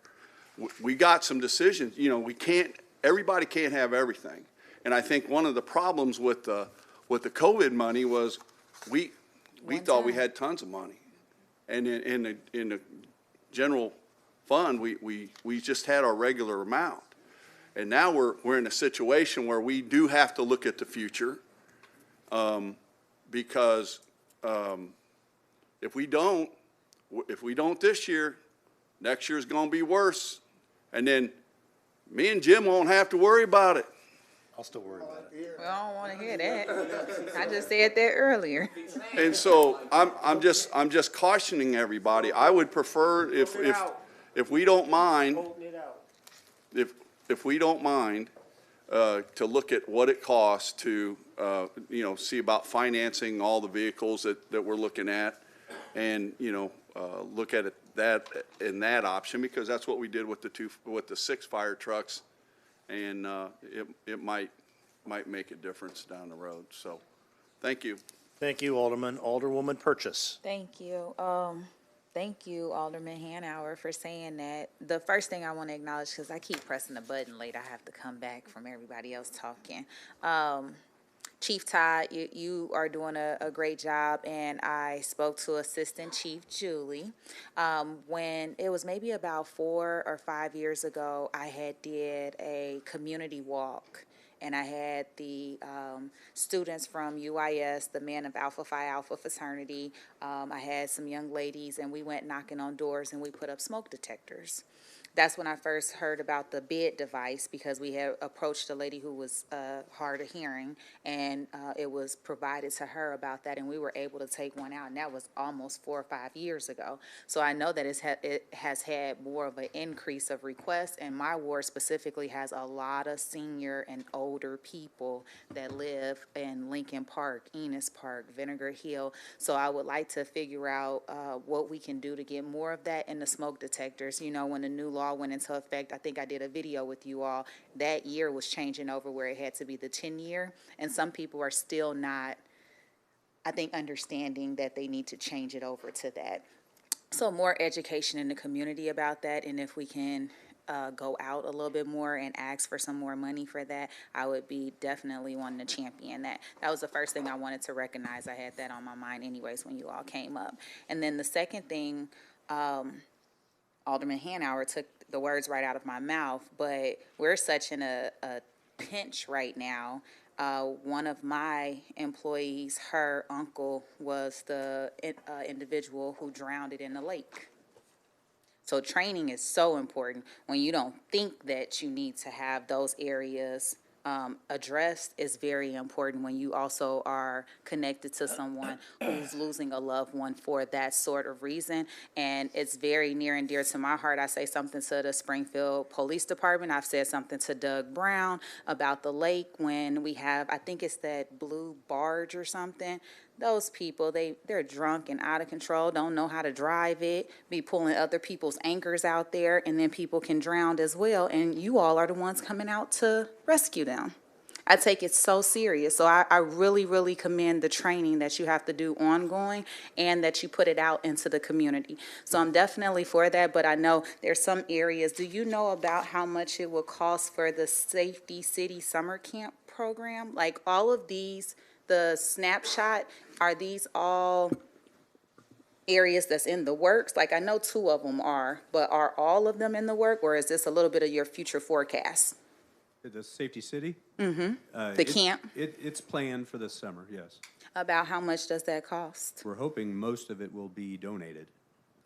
[SPEAKER 4] We got some decisions, everybody can't have everything. And I think one of the problems with the COVID money was we thought we had tons of money. And in the general fund, we just had our regular amount. And now we're in a situation where we do have to look at the future, because if we don't this year, next year's going to be worse. And then me and Jim won't have to worry about it.
[SPEAKER 5] I'll still worry about it.
[SPEAKER 12] Well, I don't want to hear that. I just said that earlier.
[SPEAKER 4] And so I'm just cautioning everybody. I would prefer if we don't mind, if we don't mind, to look at what it costs to, see about financing all the vehicles that we're looking at, and, look at that option, because that's what we did with the 6 fire trucks, and it might make a difference down the road. So, thank you.
[SPEAKER 5] Thank you, Alderman. Alderwoman Purchase.
[SPEAKER 12] Thank you. Thank you, Alderman Hanauer, for saying that. The first thing I want to acknowledge, because I keep pressing the button late, I have to come back from everybody else talking. Chief Todd, you are doing a great job, and I spoke to Assistant Chief Julie. When it was maybe about 4 or 5 years ago, I had did a community walk, and I had the students from UIS, the men of Alpha Phi Alpha fraternity. I had some young ladies, and we went knocking on doors, and we put up smoke detectors. That's when I first heard about the bid device, because we had approached a lady who was hard of hearing, and it was provided to her about that, and we were able to take one out, and that was almost 4 or 5 years ago. So I know that it has had more of an increase of requests, and my ward specifically has a lot of senior and older people that live in Lincoln Park, Enos Park, Vinegar Hill. So I would like to figure out what we can do to get more of that in the smoke detectors. When the new law went into effect, I think I did a video with you all, that year was changing over where it had to be the 10-year, and some people are still not, I think, understanding that they need to change it over to that. So more education in the community about that, and if we can go out a little bit more and ask for some more money for that, I would be definitely wanting to champion that. That was the first thing I wanted to recognize. I had that on my mind anyways when you all came up. And then the second thing, Alderman Hanauer took the words right out of my mouth, but we're such in a pinch right now. One of my employees, her uncle was the individual who drowned in the lake. So training is so important. When you don't think that you need to have those areas addressed, is very important when you also are connected to someone who's losing a loved one for that sort of reason. And it's very near and dear to my heart. I say something to the Springfield Police Department. I've said something to Doug Brown about the lake when we have, I think it's that blue barge or something. Those people, they're drunk and out of control, don't know how to drive it, be pulling other people's anchors out there, and then people can drown as well, and you all are the ones coming out to rescue them. I take it so serious. So I really, really commend the training that you have to do ongoing, and that you put it out into the community. So I'm definitely for that, but I know there's some areas. Do you know about how much it will cost for the Safety City Summer Camp program? Like all of these, the snapshot, are these all areas that's in the works? Like, I know 2 of them are, but are all of them in the work, or is this a little bit of your future forecast?
[SPEAKER 17] The Safety City?
[SPEAKER 12] The camp?
[SPEAKER 17] It's planned for this summer, yes.
[SPEAKER 12] About how much does that cost?
[SPEAKER 17] We're hoping most of it will be donated.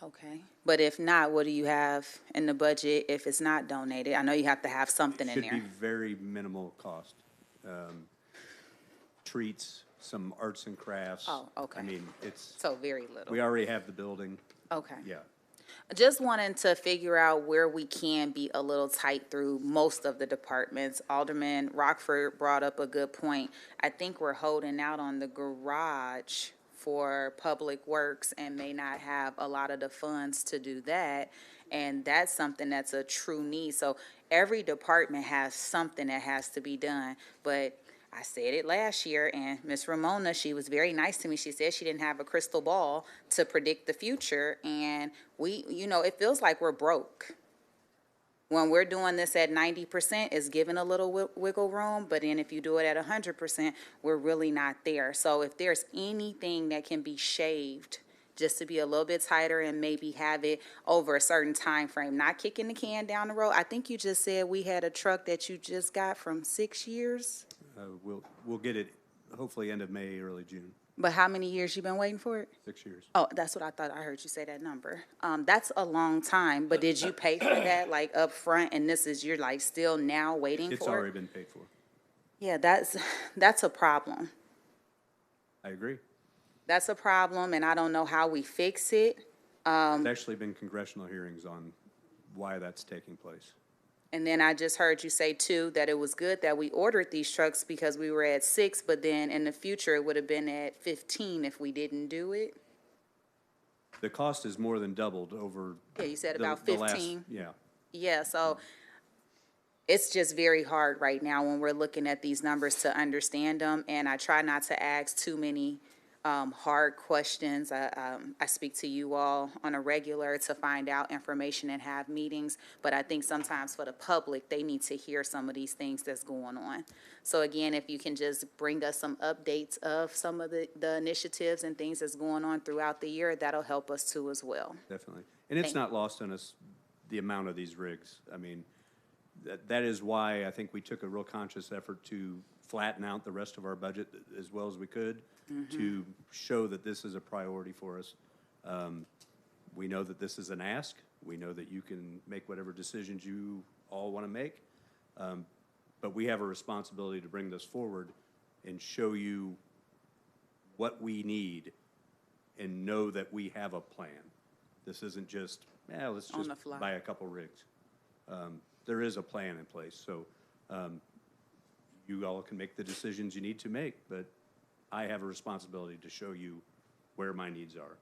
[SPEAKER 12] Okay, but if not, what do you have in the budget if it's not donated? I know you have to have something in
[SPEAKER 17] Should be
[SPEAKER 12] there.
[SPEAKER 17] very minimal cost. Treats, some arts and crafts.
[SPEAKER 12] Oh, okay.
[SPEAKER 17] I mean, it's,
[SPEAKER 12] So very little.
[SPEAKER 17] we already have the building,
[SPEAKER 12] Okay.
[SPEAKER 17] yeah.
[SPEAKER 12] Just wanting to figure out where we can be a little tight through most of the departments. Alderman Rockford brought up a good point. I think we're holding out on the garage for Public Works and may not have a lot of the funds to do that. And that's something that's a true need. So every department has something that has to be done. But I said it last year, and Miss Ramona, she was very nice to me. She said she didn't have a crystal ball to predict the future, and we, it feels like we're broke. When we're doing this at 90%, it's giving a little wiggle room, but then if you do it at 100%, we're really not there. So if there's anything that can be shaved just to be a little bit tighter and maybe have it over a certain time frame, not kicking the can down the road. I think you just said we had a truck that you just got from 6 years.
[SPEAKER 17] We'll get it hopefully end of May, early June,
[SPEAKER 12] But how many years you been waiting for it?
[SPEAKER 17] 6 years.
[SPEAKER 12] Oh, that's what I thought. I heard you say that number. That's a long time, but did you pay for that like up front, and this is, you're like still now waiting
[SPEAKER 17] It's
[SPEAKER 12] for
[SPEAKER 17] already
[SPEAKER 12] it?
[SPEAKER 17] been paid for.
[SPEAKER 12] Yeah, that's a problem.
[SPEAKER 17] I agree.
[SPEAKER 12] That's a problem, and I don't know how we fix it.
[SPEAKER 17] There's actually been congressional hearings on why that's taking place.
[SPEAKER 12] And then I just heard you say too, that it was good that we ordered these trucks because we were at 6, but then in the future, it would have been at 15 if we didn't do it.
[SPEAKER 17] The cost is more than doubled over.
[SPEAKER 12] Yeah, you said
[SPEAKER 17] the-
[SPEAKER 12] about
[SPEAKER 17] the last-
[SPEAKER 12] 15.
[SPEAKER 17] Yeah.
[SPEAKER 12] Yeah, so it's just very hard right now when we're looking at these numbers to understand them, and I try not to ask too many hard questions. I speak to you all on a regular to find out information and have meetings, but I think sometimes for the public, they need to hear some of these things that's going on. So again, if you can just bring us some updates of some of the initiatives and things that's going on throughout the year, that'll help us too as well.
[SPEAKER 17] Definitely. And it's
[SPEAKER 12] Thank-
[SPEAKER 17] not lost on us, the amount of these rigs. I mean, that is why I think we took a real conscious effort to flatten out the rest of our budget as well as we could to show that this is a priority for us. We know that this is an ask. We know that you can make whatever decisions you all want to make. But we have a responsibility to bring this forward and show you what we need and know that we have a plan. This isn't just, let's
[SPEAKER 12] On
[SPEAKER 17] just
[SPEAKER 12] the fly.
[SPEAKER 17] buy a couple rigs. There is a plan in place, so you all can make the decisions you need to make, but I have a responsibility to show you where my needs are.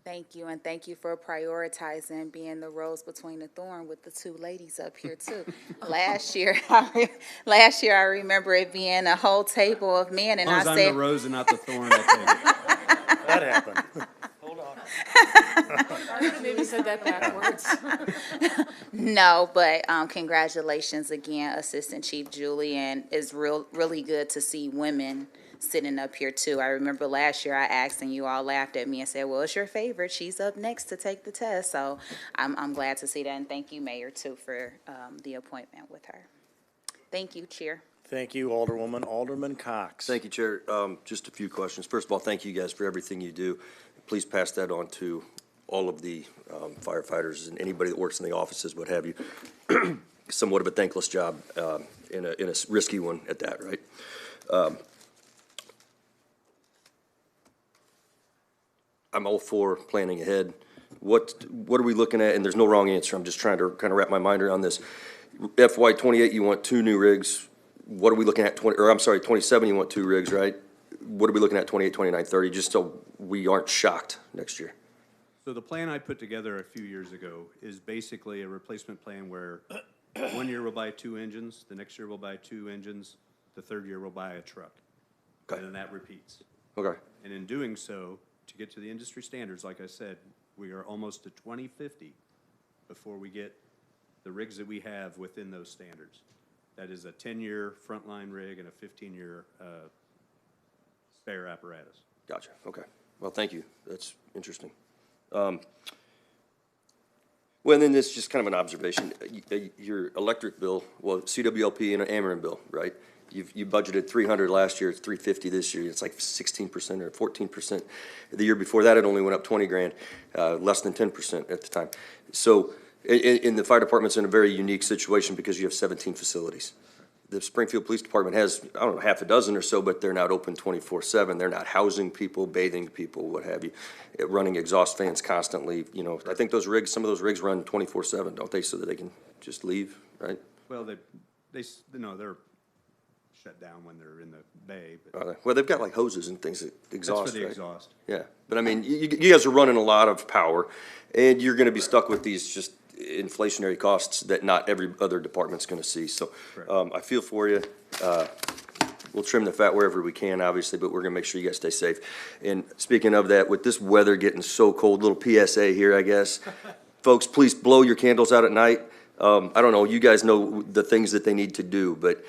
[SPEAKER 12] Thank you, and thank you for prioritizing being the rose between the thorn with the 2 ladies up here too. Last year, I remember it being a whole table of men, and
[SPEAKER 17] As long as
[SPEAKER 12] I
[SPEAKER 17] I'm the
[SPEAKER 12] said,
[SPEAKER 17] rose and not the thorn, I'll take it.
[SPEAKER 5] That happened.
[SPEAKER 2] I would've maybe said that backwards.
[SPEAKER 12] no, but congratulations again, Assistant Chief Julie, and it's really good to see women sitting up here too. I remember last year I asked and you all laughed at me and said, well, it's your favorite. She's up next to take the test. So I'm glad to see that, and thank you, Mayor, too, for the appointment with her. Thank you, Chair.
[SPEAKER 5] Thank you, Alderwoman. Alderman Cox.
[SPEAKER 3] Thank you, Chair. Just a few questions. First of all, thank you guys for everything you do. Please pass that on to all of the firefighters and anybody that works in the offices, what have you. Somewhat of a thankless job, in a risky one at that, right? I'm all for planning ahead. What are we looking at? And there's no wrong answer. I'm just trying to kind of wrap my mind around this. FY '28, you want 2 new rigs. What are we looking at? 27, you want 2 rigs, right? What are we looking at 28, 29, 30, just so we aren't shocked next year?
[SPEAKER 17] So the plan I put together a few years ago is basically a replacement plan where 1 year we'll buy 2 engines, the next year we'll buy 2 engines, the third year we'll buy a truck.
[SPEAKER 3] Okay.
[SPEAKER 17] And then that repeats.
[SPEAKER 3] Okay.
[SPEAKER 17] And in doing so, to get to the industry standards, like I said, we are almost to 2050 before we get the rigs that we have within those standards. That is a 10-year frontline rig and a 15-year spare apparatus.
[SPEAKER 3] Gotcha. Okay. Well, thank you. That's interesting. Well, and then this is just kind of an observation. Your electric bill, well, CWLP and an Ameren bill, right? You budgeted 300 last year, it's 350 this year. It's like 16% or 14%. The year before that, it only went up 20 grand, less than 10% at the time. So, the fire department's in a very unique situation because you have 17 facilities. The Springfield Police Department has, I don't know, half a dozen or so, but they're not open 24/7. They're not housing people, bathing people, what have you, running exhaust fans constantly. You know, I think those rigs, some of those rigs run 24/7, don't they, so that they can just leave, right?
[SPEAKER 17] Well, no, they're shut down when they're in the bay, but
[SPEAKER 3] Well, they've got like hoses and things that
[SPEAKER 17] that's
[SPEAKER 3] exhaust,
[SPEAKER 17] for the
[SPEAKER 3] right?
[SPEAKER 17] exhaust.
[SPEAKER 3] Yeah, but I mean, you guys are running a lot of power, and you're gonna be stuck with these just inflationary costs that not every other department's gonna see, so, I feel for you. We'll trim the fat wherever we can, obviously, but we're gonna make sure you guys stay safe. And speaking of that, with this weather getting so cold, little PSA here, I guess. Folks, please blow your candles out at night. I don't know, you guys know the things that they need to do, but,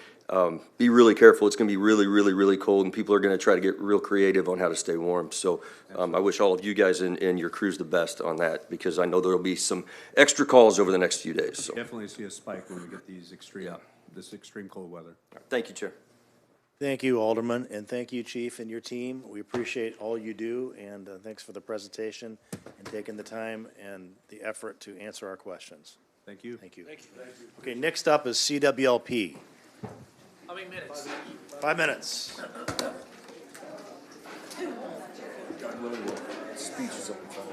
[SPEAKER 3] be really careful. It's gonna be really, really, really cold, and people are gonna try to get real creative on how to stay warm. So, I wish all of you guys and your crews the best on that, because I know there'll be some extra calls over the next few days, so.
[SPEAKER 17] Definitely see a spike when we get these this extreme cold weather.
[SPEAKER 3] Thank you, Chair.
[SPEAKER 5] Thank you, Alderman, and thank you, Chief, and your team. We appreciate all you do, and thanks for the presentation and taking the time and the effort to answer our questions.
[SPEAKER 17] Thank you.
[SPEAKER 5] Thank you. Okay, next up is CWLP.
[SPEAKER 19] How many minutes?
[SPEAKER 5] 5 minutes.
[SPEAKER 3] Speech is up in front.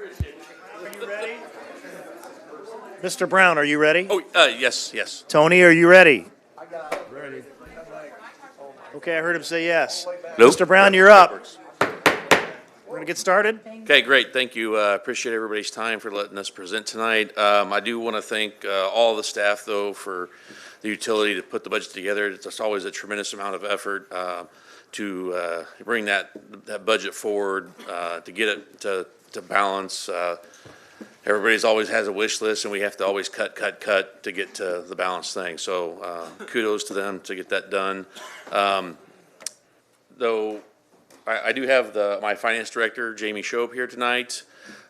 [SPEAKER 5] Are you ready? Mr. Brown, are you ready?
[SPEAKER 19] Oh, yes, yes.
[SPEAKER 5] Tony, are you ready?
[SPEAKER 16] Ready.
[SPEAKER 5] Okay, I heard him say yes.
[SPEAKER 19] Nope.
[SPEAKER 5] Mr. Brown, you're up. We're going to get started.
[SPEAKER 19] Okay, great. Thank you. Appreciate everybody's time for letting us present tonight. I do want to thank all the staff, though, for the utility to put the budget together. It's always a tremendous amount of effort to bring that budget forward, to get it to balance. Everybody's always has a wish list, and we have to always cut to get to the balanced thing. So kudos to them to get that done. Though I do have my finance director, Jamie Shope, here tonight,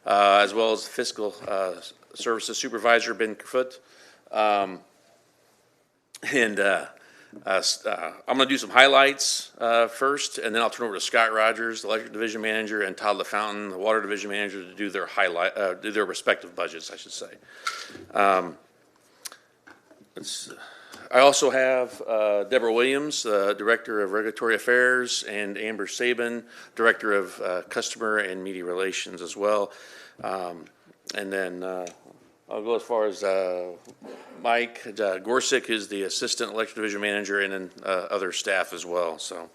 [SPEAKER 19] as well as fiscal services supervisor, Ben Kerfoot. I'm going to do some highlights first, and then I'll turn over to Scott Rogers, the electric division manager, and Todd LaFountain, the water division manager, to do their respective budgets, I should say. I also have Deborah Williams, Director of Regulatory Affairs, and Amber Sabin, Director of Customer and Media Relations as well. And then I'll go as far as Mike Gorsick is the Assistant Electric Division Manager, and then other staff as well. So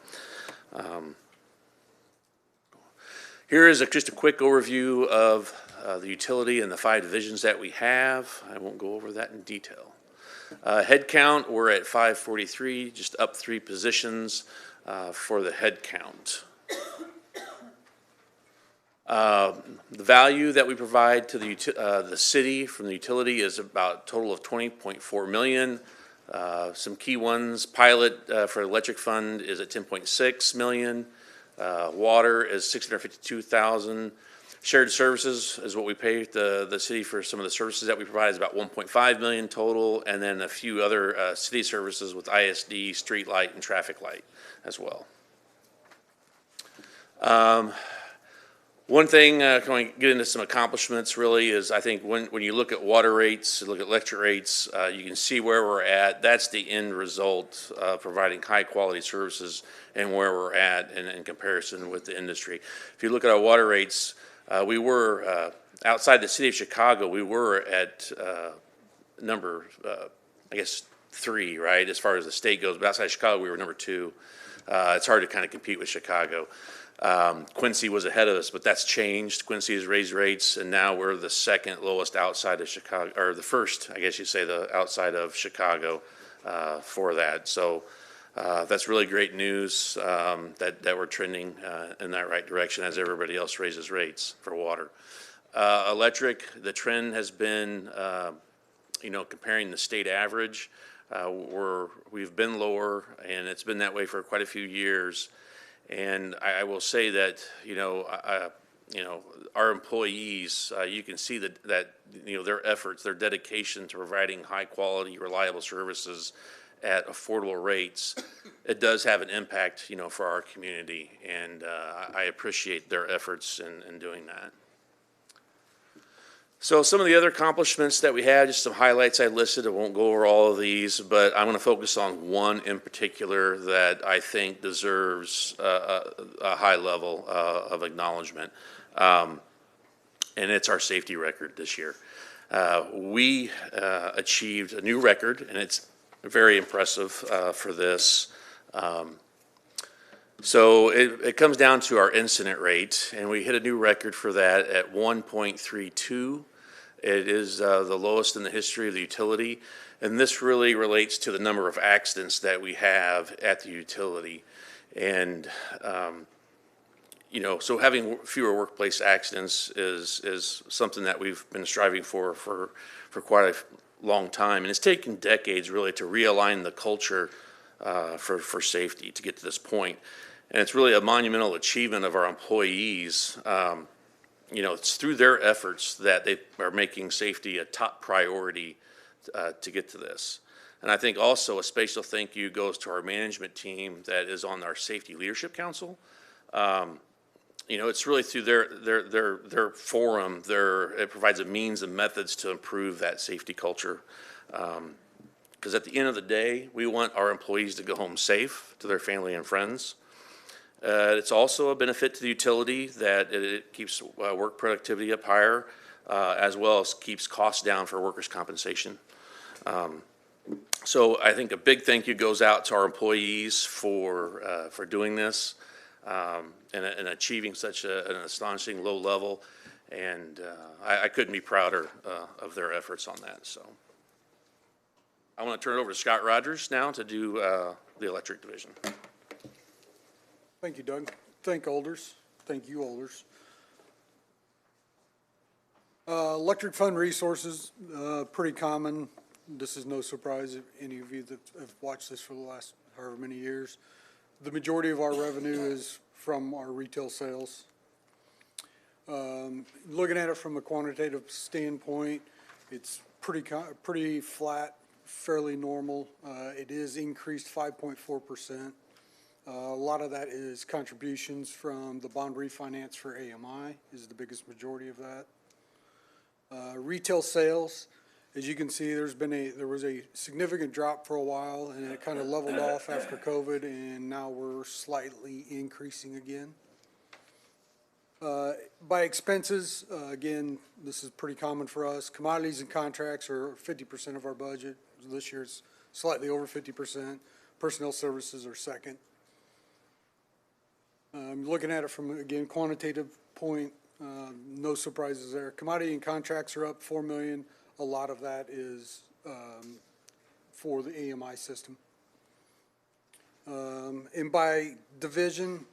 [SPEAKER 19] here is just a quick overview of the utility and the 5 divisions that we have. I won't go over that in detail. Head count, we're at 543, just up 3 positions for the head count. The value that we provide to the city from the utility is about a total of $20.4 million. Some key ones: pilot for electric fund is at $10.6 million. Water is $652,000. Shared services is what we pay the city for some of the services that we provide, is about $1.5 million total, and then a few other city services with ISD, street light, and traffic light as well. One thing, can we get into some accomplishments really, is I think when you look at water rates, look at electric rates, you can see where we're at. That's the end result of providing high quality services and where we're at in comparison with the industry. If you look at our water rates, we were, outside the city of Chicago, we were at number, I guess, 3, right, as far as the state goes. But outside Chicago, we were number 2. It's hard to kind of compete with Chicago. Quincy was ahead of us, but that's changed. Quincy has raised rates, and now we're the second lowest outside of Chicago, or the first, I guess you'd say, the outside of Chicago for that. So that's really great news that we're trending in that right direction as everybody else raises rates for water. Electric, the trend has been, comparing the state average, we've been lower, and it's been that way for quite a few years. And I will say that, our employees, you can see that their efforts, their dedication to providing high quality, reliable services at affordable rates, it does have an impact, for our community. And I appreciate their efforts in doing that. So some of the other accomplishments that we had, just some highlights I listed. I won't go over all of these, but I'm going to focus on one in particular that I think deserves a high level of acknowledgement, and it's our safety record this year. We achieved a new record, and it's very impressive for this. So it comes down to our incident rate, and we hit a new record for that at 1.32. It is the lowest in the history of the utility, and this really relates to the number of accidents that we have at the utility. And, so having fewer workplace accidents is something that we've been striving for quite a long time. And it's taken decades really to realign the culture for safety to get to this point. And it's really a monumental achievement of our employees. It's through their efforts that they are making safety a top priority to get to this. And I think also a special thank you goes to our management team that is on our Safety Leadership Council. It's really through their forum, it provides a means and methods to improve that safety culture. Because at the end of the day, we want our employees to go home safe to their family and friends.
[SPEAKER 2] It's also a benefit to the utility that it keeps work productivity up higher, as well as keeps costs down for workers' compensation. So I think a big thank you goes out to our employees for doing this and achieving such an astonishing low level. And I couldn't be prouder of their efforts on that. So I want to turn it over to Scott Rogers now to do the electric division.
[SPEAKER 21] Thank you, Doug. Thank you, alders. Electric fund resources, pretty common. This is no surprise if any of you that have watched this for the last however many years. The majority of our revenue is from our retail sales. Looking at it from a quantitative standpoint, it's pretty flat, fairly normal. It is increased 5.4%. A lot of that is contributions from the bond refinance for AMI is the biggest majority of that. Retail sales, as you can see, there was a significant drop for a while, and it kind of leveled off after COVID, and now we're slightly increasing again. By expenses, again, this is pretty common for us. Commodities and contracts are 50% of our budget. This year it's slightly over 50%. Personnel services are second. Looking at it from, again, quantitative point, no surprises there. Commodity and contracts are up $4 million. A lot of that is for the AMI system. And by division,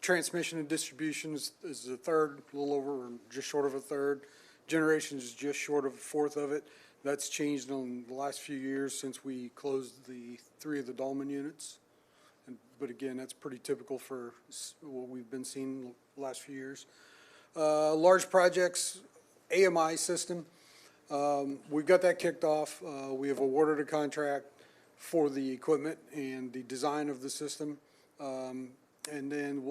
[SPEAKER 21] transmission and distribution is a third, a little over, or just short of a third. Generation is just short of a fourth of it. That's changed in the last few years since we closed the 3 of the Dolman units. But again, that's pretty typical for what we've been seeing the last few years. Large projects, AMI system, we've got that kicked off. We have awarded a contract for the equipment and the design of the system. And then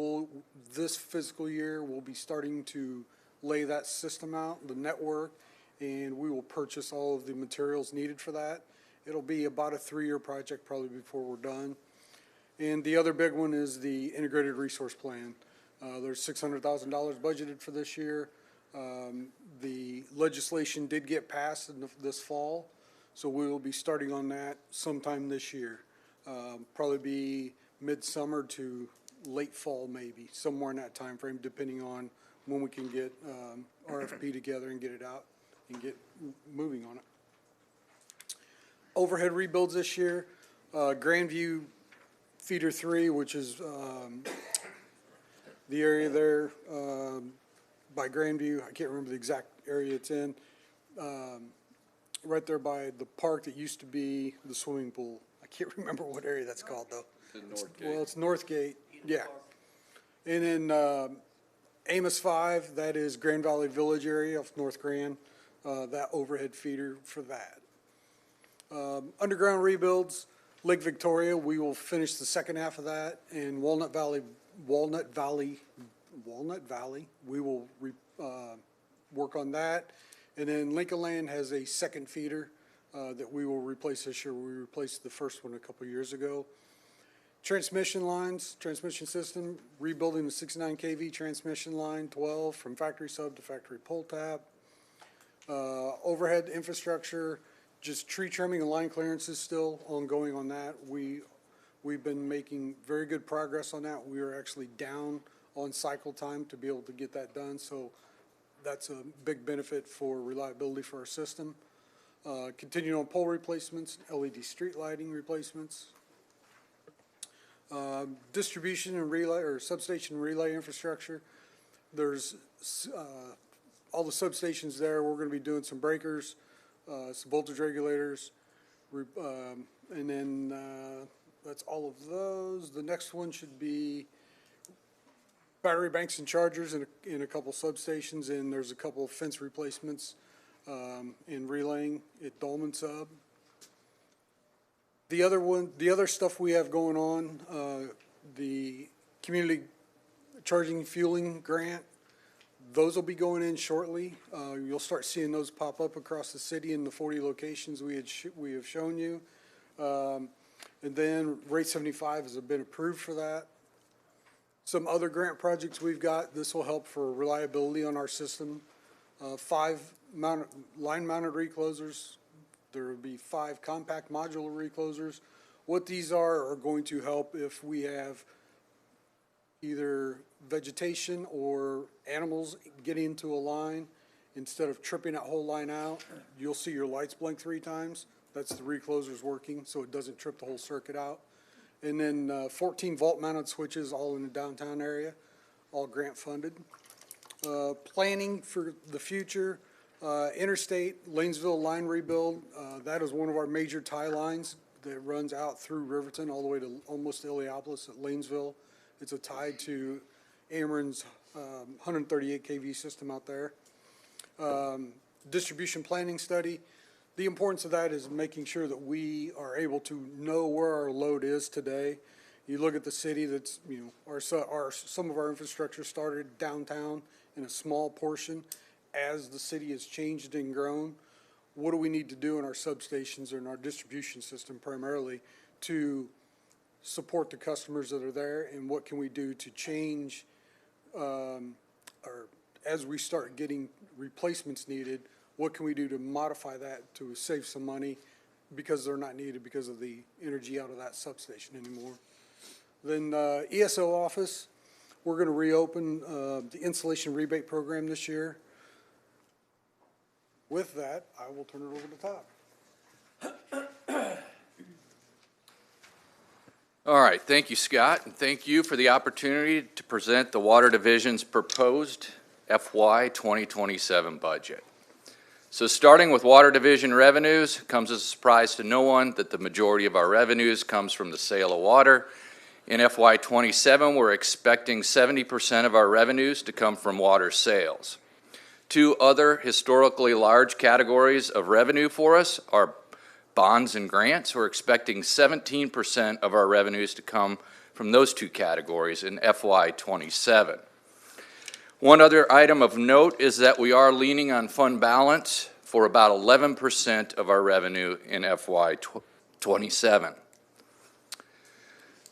[SPEAKER 21] this fiscal year, we'll be starting to lay that system out, the network, and we will purchase all of the materials needed for that. It'll be about a 3-year project probably before we're done. And the other big one is the integrated resource plan. There's $600,000 budgeted for this year. The legislation did get passed this fall, so we will be starting on that sometime this year. Probably be midsummer to late fall, maybe, somewhere in that time frame, depending on when we can get RFP together and get it out and get moving on it. Overhead rebuilds this year, Grandview Feeder 3, which is the area there by Grandview. I can't remember the exact area it's in. Right there by the park that used to be the swimming pool. I can't remember what area that's called, though. Well, it's Northgate, yeah. And then Amos 5, that is Grand Valley Village area of North Grand, that overhead feeder for that. Underground rebuilds, Lake Victoria, we will finish the second half of that, and Walnut Valley, we will work on that. And then Lincoln Land has a second feeder that we will replace this year. We replaced the first one a couple years ago. Transmission lines, transmission system, rebuilding the 69 kV transmission line 12 from factory sub to factory pull tab. Overhead infrastructure, just tree trimming and line clearance is still ongoing on that. We've been making very good progress on that. We are actually down on cycle time to be able to get that done, so that's a big benefit for reliability for our system. Continuing on pole replacements, LED street lighting replacements. Distribution and relay or substation relay infrastructure. There's all the substations there. We're going to be doing some breakers, some voltage regulators, and then that's all of those. The next one should be battery banks and chargers in a couple substations, and there's a couple of fence replacements in relaying at Dolman Sub. The other stuff we have going on, the community charging fueling grant, those will be going in shortly. You'll start seeing those pop up across the city in the 40 locations we have shown you. And then rate 75 has been approved for that. some other grant projects we've got. This will help for reliability on our system. 5 line-mounted reclosers. There will be 5 compact modular reclosers. What these are going to help if we have either vegetation or animals getting into a line. Instead of tripping that whole line out, you'll see your lights blink 3 times. That's the reclosers working, so it doesn't trip the whole circuit out. And then 14 vault-mounted switches all in the downtown area, all grant funded. Planning for the future, interstate Lanesville line rebuild, that is one of our major tie lines that runs out through Riverton all the way to almost Illiopolis at Lanesville. It's a tie to Ameren's 138 kV system out there. Distribution planning study. The importance of that is making sure that we are able to know where our load is today. You look at the city that's, you know, some of our infrastructure started downtown in a small portion. As the city has changed and grown, what do we need to do in our substations or in our distribution system primarily to support the customers that are there, and what can we do to change, or as we start getting replacements needed, what can we do to modify that to save some money because they're not needed because of the energy out of that substation anymore. Then ESO office, we're going to reopen the installation rebate program this year. With that, I will turn it over to Todd.
[SPEAKER 6] All right, thank you, Scott, and thank you for the opportunity to present the Water Division's proposed FY 2027 budget. So starting with Water Division revenues, it comes as a surprise to no one that the majority of our revenues comes from the sale of water. In FY 27, we're expecting 70% of our revenues to come from water sales. 2 other historically large categories of revenue for us are bonds and grants. We're expecting 17% of our revenues to come from those 2 categories in FY 27. One other item of note is that we are leaning on fund balance for about 11% of our revenue in FY 27.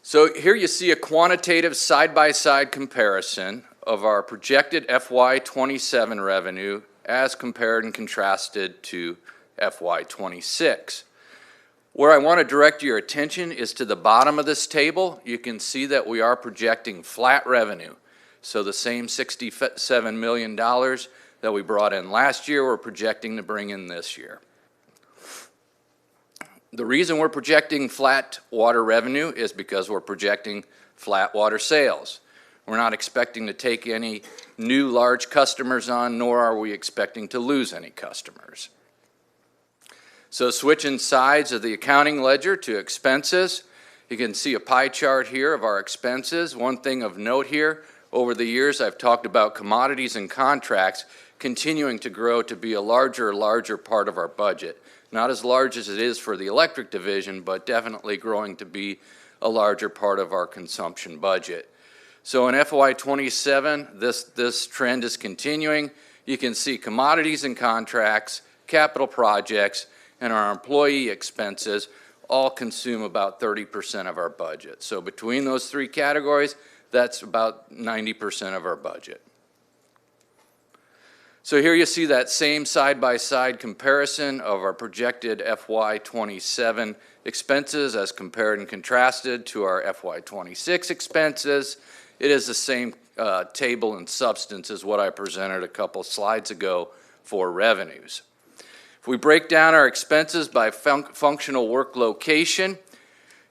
[SPEAKER 6] So here you see a quantitative side-by-side comparison of our projected FY 27 revenue as compared and contrasted to FY 26. Where I want to direct your attention is to the bottom of this table. You can see that we are projecting flat revenue. So the same $67 million that we brought in last year, we're projecting to bring in this year. The reason we're projecting flat water revenue is because we're projecting flat water sales. We're not expecting to take any new large customers on, nor are we expecting to lose any customers. So switching sides of the accounting ledger to expenses, you can see a pie chart here of our expenses. One thing of note here, over the years I've talked about commodities and contracts continuing to grow to be a larger part of our budget. Not as large as it is for the electric division, but definitely growing to be a larger part of our consumption budget. So in FY 27, this trend is continuing. You can see commodities and contracts, capital projects, and our employee expenses all consume about 30% of our budget. So between those 3 categories, that's about 90% of our budget. So here you see that same side-by-side comparison of our projected FY 27 expenses as compared and contrasted to our FY 26 expenses. It is the same table and substance as what I presented a couple slides ago for revenues. If we break down our expenses by functional work location,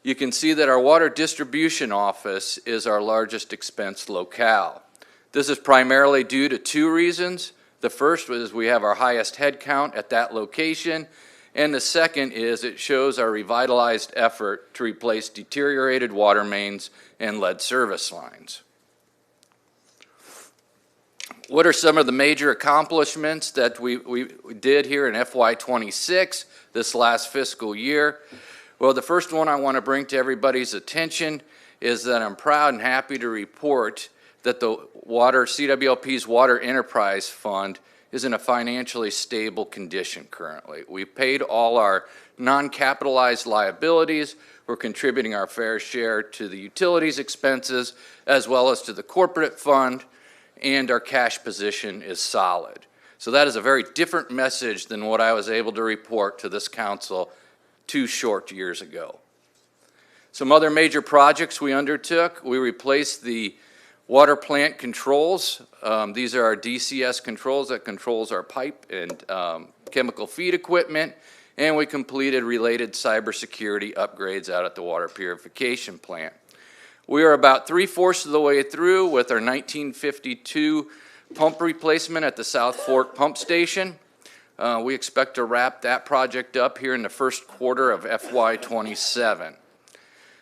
[SPEAKER 6] you can see that our water distribution office is our largest expense locale. This is primarily due to 2 reasons. The first is we have our highest head count at that location, and the second is it shows our revitalized effort to replace deteriorated water mains and lead service lines. What are some of the major accomplishments that we did here in FY 26, this last fiscal year? Well, the first one I want to bring to everybody's attention is that I'm proud and happy to report that the CWLP's Water Enterprise Fund is in a financially stable condition currently. We've paid all our non-capitalized liabilities. We're contributing our fair share to the utilities expenses as well as to the corporate fund, and our cash position is solid. So that is a very different message than what I was able to report to this council 2 short years ago. Some other major projects we undertook: we replaced the water plant controls. These are our DCS controls that controls our pipe and chemical feed equipment, and we completed related cybersecurity upgrades out at the water purification plant. We are about 3/4 of the way through with our 1952 pump replacement at the South Fork Pump Station. We expect to wrap that project up here in the first quarter of FY27.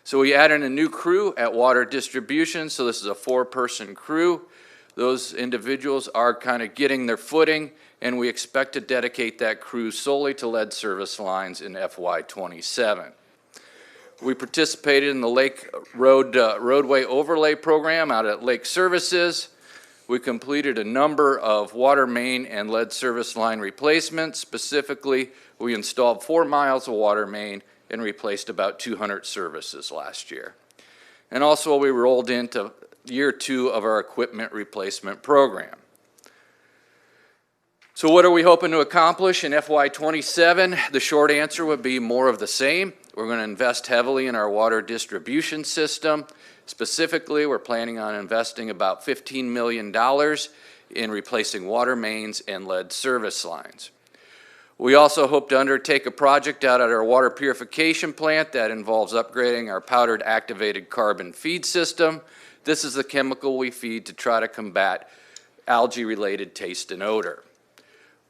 [SPEAKER 6] So we added a new crew at water distribution, so this is a 4-person crew. Those individuals are kind of getting their footing, and we expect to dedicate that crew solely to lead service lines in FY27. We participated in the Lake Roadway Overlay Program out at Lake Services. We completed a number of water main and lead service line replacements. Specifically, we installed 4 miles of water main and replaced about 200 services last year. And also, we rolled into year 2 of our equipment replacement program. So what are we hoping to accomplish in FY27? The short answer would be more of the same. We're going to invest heavily in our water distribution system. Specifically, we're planning on investing about $15 million in replacing water mains and lead service lines. We also hope to undertake a project out at our water purification plant that involves upgrading our powdered activated carbon feed system. This is the chemical we feed to try to combat algae-related taste and odor.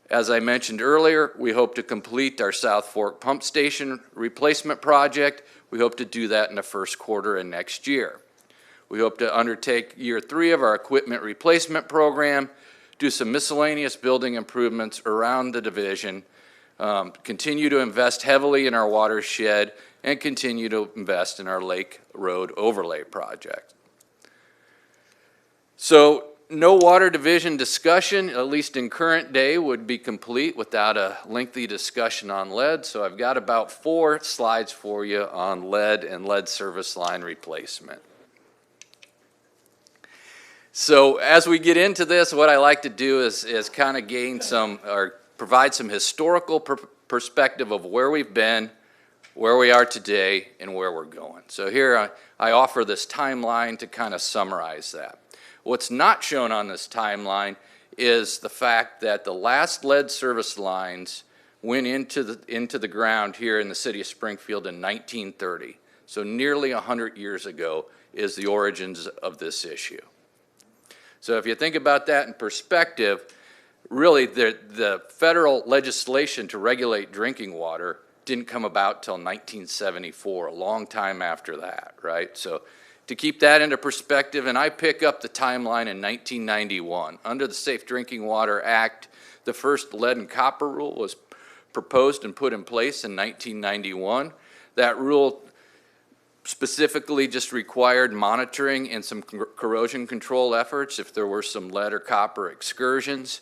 [SPEAKER 6] As I mentioned earlier, we hope to complete our South Fork Pump Station replacement project. We hope to do that in the first quarter of next year. We hope to undertake year 3 of our equipment replacement program, do some miscellaneous building improvements around the division, continue to invest heavily in our watershed, and continue to invest in our Lake Road Overlay project. So no water division discussion, at least in current day, would be complete without a lengthy discussion on lead. So I've got about 4 slides for you on lead and lead service line replacement. So as we get into this, what I like to do is kind of gain some, or provide some historical perspective of where we've been, where we are today, and where we're going. So here I offer this timeline to kind of summarize that. What's not shown on this timeline is the fact that the last lead service lines went into the ground here in the city of Springfield in 1930. So nearly 100 years ago is the origins of this issue. So if you think about that in perspective, really the federal legislation to regulate drinking water didn't come about till 1974, a long time after that, right? So to keep that into perspective, and I pick up the timeline in 1991. Under the Safe Drinking Water Act, the first lead and copper rule was proposed and put in place in 1991. That rule specifically just required monitoring and some corrosion control efforts if there were some lead or copper excursions.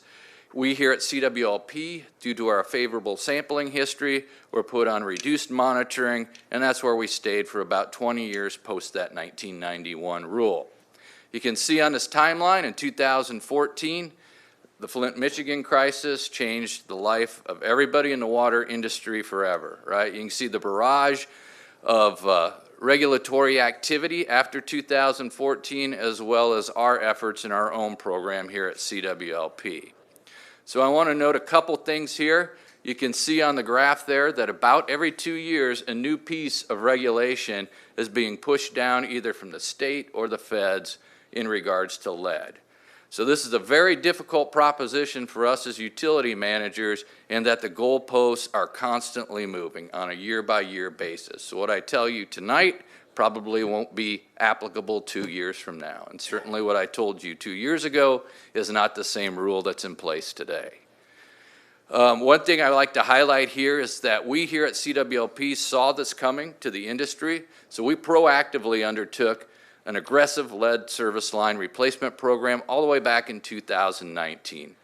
[SPEAKER 6] We here at CWLP, due to our favorable sampling history, were put on reduced monitoring, and that's where we stayed for about 20 years post that 1991 rule. You can see on this timeline in 2014, the Flint, Michigan crisis changed the life of everybody in the water industry forever, right? You can see the barrage of regulatory activity after 2014, as well as our efforts in our own program here at CWLP. So I want to note a couple things here. You can see on the graph there that about every 2 years, a new piece of regulation is being pushed down either from the state or the feds in regards to lead. So this is a very difficult proposition for us as utility managers, in that the goalposts are constantly moving on a year-by-year basis. So what I tell you tonight probably won't be applicable 2 years from now. And certainly what I told you 2 years ago is not the same rule that's in place today. One thing I like to highlight here is that we here at CWLP saw this coming to the industry, so we proactively undertook an aggressive lead service line replacement program all the way back in 2019.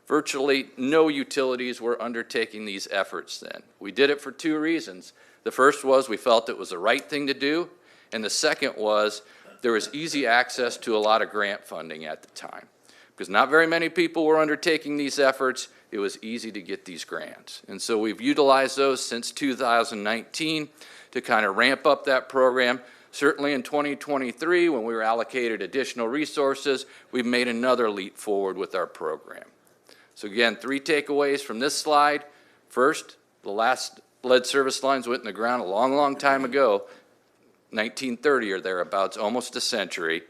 [SPEAKER 6] Virtually no utilities were undertaking these efforts then. We did it for two reasons. The first was we felt it was the right thing to do, and the second was there was easy access to a lot of grant funding at the time. Because not very many people were undertaking these efforts, it was easy to get these grants. And so we've utilized those since 2019 to kind of ramp up that program. Certainly in 2023, when we were allocated additional resources, we've made another leap forward with our program. So again, 3 takeaways from this slide. First, the last lead service lines went in the ground a long, long time ago, 1930 or thereabouts, almost a century.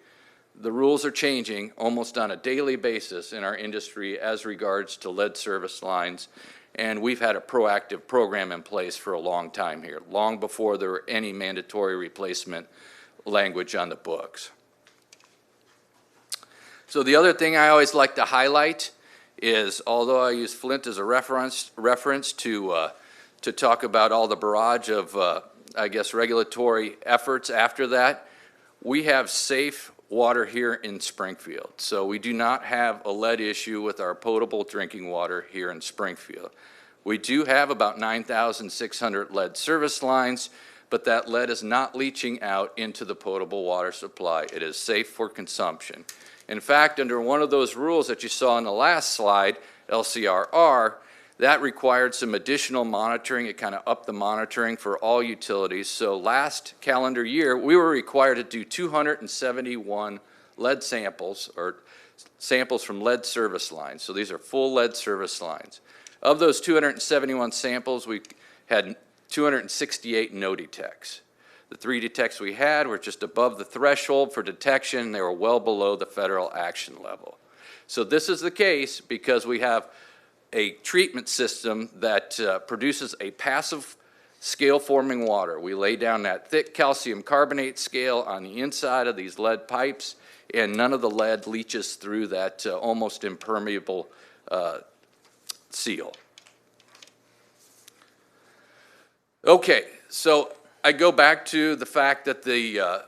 [SPEAKER 6] The rules are changing almost on a daily basis in our industry as regards to lead service lines, and we've had a proactive program in place for a long time here, long before there were any mandatory replacement language on the books. So the other thing I always like to highlight is, although I use Flint as a reference to talk about all the barrage of, I guess, regulatory efforts after that, we have safe water here in Springfield. So we do not have a lead issue with our potable drinking water here in Springfield. We do have about 9,600 lead service lines, but that lead is not leaching out into the potable water supply. It is safe for consumption. In fact, under one of those rules that you saw on the last slide, LCRR, that required some additional monitoring. It kind of upped the monitoring for all utilities. So last calendar year, we were required to do 271 lead samples, or samples from lead service lines. So these are full lead service lines. Of those 271 samples, we had 268 no detects. The 3 detects we had were just above the threshold for detection. They were well below the federal action level. So this is the case because we have a treatment system that produces a passive scale-forming water. We lay down that thick calcium carbonate scale on the inside of these lead pipes, and none of the lead leaches through that almost impermeable seal. Okay, so I go back to the fact that the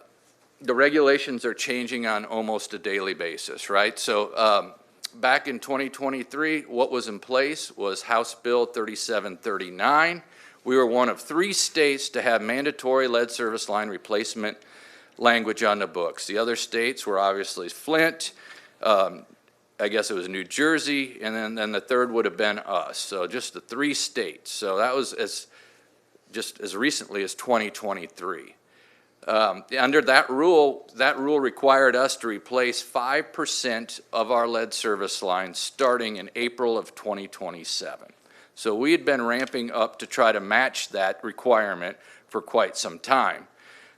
[SPEAKER 6] regulations are changing on almost a daily basis, right? So back in 2023, what was in place was House Bill 3739. We were one of 3 states to have mandatory lead service line replacement language on the books. The other states were obviously Flint, I guess it was New Jersey, and then the third would have been us. So just the 3 states. So that was just as recently as 2023. Under that rule required us to replace 5% of our lead service lines starting in April of 2027. So we had been ramping up to try to match that requirement for quite some time.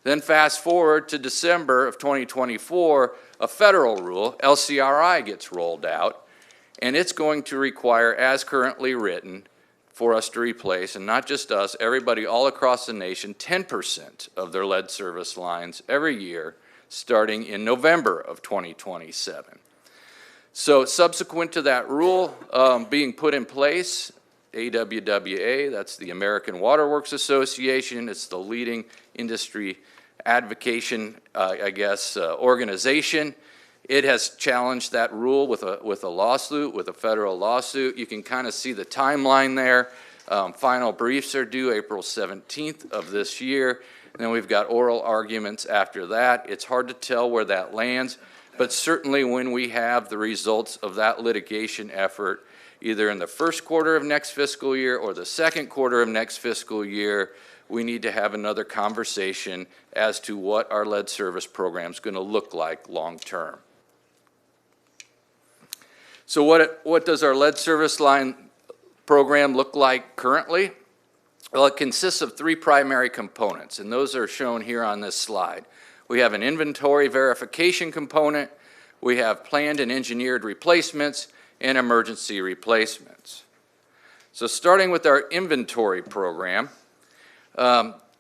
[SPEAKER 6] Then fast forward to December of 2024, a federal rule, LCRI, gets rolled out, and it's going to require, as currently written, for us to replace, and not just us, everybody all across the nation, 10% of their lead service lines every year, starting in November of 2027. So subsequent to that rule being put in place, AWWA, that's the American Water Works Association, it's the leading industry advocation, organization. It has challenged that rule with a lawsuit, with a federal lawsuit. You can kind of see the timeline there. Final briefs are due April 17th of this year. And then we've got oral arguments after that. It's hard to tell where that lands, but certainly when we have the results of that litigation effort, either in the first quarter of next fiscal year or the second quarter of next fiscal year, we need to have another conversation as to what our lead service program is going to look like long term. So what does our lead service line program look like currently? Well, it consists of 3 primary components, and those are shown here on this slide. We have an inventory verification component, we have planned and engineered replacements, and emergency replacements. So starting with our inventory program,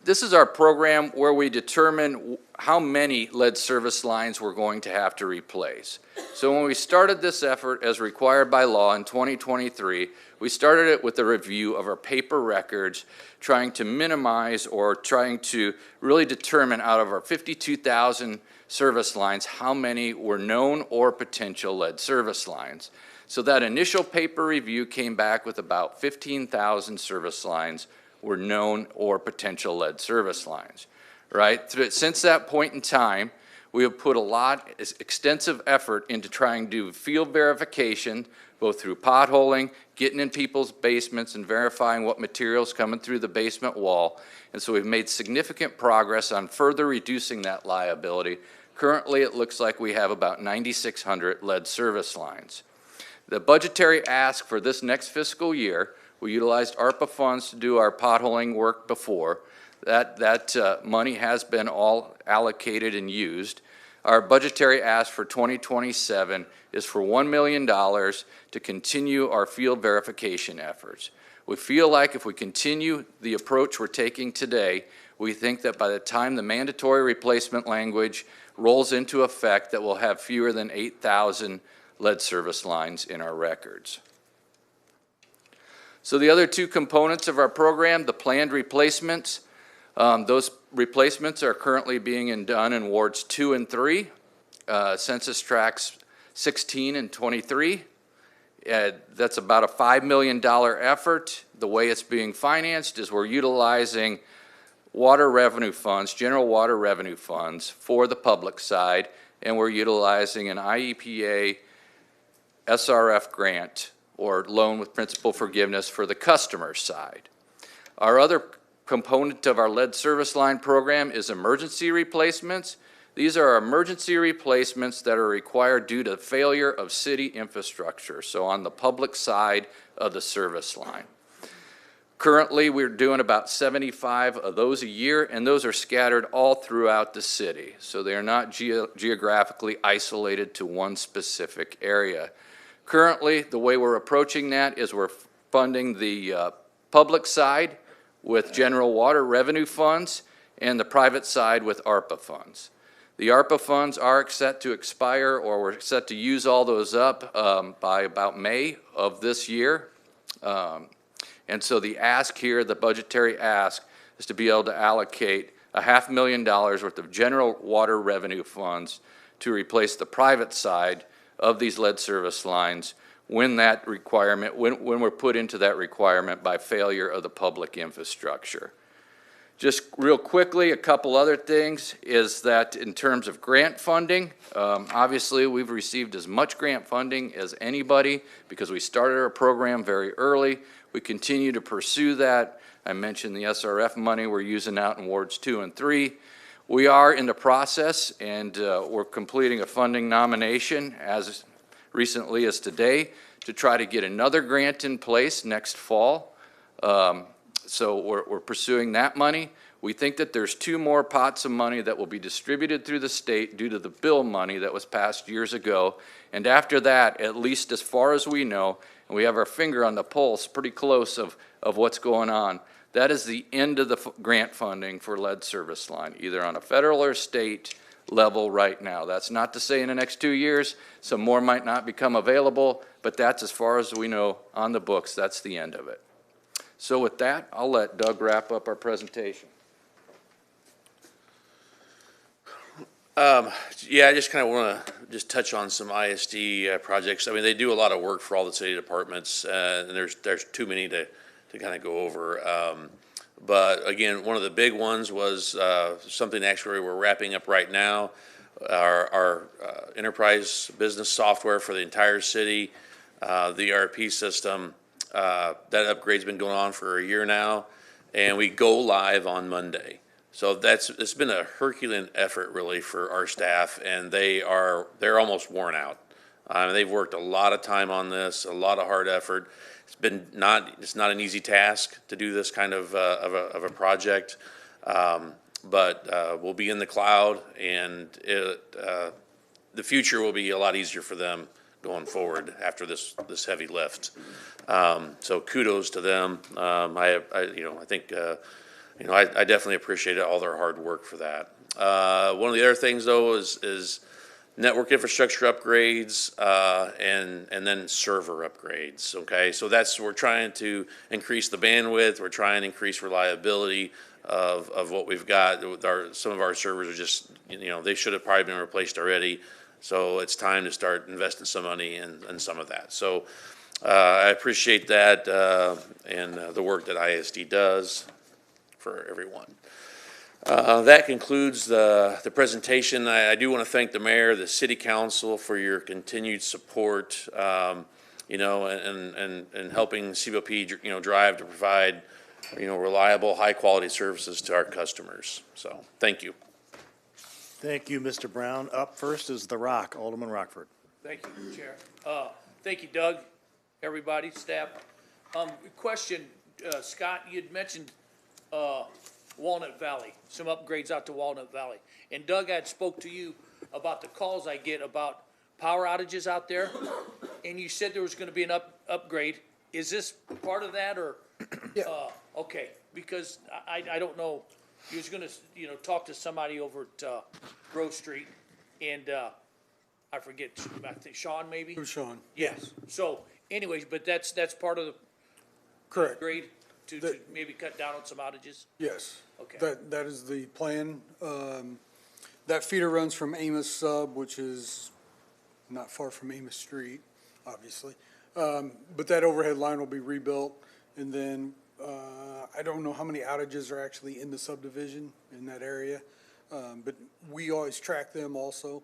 [SPEAKER 6] This is our program where we determine how many lead service lines we're going to have to replace. So when we started this effort as required by law in 2023, we started it with a review of our paper records, trying to minimize or trying to really determine out of our 52,000 service lines, how many were known or potential lead service lines. So that initial paper review came back with about 15,000 service lines were known or potential lead service lines, right? Since that point in time, we have put a lot, extensive effort into trying to do field verification, both through potholing, getting in people's basements and verifying what material's coming through the basement wall. And so we've made significant progress on further reducing that liability. Currently, it looks like we have about 9,600 lead service lines. The budgetary ask for this next fiscal year, we utilized ARPA funds to do our potholing work before. That money has been all allocated and used. Our budgetary ask for 2027 is for $1 million to continue our field verification efforts. We feel like if we continue the approach we're taking today, we think that by the time the mandatory replacement language rolls into effect, that we'll have fewer than 8,000 lead service lines in our records. So the other two components of our program, the planned replacements, those replacements are currently being done in wards 2 and 3, census tracts 16 and 23. That's about a $5 million effort. The way it's being financed is we're utilizing water revenue funds, general water revenue funds for the public side, and we're utilizing an IEPA SRF grant or loan with principal forgiveness for the customer side. Our other component of our lead service line program is emergency replacements. These are emergency replacements that are required due to failure of city infrastructure, so on the public side of the service line. Currently, we're doing about 75 of those a year, and those are scattered all throughout the city, so they are not geographically isolated to one specific area. Currently, the way we're approaching that is we're funding the public side with general water revenue funds and the private side with ARPA funds. The ARPA funds are set to expire, or we're set to use all those up by about May of this year. And so the ask here, the budgetary ask, is to be able to allocate $500,000 worth of general water revenue funds to replace the private side of these lead service lines when that requirement, when we're put into that requirement by failure of the public infrastructure. Just real quickly, a couple other things is that in terms of grant funding, obviously we've received as much grant funding as anybody because we started our program very early. We continue to pursue that. I mentioned the SRF money we're using out in wards 2 and 3. We are in the process, and we're completing a funding nomination as recently as today to try to get another grant in place next fall. So we're pursuing that money. We think that there's 2 more pots of money that will be distributed through the state due to the bill money that was passed years ago. And after that, at least as far as we know, and we have our finger on the pulse pretty close of what's going on, that is the end of the grant funding for lead service line, either on a federal or state level right now. That's not to say in the next 2 years, some more might not become available, but that's as far as we know on the books, that's the end of it. So with that, I'll let Doug wrap up our presentation.
[SPEAKER 8] Yeah, I just kind of want to just touch on some ISD projects. I mean, they do a lot of work for all the city departments, and there's too many to kind of go over. But again, one of the big ones was something actually we're wrapping up right now, our enterprise business software for the entire city, the ERP system. That upgrade's been going on for a year now, and we go live on Monday. So it's been a Herculean effort really for our staff, and they're almost worn out. They've worked a lot of time on this, a lot of hard effort. It's not an easy task to do this kind of a project, but we'll be in the cloud, and the future will be a lot easier for them going forward after this heavy lift. So kudos to them. I think you know, I definitely appreciate all their hard work for that. One of the other things though is network infrastructure upgrades, and then server upgrades, okay? So we're trying to increase the bandwidth, we're trying to increase reliability of what we've got. Some of our servers are just, you know, they should have probably been replaced already. So it's time to start investing some money in some of that. So I appreciate that, and the work that ISD does for everyone. That concludes the presentation. I do want to thank the mayor, the city council for your continued support, you know, and helping CBOP, you know, drive to provide, you know, reliable, high-quality services to our customers. So, thank you.
[SPEAKER 5] Thank you, Mr. Brown. Up first is The Rock, Alderman Rockford.
[SPEAKER 19] Thank you, Chair. Thank you, Doug, everybody, staff. Question, Scott, you'd mentioned Walnut Valley, some upgrades out to Walnut Valley. And Doug, I had spoke to you about the calls I get about power outages out there, and you said there was gonna be an upgrade. Is this part of that, or?
[SPEAKER 21] Yeah.
[SPEAKER 19] Okay, because I don't know, you was gonna, you know, talk to somebody over at Grove Street, and I forget, I think Sean maybe?
[SPEAKER 21] Who's Sean?
[SPEAKER 19] Yes, so anyways, but that's part of the
[SPEAKER 21] Correct.
[SPEAKER 19] grade to maybe cut down on some outages?
[SPEAKER 21] Yes.
[SPEAKER 19] Okay.
[SPEAKER 21] That is the plan. That feeder runs from Amos Sub, which is not far from Amos Street, obviously. But that overhead line will be rebuilt, and then, I don't know how many outages are actually in the subdivision in that area. But we always track them also.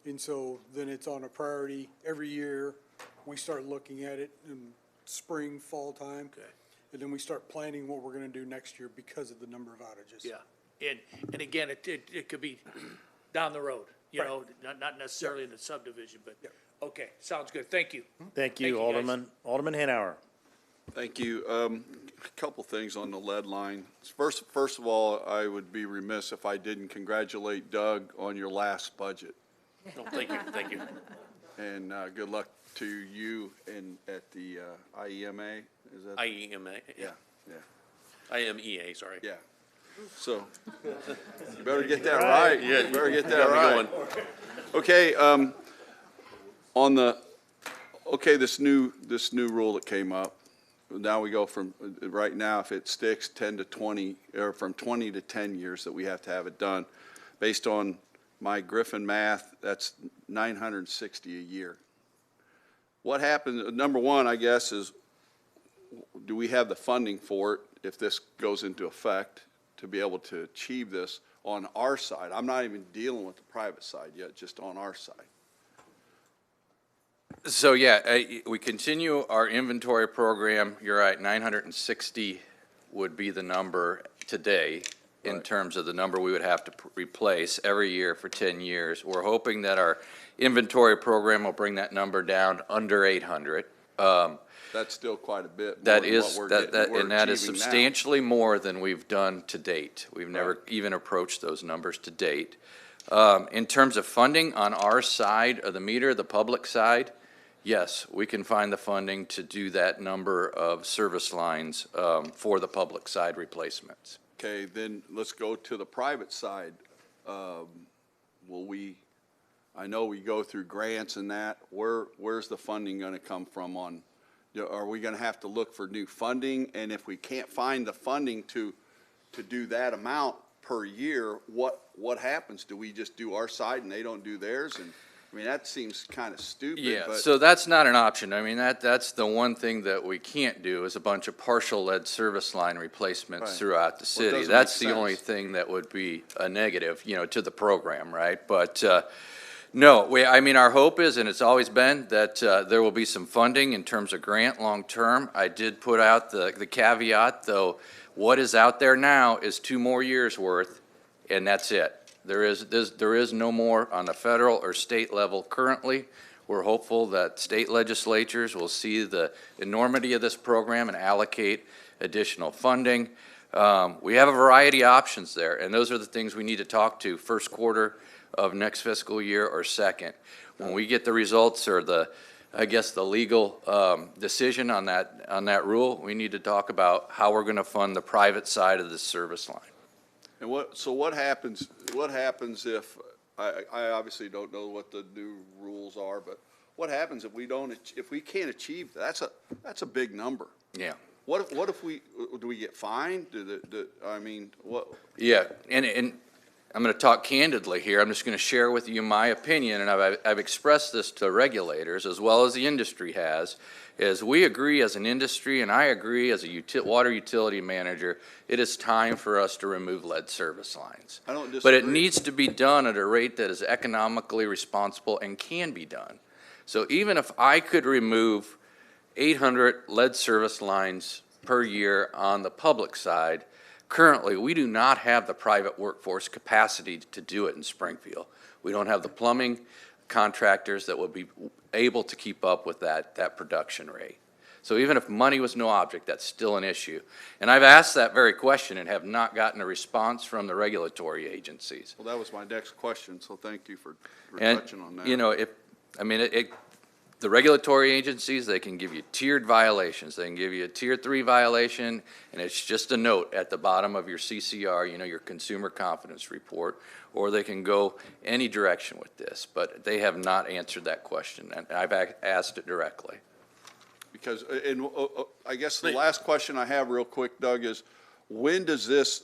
[SPEAKER 21] And so then it's on a priority. Every year, we start looking at it in spring, fall time.
[SPEAKER 19] Okay.
[SPEAKER 21] And then we start planning what we're gonna do next year because of the number of outages.
[SPEAKER 19] Yeah, and again, it could be down the road, you
[SPEAKER 21] Right.
[SPEAKER 19] know, not necessarily in the subdivision, but, okay, sounds good, thank you.
[SPEAKER 5] Thank you,
[SPEAKER 19] guys.
[SPEAKER 5] Alderman. Alderman Hanauer.
[SPEAKER 4] Thank you. A couple things on the lead line. First of all, I would be remiss if I didn't congratulate Doug on your last budget.
[SPEAKER 19] No, thank you, thank you.
[SPEAKER 4] And good luck to you and at the IEMA, is that?
[SPEAKER 8] IEMA,
[SPEAKER 4] Yeah, yeah,
[SPEAKER 8] IMEA, sorry.
[SPEAKER 4] yeah. So, you better get that right.
[SPEAKER 8] Yeah,
[SPEAKER 4] You better get
[SPEAKER 8] you
[SPEAKER 4] that
[SPEAKER 8] got me
[SPEAKER 4] right.
[SPEAKER 8] going.
[SPEAKER 4] Okay, this new rule that came up, now we go from, right now, if it sticks 10 to 20, or from 20 to 10 years that we have to have it done. Based on my Griffin math, that's 960 a year. What happens, number one, I guess, is do we have the funding for it if this goes into effect to be able to achieve this on our side? I'm not even dealing with the private side yet, just on our side.
[SPEAKER 6] So, yeah, we continue our inventory program. You're right, 960 would be the number today in terms of the number we would have to replace every year for 10 years. We're hoping that our inventory program will bring that number down under 800.
[SPEAKER 4] That's still quite a bit more
[SPEAKER 6] That
[SPEAKER 4] than
[SPEAKER 6] is,
[SPEAKER 4] what
[SPEAKER 6] and that is
[SPEAKER 4] achieving now.
[SPEAKER 6] substantially more than we've done to date. We've never even approached those numbers to date. In terms of funding on our side of the meter, the public side, yes, we can find the funding to do that number of service lines for the public side replacements.
[SPEAKER 4] Okay, then let's go to the private side. I know we go through grants and that, where's the funding gonna come from on, are we gonna have to look for new funding? And if we can't find the funding to do that amount per year, what happens? Do we just do our side and they don't do theirs? And, I mean, that seems kind of stupid,
[SPEAKER 6] Yeah,
[SPEAKER 4] but.
[SPEAKER 6] so that's not an option. I mean, that's the one thing that we can't do is a bunch of partial lead service line replacements
[SPEAKER 4] Right.
[SPEAKER 6] throughout the
[SPEAKER 4] Well, it
[SPEAKER 6] city.
[SPEAKER 4] doesn't
[SPEAKER 6] That's
[SPEAKER 4] make
[SPEAKER 6] the only
[SPEAKER 4] sense.
[SPEAKER 6] thing that would be a negative, to the program, right? But, no, I mean, our hope is, and it's always been, that there will be some funding in terms of grant long-term. I did put out the caveat, though, what is out there now is 2 more years' worth, and that's it. There is no more on the federal or state level currently. We're hopeful that state legislatures will see the enormity of this program and allocate additional funding. We have a variety of options there, and those are the things we need to talk to first quarter of next fiscal year or second. When we get the results or the I guess, the legal decision on that rule. We need to talk about how we're going to fund the private side of this service line.
[SPEAKER 4] And what happens if, I obviously don't know what the new rules are, but what happens if if we can't achieve, that's a big number.
[SPEAKER 6] Yeah.
[SPEAKER 4] What if do we get fined? I mean, what?
[SPEAKER 6] Yeah, and I'm going to talk candidly here. I'm just going to share with you my opinion, and I've expressed this to regulators as well as the industry has, is we agree as an industry, and I agree as a water utility manager, it is time for us to remove lead service lines.
[SPEAKER 4] I don't disagree.
[SPEAKER 6] But it needs to be done at a rate that is economically responsible and can be done. So even if I could remove 800 lead service lines per year on the public side, currently, we do not have the private workforce capacity to do it in Springfield. We don't have the plumbing contractors that would be able to keep up with that production rate. So even if money was no object, that's still an issue. And I've asked that very question and have not gotten a response from the regulatory agencies.
[SPEAKER 4] Well, that was my next question, so thank you for
[SPEAKER 6] And,
[SPEAKER 4] touching on that.
[SPEAKER 6] you know, the regulatory agencies, they can give you tiered violations. They can give you a tier 3 violation, and it's just a note at the bottom of your CCR, you know, your consumer confidence report, or they can go any direction with this. But they have not answered that question, and I've asked it directly.
[SPEAKER 4] Because, I guess the last question I have real quick, Doug, is when does this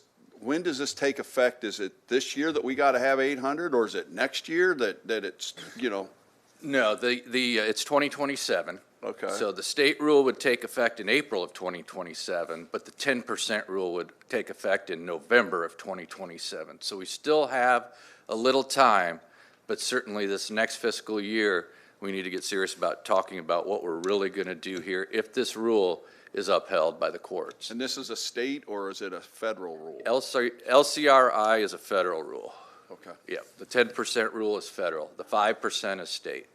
[SPEAKER 4] take effect? Is it this year that we got to have 800, or is it next year that it's, you know?
[SPEAKER 6] No, it's 2027.
[SPEAKER 4] Okay.
[SPEAKER 6] So the state rule would take effect in April of 2027, but the 10% rule would take effect in November of 2027. So we still have a little time, but certainly this next fiscal year, we need to get serious about talking about what we're really going to do here if this rule is upheld by the courts.
[SPEAKER 4] And this is a state, or is it a federal rule?
[SPEAKER 6] LCRI is a federal rule.
[SPEAKER 4] Okay.
[SPEAKER 6] Yeah, the 10% rule is federal. The 5% is state.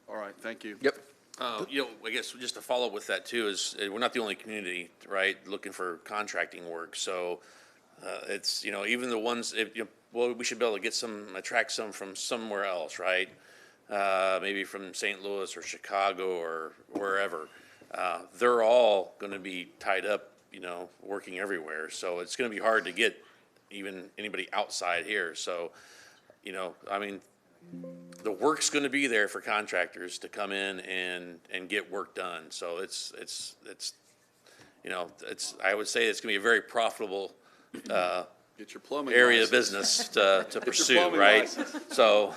[SPEAKER 4] All right, thank you.
[SPEAKER 6] Yep.
[SPEAKER 8] You know, I guess just to follow up with that too is we're not the only community, right, looking for contracting work. So it's, you know, even the ones, well, we should be able to attract some from somewhere else, right? Maybe from St. Louis or Chicago or wherever. They're all going to be tied up, you know, working everywhere. So it's going to be hard to get even anybody outside here. So, you know, I mean, the work's going to be there for contractors to come in and get work done. So it's you know, I would say it's going to be a very profitable
[SPEAKER 4] Get your plumbing
[SPEAKER 8] area of
[SPEAKER 4] license.
[SPEAKER 8] business to pursue,
[SPEAKER 4] plumbing
[SPEAKER 8] right?
[SPEAKER 4] license.
[SPEAKER 6] So,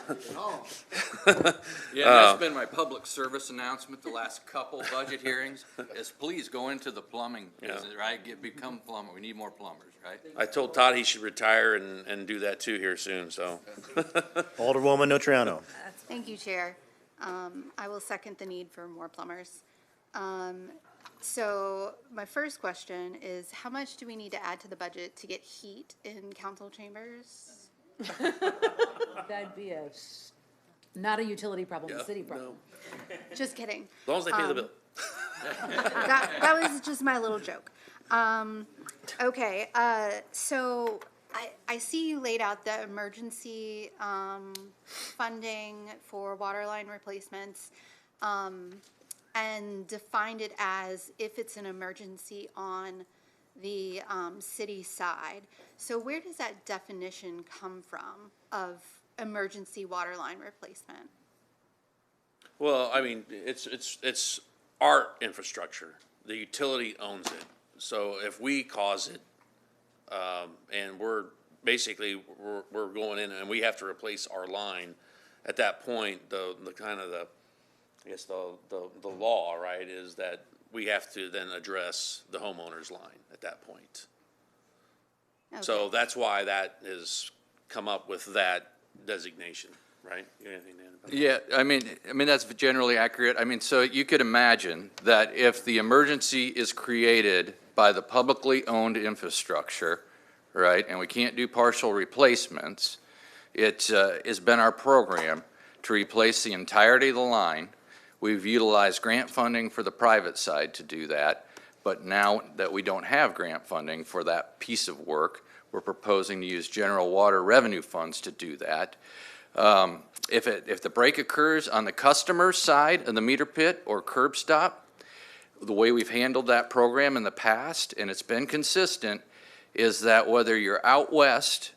[SPEAKER 6] yeah, that's been my public service announcement the last couple budget hearings, is please go into the plumbing business, right? Become plumber. We need more plumbers, right?
[SPEAKER 8] I told Todd he should retire and do that too here soon, so.
[SPEAKER 5] Alderwoman Notriano.
[SPEAKER 1] Thank you, Chair. I will second the need for more plumbers. So my first question is, how much do we need to add to the budget to get heat in council chambers?
[SPEAKER 13] That'd be not a utility problem, a city problem.
[SPEAKER 1] Just kidding.
[SPEAKER 8] As long as they pay the bill.
[SPEAKER 1] That was just my little joke. Okay, so I see you laid out the emergency funding for water line replacements and defined it as if it's an emergency on the city side. So where does that definition come from of emergency water line replacement?
[SPEAKER 8] Well, I mean, it's our infrastructure. The utility owns it. So if we cause it, and we're going in and we have to replace our line, at that point, the law, right, is that we have to then address the homeowner's line at that point.
[SPEAKER 1] Okay.
[SPEAKER 8] So that's why that has come up with that designation, right? You got anything to add about that?
[SPEAKER 6] Yeah, I mean that's generally accurate. I mean, so you could imagine that if the emergency is created by the publicly owned infrastructure, right, and we can't do partial replacements, it has been our program to replace the entirety of the line. We've utilized grant funding for the private side to do that, but now that we don't have grant funding for that piece of work, we're proposing to use general water revenue funds to do that. If the break occurs on the customer's side of the meter pit or curb stop, the way we've handled that program in the past, and it's been consistent, is that whether you're out west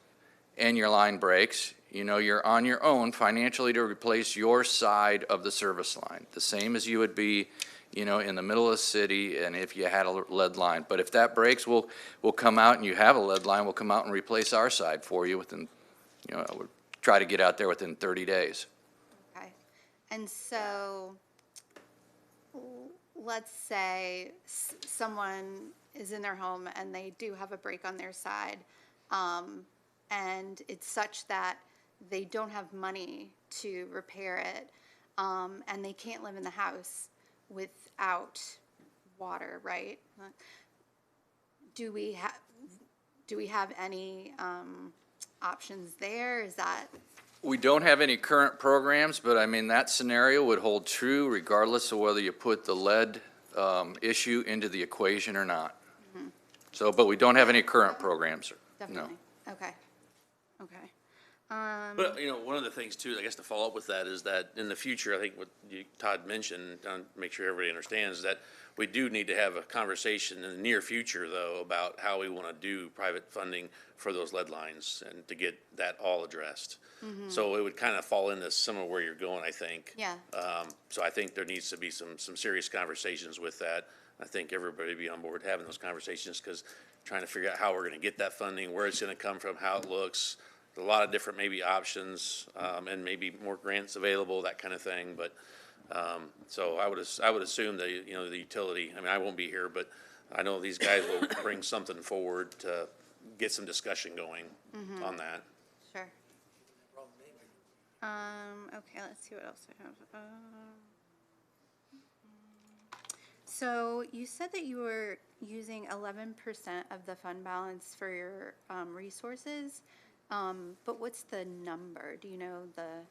[SPEAKER 6] and your line breaks, you know, you're on your own financially to replace your side of the service line, the same as you would be, you know, in the middle of the city and if you had a lead line. But if that breaks, we'll come out, and you have a lead line, we'll come out and replace our side for you within, you know, we'll try to get out there within 30 days.
[SPEAKER 1] Okay. And so, let's say someone is in their home and they do have a break on their side, and it's such that they don't have money to repair it, and they can't live in the house without water, right? Do we have any options there? Is that?
[SPEAKER 6] We don't have any current programs, but I mean, that scenario would hold true regardless of whether you put the lead issue into the equation or not.
[SPEAKER 1] Mm-hmm.
[SPEAKER 6] So, but we don't have any current programs, no.
[SPEAKER 1] Definitely. Okay. Okay.
[SPEAKER 8] But, you know, one of the things too, I guess to follow up with that is that in the future, I think what Todd mentioned, make sure everybody understands that we do need to have a conversation in the near future though about how we want to do private funding for those lead lines and to get that all addressed.
[SPEAKER 1] Mm-hmm.
[SPEAKER 8] So it would kind of fall into some of where you're going, I think.
[SPEAKER 1] Yeah.
[SPEAKER 8] So I think there needs to be some serious conversations with that. I think everybody would be on board having those conversations because trying to figure out how we're going to get that funding, where it's going to come from, how it looks, a lot of different maybe options, and maybe more grants available, that kind of thing. But so I would assume that, you know, the utility, I mean, I won't be here, but I know these guys will bring something forward to get some discussion going on that.
[SPEAKER 1] Sure. Okay, let's see what else I have. So you said that you were using 11% of the fund balance for your resources, but what's the number? Do you know the?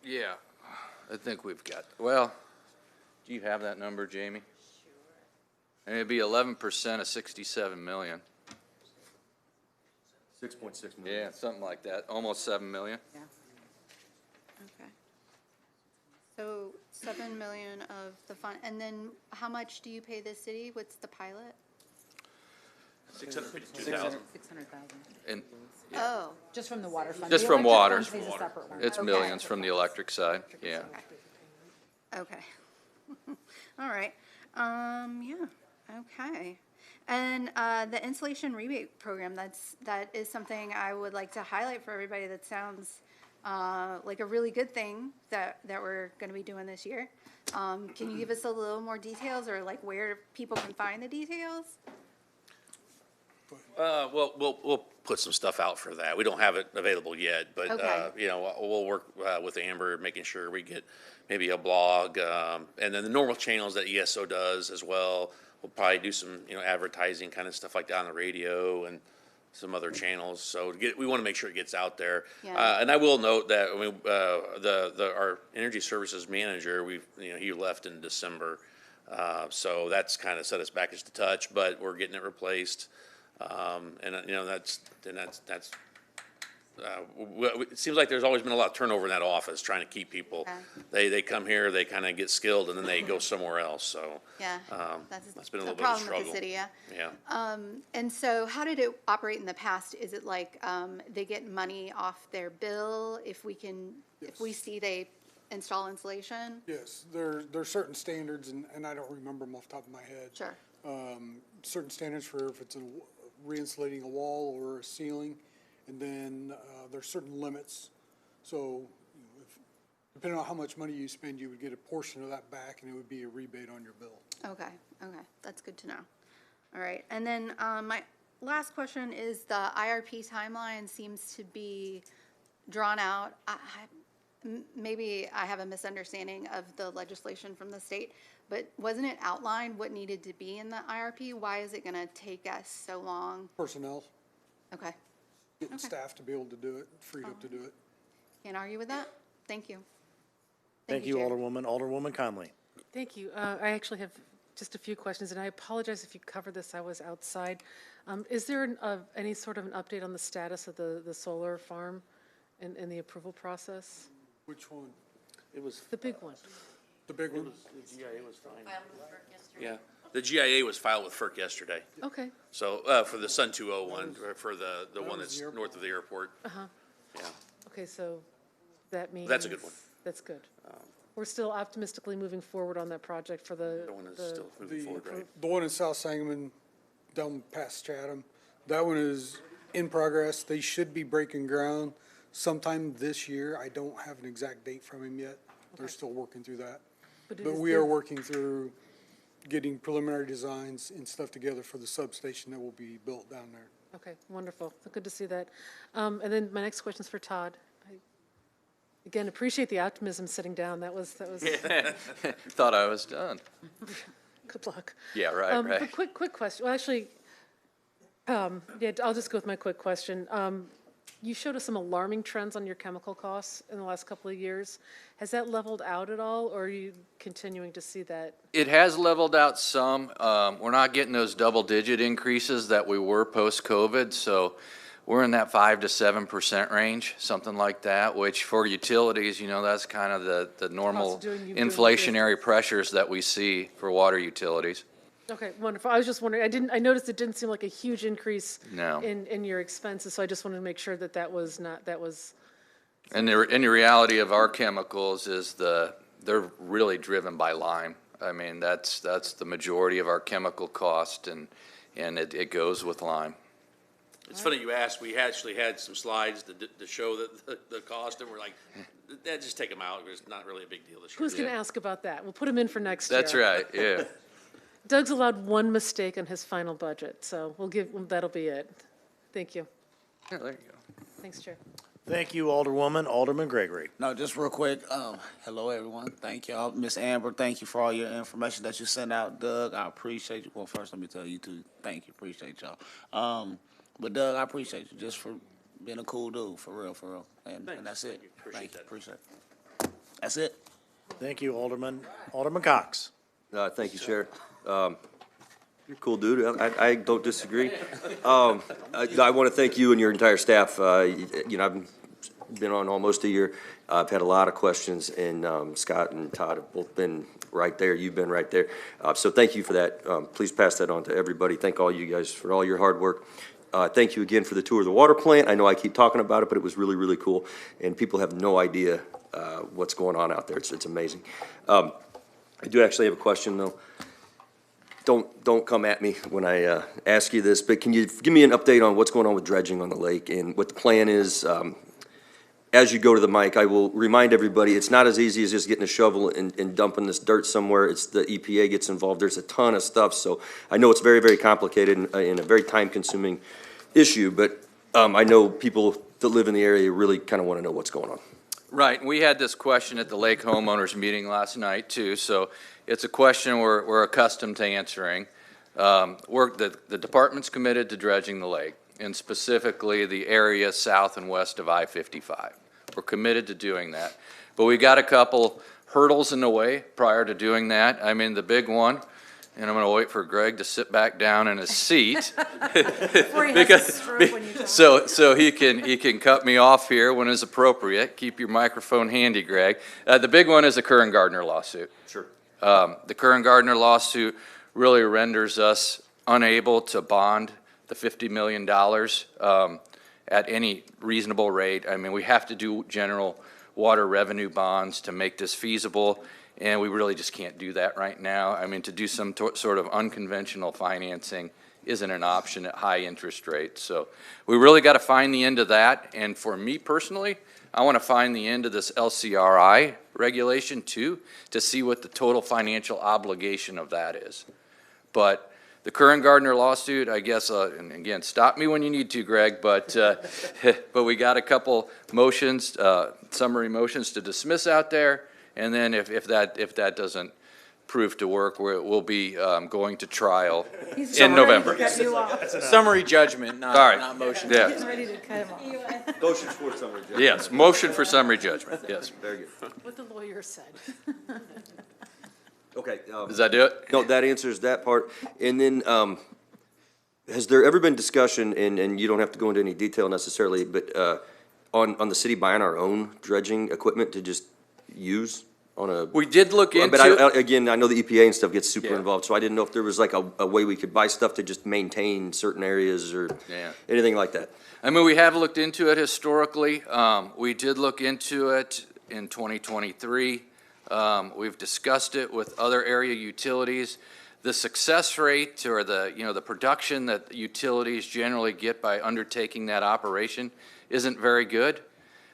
[SPEAKER 6] Yeah, I think we've got, well, do you have that number, Jamie? Sure. And it'd be 11% of 67 million.
[SPEAKER 3] 6.6 million.
[SPEAKER 6] Yeah, something like that, almost 7 million.
[SPEAKER 13] Yeah.
[SPEAKER 1] Okay. So 7 million of the fund, and then how much do you pay the city? What's the pilot?
[SPEAKER 8] 652,000.
[SPEAKER 13] 600,000.
[SPEAKER 6] And
[SPEAKER 1] Oh,
[SPEAKER 13] Just from the water fund.
[SPEAKER 6] just
[SPEAKER 13] The
[SPEAKER 6] from
[SPEAKER 13] electric
[SPEAKER 6] water.
[SPEAKER 13] fund pays a separate one.
[SPEAKER 6] It's
[SPEAKER 1] Okay.
[SPEAKER 6] millions from the electric side, yeah.
[SPEAKER 1] okay. All right. Yeah, okay. And the installation rebate program, that is something I would like to highlight for everybody. That sounds like a really good thing that we're going to be doing this year. Can you give us a little more details, or like where people can find the details?
[SPEAKER 8] Well, we'll put some stuff out for that. We don't have it available yet, but,
[SPEAKER 1] Okay.
[SPEAKER 8] you know, we'll work with Amber, making sure we get maybe a blog, and then the normal channels that ESO does as well. We'll probably do some, you know, advertising kind of stuff like that on the radio and some other channels. So we want to make sure it gets out there.
[SPEAKER 1] Yeah.
[SPEAKER 8] And I will note that, I mean, our energy services manager, he left in December. So that's kind of set us back just a touch, but we're getting it replaced. And you know, it seems like there's always been a lot of turnover in that office, trying to keep people.
[SPEAKER 1] Okay.
[SPEAKER 8] They come here, they kind of get skilled, and then they go somewhere else, so.
[SPEAKER 1] Yeah,
[SPEAKER 8] That's been a
[SPEAKER 1] the
[SPEAKER 8] little bit of a
[SPEAKER 1] problem with
[SPEAKER 8] struggle.
[SPEAKER 1] the city, yeah.
[SPEAKER 8] Yeah.
[SPEAKER 1] And so how did it operate in the past? Is it like they get money off their bill if we see they install insulation?
[SPEAKER 21] Yes, there's certain standards, and I don't remember them off the top of my head.
[SPEAKER 1] Sure.
[SPEAKER 21] Certain standards for if it's reinsulating a wall or a ceiling, and then there's certain limits. So, you know, depending on how much money you spend, you would get a portion of that back, and it would be a rebate on your bill.
[SPEAKER 1] Okay, that's good to know. All right, and then my last question is the IRP timeline seems to be drawn out. Maybe I have a misunderstanding of the legislation from the state, but wasn't it outlined what needed to be in the IRP? Why is it going to take us so long?
[SPEAKER 21] Personnel,
[SPEAKER 1] Okay,
[SPEAKER 21] getting staff to be able to do it, freed up to do it.
[SPEAKER 1] can't argue with that. Thank you.
[SPEAKER 5] Thank you,
[SPEAKER 1] Chair.
[SPEAKER 5] Alderwoman Conley.
[SPEAKER 2] Thank you. I actually have just a few questions, and I apologize if you covered this. I was outside. Is there any sort of an update on the status of the solar farm in the approval process?
[SPEAKER 21] Which one?
[SPEAKER 8] It was,
[SPEAKER 2] The big one.
[SPEAKER 21] The big one?
[SPEAKER 8] the GIA was fine. Yeah, the GIA was filed with FERC yesterday.
[SPEAKER 2] Okay.
[SPEAKER 8] So, for the Sun 201, or for the one
[SPEAKER 21] was
[SPEAKER 8] that's
[SPEAKER 21] the airport.
[SPEAKER 8] north of the airport.
[SPEAKER 2] Uh-huh.
[SPEAKER 8] Yeah.
[SPEAKER 2] Okay, so that means.
[SPEAKER 8] That's a good one.
[SPEAKER 2] That's good. We're still optimistically moving forward on that project for the.
[SPEAKER 8] The one is
[SPEAKER 2] the-
[SPEAKER 8] still moving forward, right?
[SPEAKER 21] The one in South Sangamon, down past Chatham, that one is in progress. They should be breaking ground sometime this year. I don't have an exact date from him yet. They're
[SPEAKER 2] Okay.
[SPEAKER 21] still working through that.
[SPEAKER 2] But it
[SPEAKER 21] But
[SPEAKER 2] is
[SPEAKER 21] we are
[SPEAKER 2] the-
[SPEAKER 21] working through getting preliminary designs and stuff together for the substation that will be built down there.
[SPEAKER 2] Okay, wonderful. Good to see that. And then my next question is for Todd. Again, appreciate the optimism sitting down. That was,
[SPEAKER 6] Thought I was done.
[SPEAKER 2] good luck.
[SPEAKER 6] Yeah, right, right.
[SPEAKER 2] But quick question. Well, actually, yeah, I'll just go with my quick question. You showed us some alarming trends on your chemical costs in the last couple of years. Has that leveled out at all, or are you continuing to see that?
[SPEAKER 6] It has leveled out some. We're not getting those double-digit increases that we were post-COVID, so we're in that 5 to 7% range, something like that, which for utilities, you know, that's kind of the normal
[SPEAKER 2] Cost of doing
[SPEAKER 6] inflationary pressures that we see for water utilities.
[SPEAKER 2] Okay, wonderful. I was just wondering, I noticed it didn't seem like a huge increase
[SPEAKER 6] No.
[SPEAKER 2] in your expenses, so I just wanted to make sure that that was not, that was,
[SPEAKER 6] And the reality of our chemicals is they're really driven by lime. I mean, that's the majority of our chemical cost, and it goes with lime.
[SPEAKER 8] It's funny you asked, we actually had some slides to show the cost, and we're like, just take them out, it's not really a big deal this year.
[SPEAKER 2] who's going to ask about that? We'll put them in for next year.
[SPEAKER 6] That's right, yeah.
[SPEAKER 2] Doug's allowed one mistake on his final budget, so that'll be it. Thank you.
[SPEAKER 6] Yeah, there you go.
[SPEAKER 2] Thanks, Chair.
[SPEAKER 5] Thank you, Alderwoman. Alderman Gregory.
[SPEAKER 11] No, just real quick, hello, everyone. Thank y'all. Miss Amber, thank you for all your information that you sent out. Doug, I appreciate you. Well, first, let me tell you too, thank you, appreciate y'all. But Doug, I appreciate you just for being a cool dude, for real, for real. And that's it. Thank you, appreciate it. That's it.
[SPEAKER 5] Thank you, Alderman. Alderman Cox.
[SPEAKER 3] Thank you, Chair. You're a cool dude. I don't disagree. I want to thank you and your entire staff. You know, I've been on almost a year. I've had a lot of questions, and Scott and Todd have both been right there. You've been right there. So thank you for that. Please pass that on to everybody. Thank all you guys for all your hard work. Thank you again for the tour of the water plant. I know I keep talking about it, but it was really, really cool, and people have no idea what's going on out there. It's amazing. I do actually have a question, though. Don't come at me when I ask you this, but can you give me an update on what's going on with dredging on the lake and what the plan is? As you go to the mic, I will remind everybody, it's not as easy as just getting a shovel and dumping this dirt somewhere. It's the EPA gets involved. There's a ton of stuff, so I know it's very, very complicated and a very time-consuming issue, but I know people that live in the area really kind of want to know what's going on.
[SPEAKER 6] Right, and we had this question at the Lake Homeowners meeting last night, too, so it's a question we're accustomed to answering. The department's committed to dredging the lake, and specifically the area south and west of I-55. We're committed to doing that. But we got a couple hurdles in the way prior to doing that. I mean, the big one, and I'm going to wait for Greg to sit back down in his seat.
[SPEAKER 13] Before he has a stroke when you talk.
[SPEAKER 6] So he can cut me off here when it's appropriate. Keep your microphone handy, Greg. The big one is the Curran Gardner lawsuit.
[SPEAKER 3] Sure.
[SPEAKER 6] The Curran Gardner lawsuit really renders us unable to bond the $50 million at any reasonable rate. I mean, we have to do general water revenue bonds to make this feasible, and we really just can't do that right now. I mean, to do some sort of unconventional financing isn't an option at high interest rates. So we really got to find the end of that, and for me personally, I want to find the end of this LCRI regulation too, to see what the total financial obligation of that is. But the Curran Gardner lawsuit, I guess, and again, stop me when you need to, Greg, but but we got a couple motions, summary motions to dismiss out there, and then if that doesn't prove to work, we'll be going to trial in November.
[SPEAKER 22] Summary judgment, not motion.
[SPEAKER 6] Yeah.
[SPEAKER 2] He's ready to cut him off.
[SPEAKER 3] Motion for summary judgment.
[SPEAKER 6] Yes, motion for summary judgment, yes.
[SPEAKER 3] Very good.
[SPEAKER 2] What the lawyer said.
[SPEAKER 3] Okay.
[SPEAKER 6] Does that do it?
[SPEAKER 3] No, that answers that part. And then, has there ever been discussion, and you don't have to go into any detail necessarily, but on the city buying our own dredging equipment to just use on a?
[SPEAKER 6] We did look into.
[SPEAKER 3] But again, I know the EPA and stuff gets super
[SPEAKER 6] Yeah.
[SPEAKER 3] involved, so I didn't know if there was like a way we could buy stuff to just maintain certain areas or
[SPEAKER 6] Yeah.
[SPEAKER 3] anything like that.
[SPEAKER 6] I mean, we have looked into it historically. We did look into it in 2023. We've discussed it with other area utilities. The success rate or the production that utilities generally get by undertaking that operation isn't very good.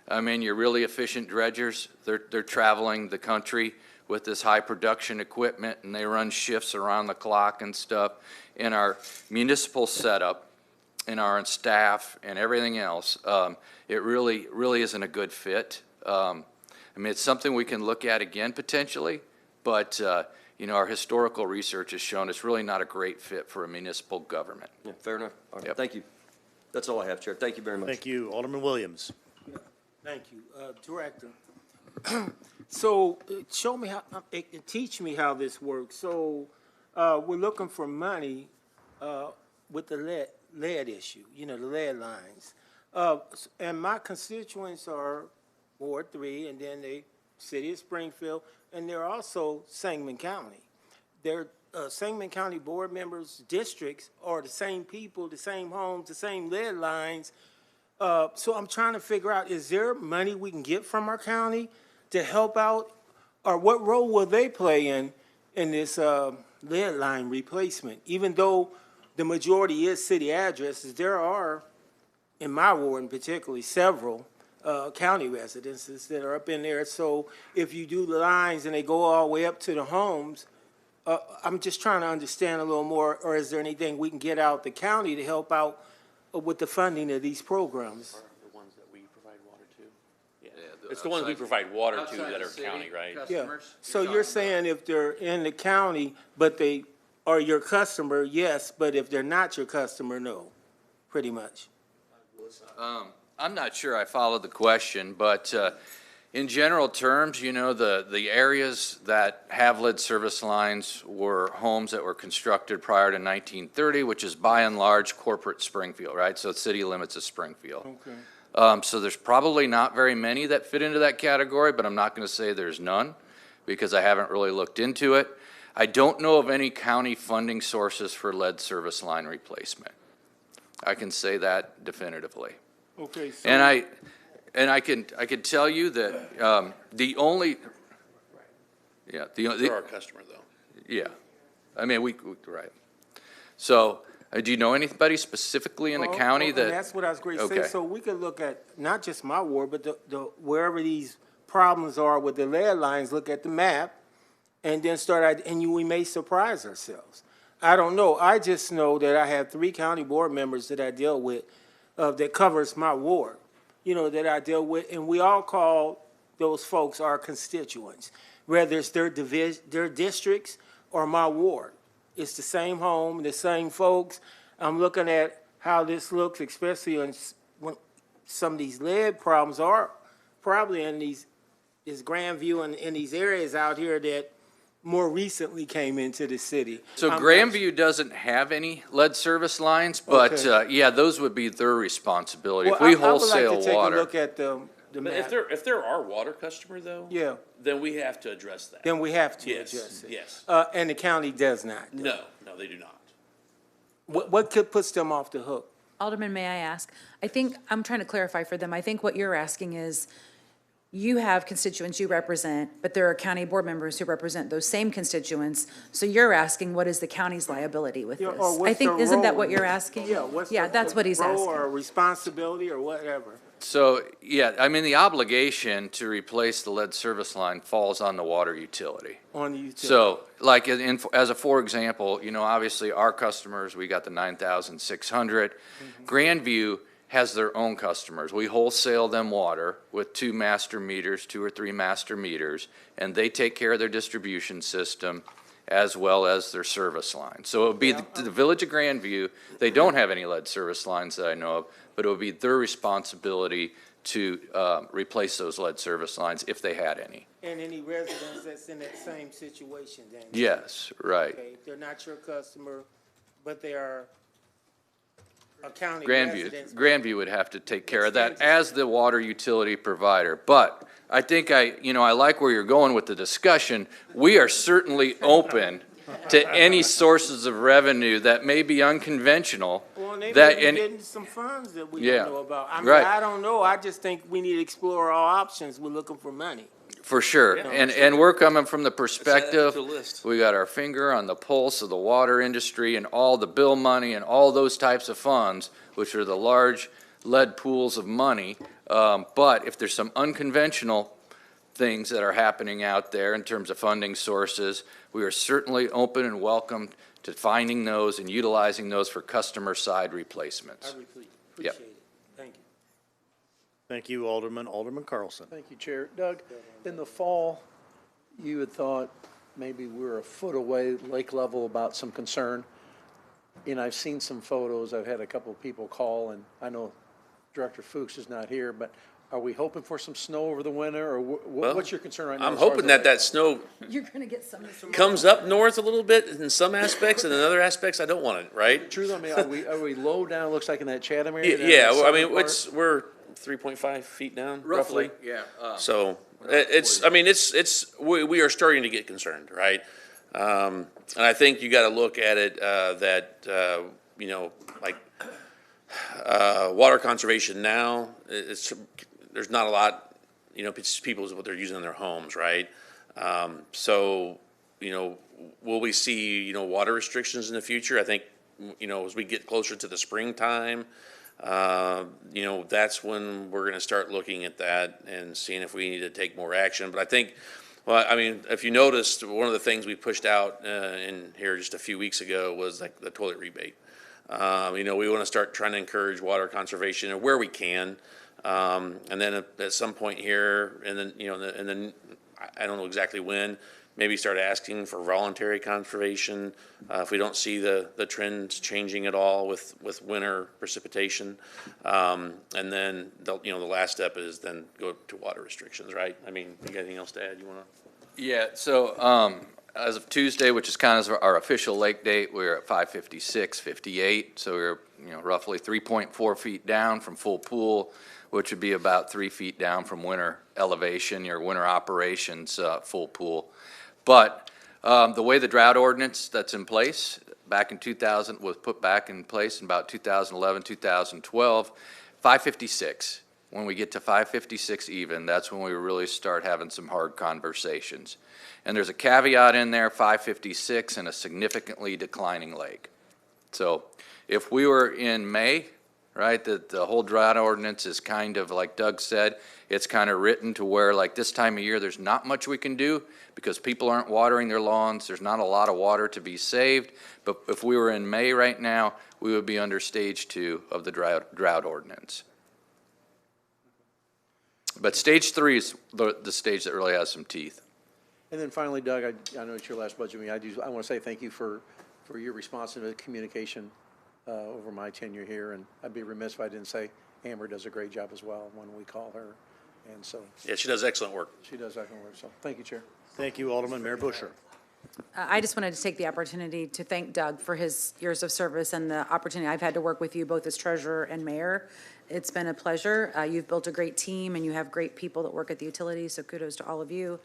[SPEAKER 6] I mean, your really efficient dredgers, they're traveling the country with this high production equipment, and they run shifts around the clock and stuff. In our municipal setup, in our staff and everything else, it really isn't a good fit. I mean, it's something we can look at again potentially, but our historical research has shown it's really not a great fit for a municipal government.
[SPEAKER 3] Yeah, fair enough. All right,
[SPEAKER 6] Yep.
[SPEAKER 3] thank you. That's all I have, Chair. Thank you very much.
[SPEAKER 5] Thank you. Alderman Williams.
[SPEAKER 15] Thank you. Director, so show me how, teach me how this works. So we're looking for money with the lead issue, the lead lines. And my constituents are Ward 3, and then the city of Springfield, and they're also Sangamon County. They're Sangamon County board members' districts are the same people, the same homes, the same lead lines. So I'm trying to figure out, is there money we can get from our county to help out? Or what role will they play in this lead line replacement? Even though the majority is city addresses, there are, in my ward in particular, several county residences that are up in there. So if you do the lines and they go all the way up to the homes, I'm just trying to understand a little more, or is there anything we can get out the county to help out with the funding of these programs?
[SPEAKER 8] The ones that we provide water to. Yeah, it's the ones we provide water to
[SPEAKER 6] outside
[SPEAKER 8] that
[SPEAKER 6] the
[SPEAKER 8] are
[SPEAKER 6] city
[SPEAKER 8] county, right?
[SPEAKER 15] Yeah, so you're saying if they're in the county, but they are your customer, yes, but if they're not your customer, no, pretty much.
[SPEAKER 6] I'm not sure I followed the question, but in general terms, the areas that have lead service lines were homes that were constructed prior to 1930, which is by and large corporate Springfield, right? So city limits of Springfield.
[SPEAKER 15] Okay.
[SPEAKER 6] So there's probably not very many that fit into that category, but I'm not going to say there's none because I haven't really looked into it. I don't know of any county funding sources for lead service line replacement. I can say that definitively.
[SPEAKER 15] Okay. So
[SPEAKER 6] And I can tell you that the only, yeah,
[SPEAKER 8] They're our customer, though.
[SPEAKER 6] yeah, I mean we right. So, do you know anybody specifically in the county that?
[SPEAKER 15] That's what I was going to say.
[SPEAKER 6] Okay.
[SPEAKER 15] So we could look at not just my ward, but the wherever these problems are with the lead lines. Look at the map, and then we may surprise ourselves. I don't know. I just know that I have 3 county board members that I deal with that covers my ward. That I deal with, and we all call those folks our constituents, whether it's their districts or my ward. It's the same home, the same folks. I'm looking at how this looks, especially when some of these lead problems are probably in this Grandview and in these areas out here that more recently came into the city.
[SPEAKER 6] So Grandview doesn't have any lead service lines, but yeah, those would be their responsibility. If we wholesale
[SPEAKER 15] I would like to take
[SPEAKER 6] water.
[SPEAKER 15] a look at the
[SPEAKER 8] But
[SPEAKER 15] map.
[SPEAKER 8] if they're our water customer, though,
[SPEAKER 15] Yeah,
[SPEAKER 8] then we have to address that.
[SPEAKER 15] then we have to
[SPEAKER 8] Yes,
[SPEAKER 15] address it.
[SPEAKER 8] yes.
[SPEAKER 15] And the county does not.
[SPEAKER 8] No, they do not.
[SPEAKER 15] What puts them off the hook?
[SPEAKER 13] Alderman, may I ask? I think, I'm trying to clarify for them. I think what you're asking is, you have constituents you represent, but there are county board members who represent those same constituents. So you're asking, what is the county's liability with
[SPEAKER 15] Yeah,
[SPEAKER 13] this?
[SPEAKER 15] or what's
[SPEAKER 13] I think,
[SPEAKER 15] the
[SPEAKER 13] isn't that
[SPEAKER 15] role?
[SPEAKER 13] what you're asking?
[SPEAKER 15] Yeah, what's
[SPEAKER 13] Yeah, that's what he's
[SPEAKER 15] role
[SPEAKER 13] asking.
[SPEAKER 15] or responsibility or whatever?
[SPEAKER 6] So, yeah, I mean, the obligation to replace the lead service line falls on the water utility.
[SPEAKER 15] On the utility.
[SPEAKER 6] So, like, as a for example, obviously our customers, we got the 9,600. Grandview has their own customers. We wholesale them water with 2 master meters, 2 or 3 master meters, and they take care of their distribution system as well as their service line. So it would be the village of Grandview. They don't have any lead service lines that I know of, but it would be their responsibility to replace those lead service lines if they had any.
[SPEAKER 15] And any residents that's in that same situation then?
[SPEAKER 6] Yes, right.
[SPEAKER 15] Okay, they're not your customer, but they are a county
[SPEAKER 6] Grandview,
[SPEAKER 15] residents.
[SPEAKER 6] Grandview would have to take care of that as the water utility provider. But I think I like where you're going with the discussion. We are certainly open to any sources of revenue that may be unconventional.
[SPEAKER 15] Well, they
[SPEAKER 6] that
[SPEAKER 15] may be
[SPEAKER 6] any-
[SPEAKER 15] getting some funds that we
[SPEAKER 6] Yeah,
[SPEAKER 15] don't know about. I mean,
[SPEAKER 6] right.
[SPEAKER 15] I don't know. I just think we need to explore all options. We're looking for money.
[SPEAKER 6] For sure, and we're coming from the perspective,
[SPEAKER 8] to the list.
[SPEAKER 6] we got our finger on the pulse of the water industry and all the bill money and all those types of funds, which are the large lead pools of money. But if there's some unconventional things that are happening out there in terms of funding sources, we are certainly open and welcome to finding those and utilizing those for customer side replacements.
[SPEAKER 15] I appreciate
[SPEAKER 6] Yep.
[SPEAKER 15] it. Thank you.
[SPEAKER 5] Thank you, Alderman. Alderman Carlson.
[SPEAKER 14] Thank you, Chair. Doug, in the fall, you had thought maybe we're a foot away, lake level, about some concern. And I've seen some photos. I've had a couple of people call, and I know Director Fuchs is not here, but are we hoping for some snow over the winter, or
[SPEAKER 8] Well,
[SPEAKER 14] what's your concern right now?
[SPEAKER 8] I'm
[SPEAKER 14] as far as
[SPEAKER 8] hoping
[SPEAKER 14] the
[SPEAKER 8] that that snow
[SPEAKER 13] You're gonna get some this
[SPEAKER 8] comes up north a little bit in some aspects, and in other aspects, I don't want it, right?
[SPEAKER 14] True, I mean, are we low down, looks like in that Chatham area? down
[SPEAKER 8] Yeah,
[SPEAKER 14] in the
[SPEAKER 8] well, I
[SPEAKER 14] southern
[SPEAKER 8] mean,
[SPEAKER 14] part?
[SPEAKER 8] we're 3.5 feet down, roughly.
[SPEAKER 6] Yeah.
[SPEAKER 8] So I mean, we are starting to get concerned, right? And I think you got to look at it like water conservation now. There's not a lot, it's people is what they're using in their homes, right? So will we see water restrictions in the future? I think as we get closer to the springtime. That's when we're going to start looking at that and seeing if we need to take more action. But I think, well, I mean, if you noticed, one of the things we pushed out in here just a few weeks ago was like the toilet rebate. We want to start trying to encourage water conservation and where we can. And then at some point here, and then I don't know exactly when, maybe start asking for voluntary conservation if we don't see the trends changing at all with winter precipitation. And then the last step is then go to water restrictions, right? I mean, you got anything else to add? You want to?
[SPEAKER 6] Yeah, so as of Tuesday, which is kind of our official lake date, we're at 556.58, so we're roughly 3.4 feet down from full pool, which would be about 3 feet down from winter elevation, your winter operations full pool. But the way the drought ordinance that's in place back in 2000 was put back in place in about 2011, 2012, 556. When we get to 556 even, that's when we really start having some hard conversations. And there's a caveat in there, 556 and a significantly declining lake. So if we were in May, right, that the whole drought ordinance is kind of, like Doug said, it's kind of written to where like this time of year, there's not much we can do because people aren't watering their lawns. There's not a lot of water to be saved. But if we were in May right now, we would be under stage 2 of the drought ordinance. But stage 3 is the stage that really has some teeth.
[SPEAKER 14] And then finally, Doug, I know it's your last budget meeting. I want to say thank you for your response and communication over my tenure here. And I'd be remiss if I didn't say Amber does a great job as well when we call her. And so.
[SPEAKER 8] Yeah, she does excellent work.
[SPEAKER 14] She does excellent work. So thank you, Chair.
[SPEAKER 5] Thank you, Alderman. Mayor Busher.
[SPEAKER 13] I just wanted to take the opportunity to thank Doug for his years of service and the opportunity I've had to work with you both as treasurer and mayor. It's been a pleasure. You've built a great team and you have great people that work at the utility, so kudos to all of you.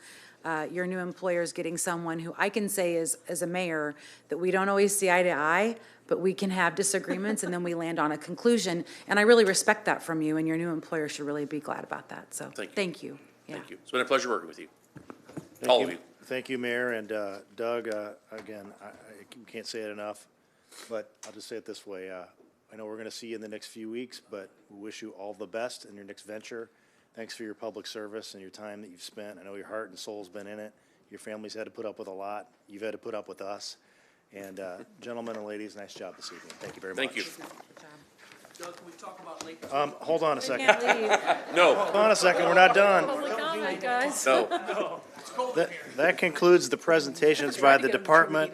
[SPEAKER 13] Your new employer is getting someone who I can say as a mayor that we don't always see eye to eye, but we can have disagreements and then we land on a conclusion. And I really respect that from you, and your new employer should really be glad about that. So thank you. Yeah.
[SPEAKER 8] Thank you. It's been a pleasure working with you. All of you.
[SPEAKER 5] Thank you, Mayor. And Doug, again, I can't say it enough, but I'll just say it this way. I know we're going to see you in the next few weeks, but we wish you all the best in your next venture. Thanks for your public service and your time that you've spent. I know your heart and soul's been in it. Your family's had to put up with a lot. You've had to put up with us. And gentlemen and ladies, nice job this evening. Thank you very much.
[SPEAKER 8] Thank you.
[SPEAKER 19] Doug, can we talk about lake?
[SPEAKER 5] Hold on a second.
[SPEAKER 8] No.
[SPEAKER 5] Hold on a second. We're not done.
[SPEAKER 13] Public comment, guys.
[SPEAKER 8] No.
[SPEAKER 5] That concludes the presentations by the department.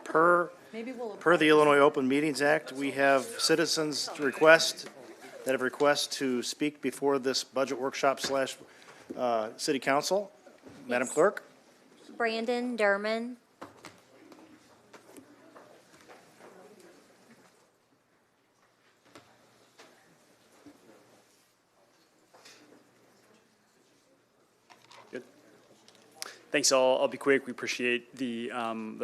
[SPEAKER 5] Per the Illinois Open Meetings Act, we have citizens that have request to speak before this budget workshop / city council. Madam Clerk?
[SPEAKER 7] Brandon Derman.
[SPEAKER 10] Thanks, I'll be quick. We appreciate the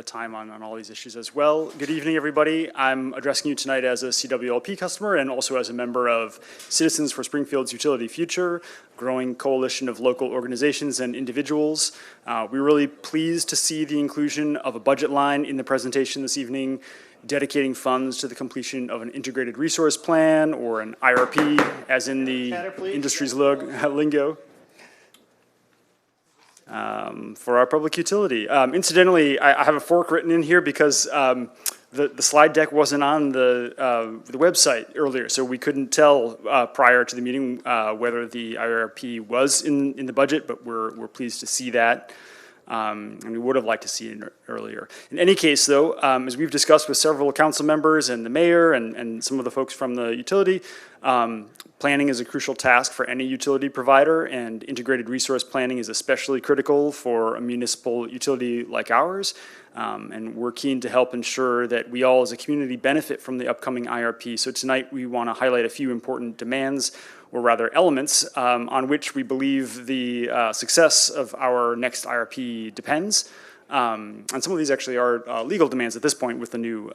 [SPEAKER 10] time on all these issues as well. Good evening, everybody. I'm addressing you tonight as a CWLP customer and also as a member of Citizens for Springfield's Utility Future, growing coalition of local organizations and individuals. We're really pleased to see the inclusion of a budget line in the presentation this evening, dedicating funds to the completion of an integrated resource plan or an IRP, as in the industry's lingo. For our public utility. Incidentally, I have a fork written in here because the slide deck wasn't on the website earlier, so we couldn't tell prior to the meeting whether the IRP was in the budget, but we're pleased to see that. And we would have liked to see it earlier. In any case, though, as we've discussed with several council members and the mayor and some of the folks from the utility, planning is a crucial task for any utility provider, and integrated resource planning is especially critical for a municipal utility like ours. And we're keen to help ensure that we all as a community benefit from the upcoming IRP. So tonight we want to highlight a few important demands, or rather elements, on which we believe the success of our next IRP depends. And some of these actually are legal demands at this point with the new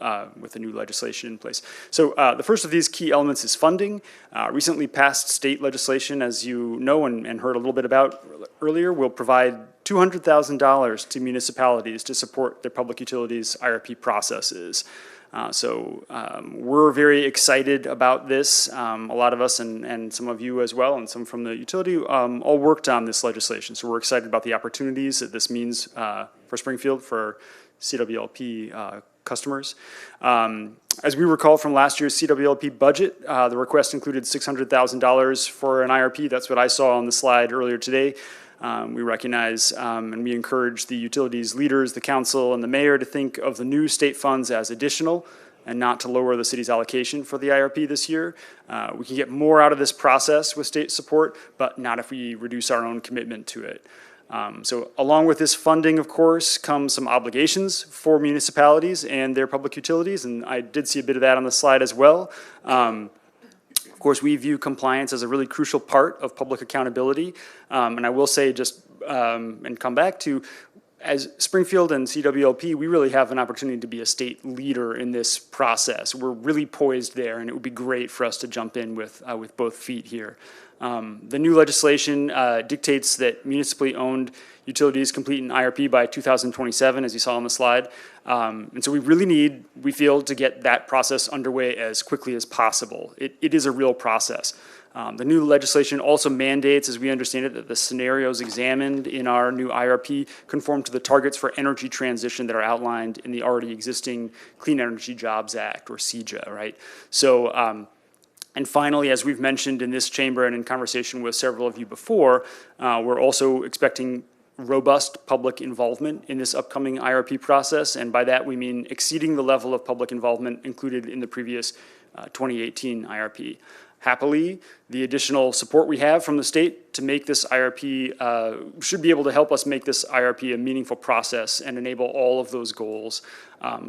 [SPEAKER 10] legislation in place. So the first of these key elements is funding. Recently passed state legislation, as you know and heard a little bit about earlier, will provide $200,000 to municipalities to support their public utilities IRP processes. So we're very excited about this. A lot of us and some of you as well, and some from the utility, all worked on this legislation. So we're excited about the opportunities that this means for Springfield, for CWLP customers. As we recall from last year's CWLP budget, the request included $600,000 for an IRP. That's what I saw on the slide earlier today. We recognize and we encourage the utilities leaders, the council, and the mayor to think of the new state funds as additional and not to lower the city's allocation for the IRP this year. We can get more out of this process with state support, but not if we reduce our own commitment to it. So along with this funding, of course, comes some obligations for municipalities and their public utilities, and I did see a bit of that on the slide as well. Of course, we view compliance as a really crucial part of public accountability. And I will say just, and come back to, as Springfield and CWLP, we really have an opportunity to be a state leader in this process. We're really poised there, and it would be great for us to jump in with both feet here. The new legislation dictates that municipally owned utilities complete an IRP by 2027, as you saw on the slide. And so we really need, we feel, to get that process underway as quickly as possible. It is a real process. The new legislation also mandates, as we understand it, that the scenarios examined in our new IRP conform to the targets for energy transition that are outlined in the already existing Clean Energy Jobs Act, or CEJA, right? So, and finally, as we've mentioned in this chamber and in conversation with several of you before, we're also expecting robust public involvement in this upcoming IRP process, and by that we mean exceeding the level of public involvement included in the previous 2018 IRP. Happily, the additional support we have from the state to make this IRP should be able to help us make this IRP a meaningful process and enable all of those goals.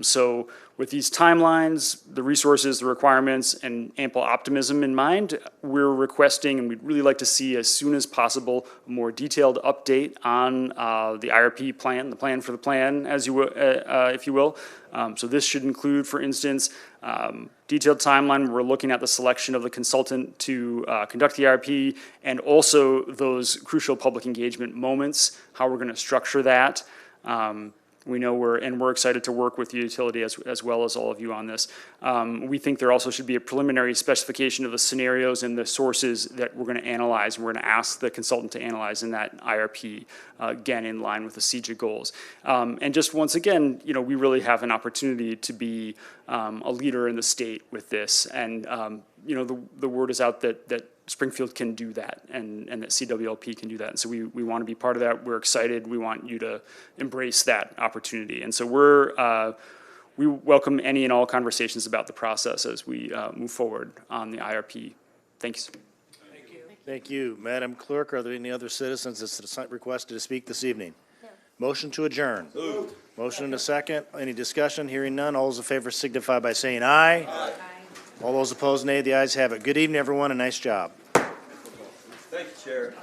[SPEAKER 10] So with these timelines, the resources, the requirements, and ample optimism in mind, we're requesting, and we'd really like to see as soon as possible, a more detailed update on the IRP plan, the plan for the plan, as you if you will. So this should include, for instance, detailed timeline. We're looking at the selection of the consultant to conduct the IRP, and also those crucial public engagement moments, how we're going to structure that. We know we're excited to work with the utility as well as all of you on this. We think there also should be a preliminary specification of the scenarios and the sources that we're going to analyze, and we're going to ask the consultant to analyze in that IRP, again, in line with the CEJA goals. And just once again, you know, we really have an opportunity to be a leader in the state with this. And, you know, the word is out that Springfield can do that, and that CWLP can do that. And so we want to be part of that. We're excited. We want you to embrace that opportunity. And so we welcome any and all conversations about the process as we move forward on the IRP. Thanks.
[SPEAKER 5] Thank you. Madam Clerk, are there any other citizens that's requested to speak this evening? No. Motion to adjourn. Moved. Motion and a second. Any discussion? Hearing none. All those in favor signify by saying aye. Aye. All those opposed, nay. The ayes have it. Good evening, everyone, and nice job.
[SPEAKER 3] Thank you, Chair.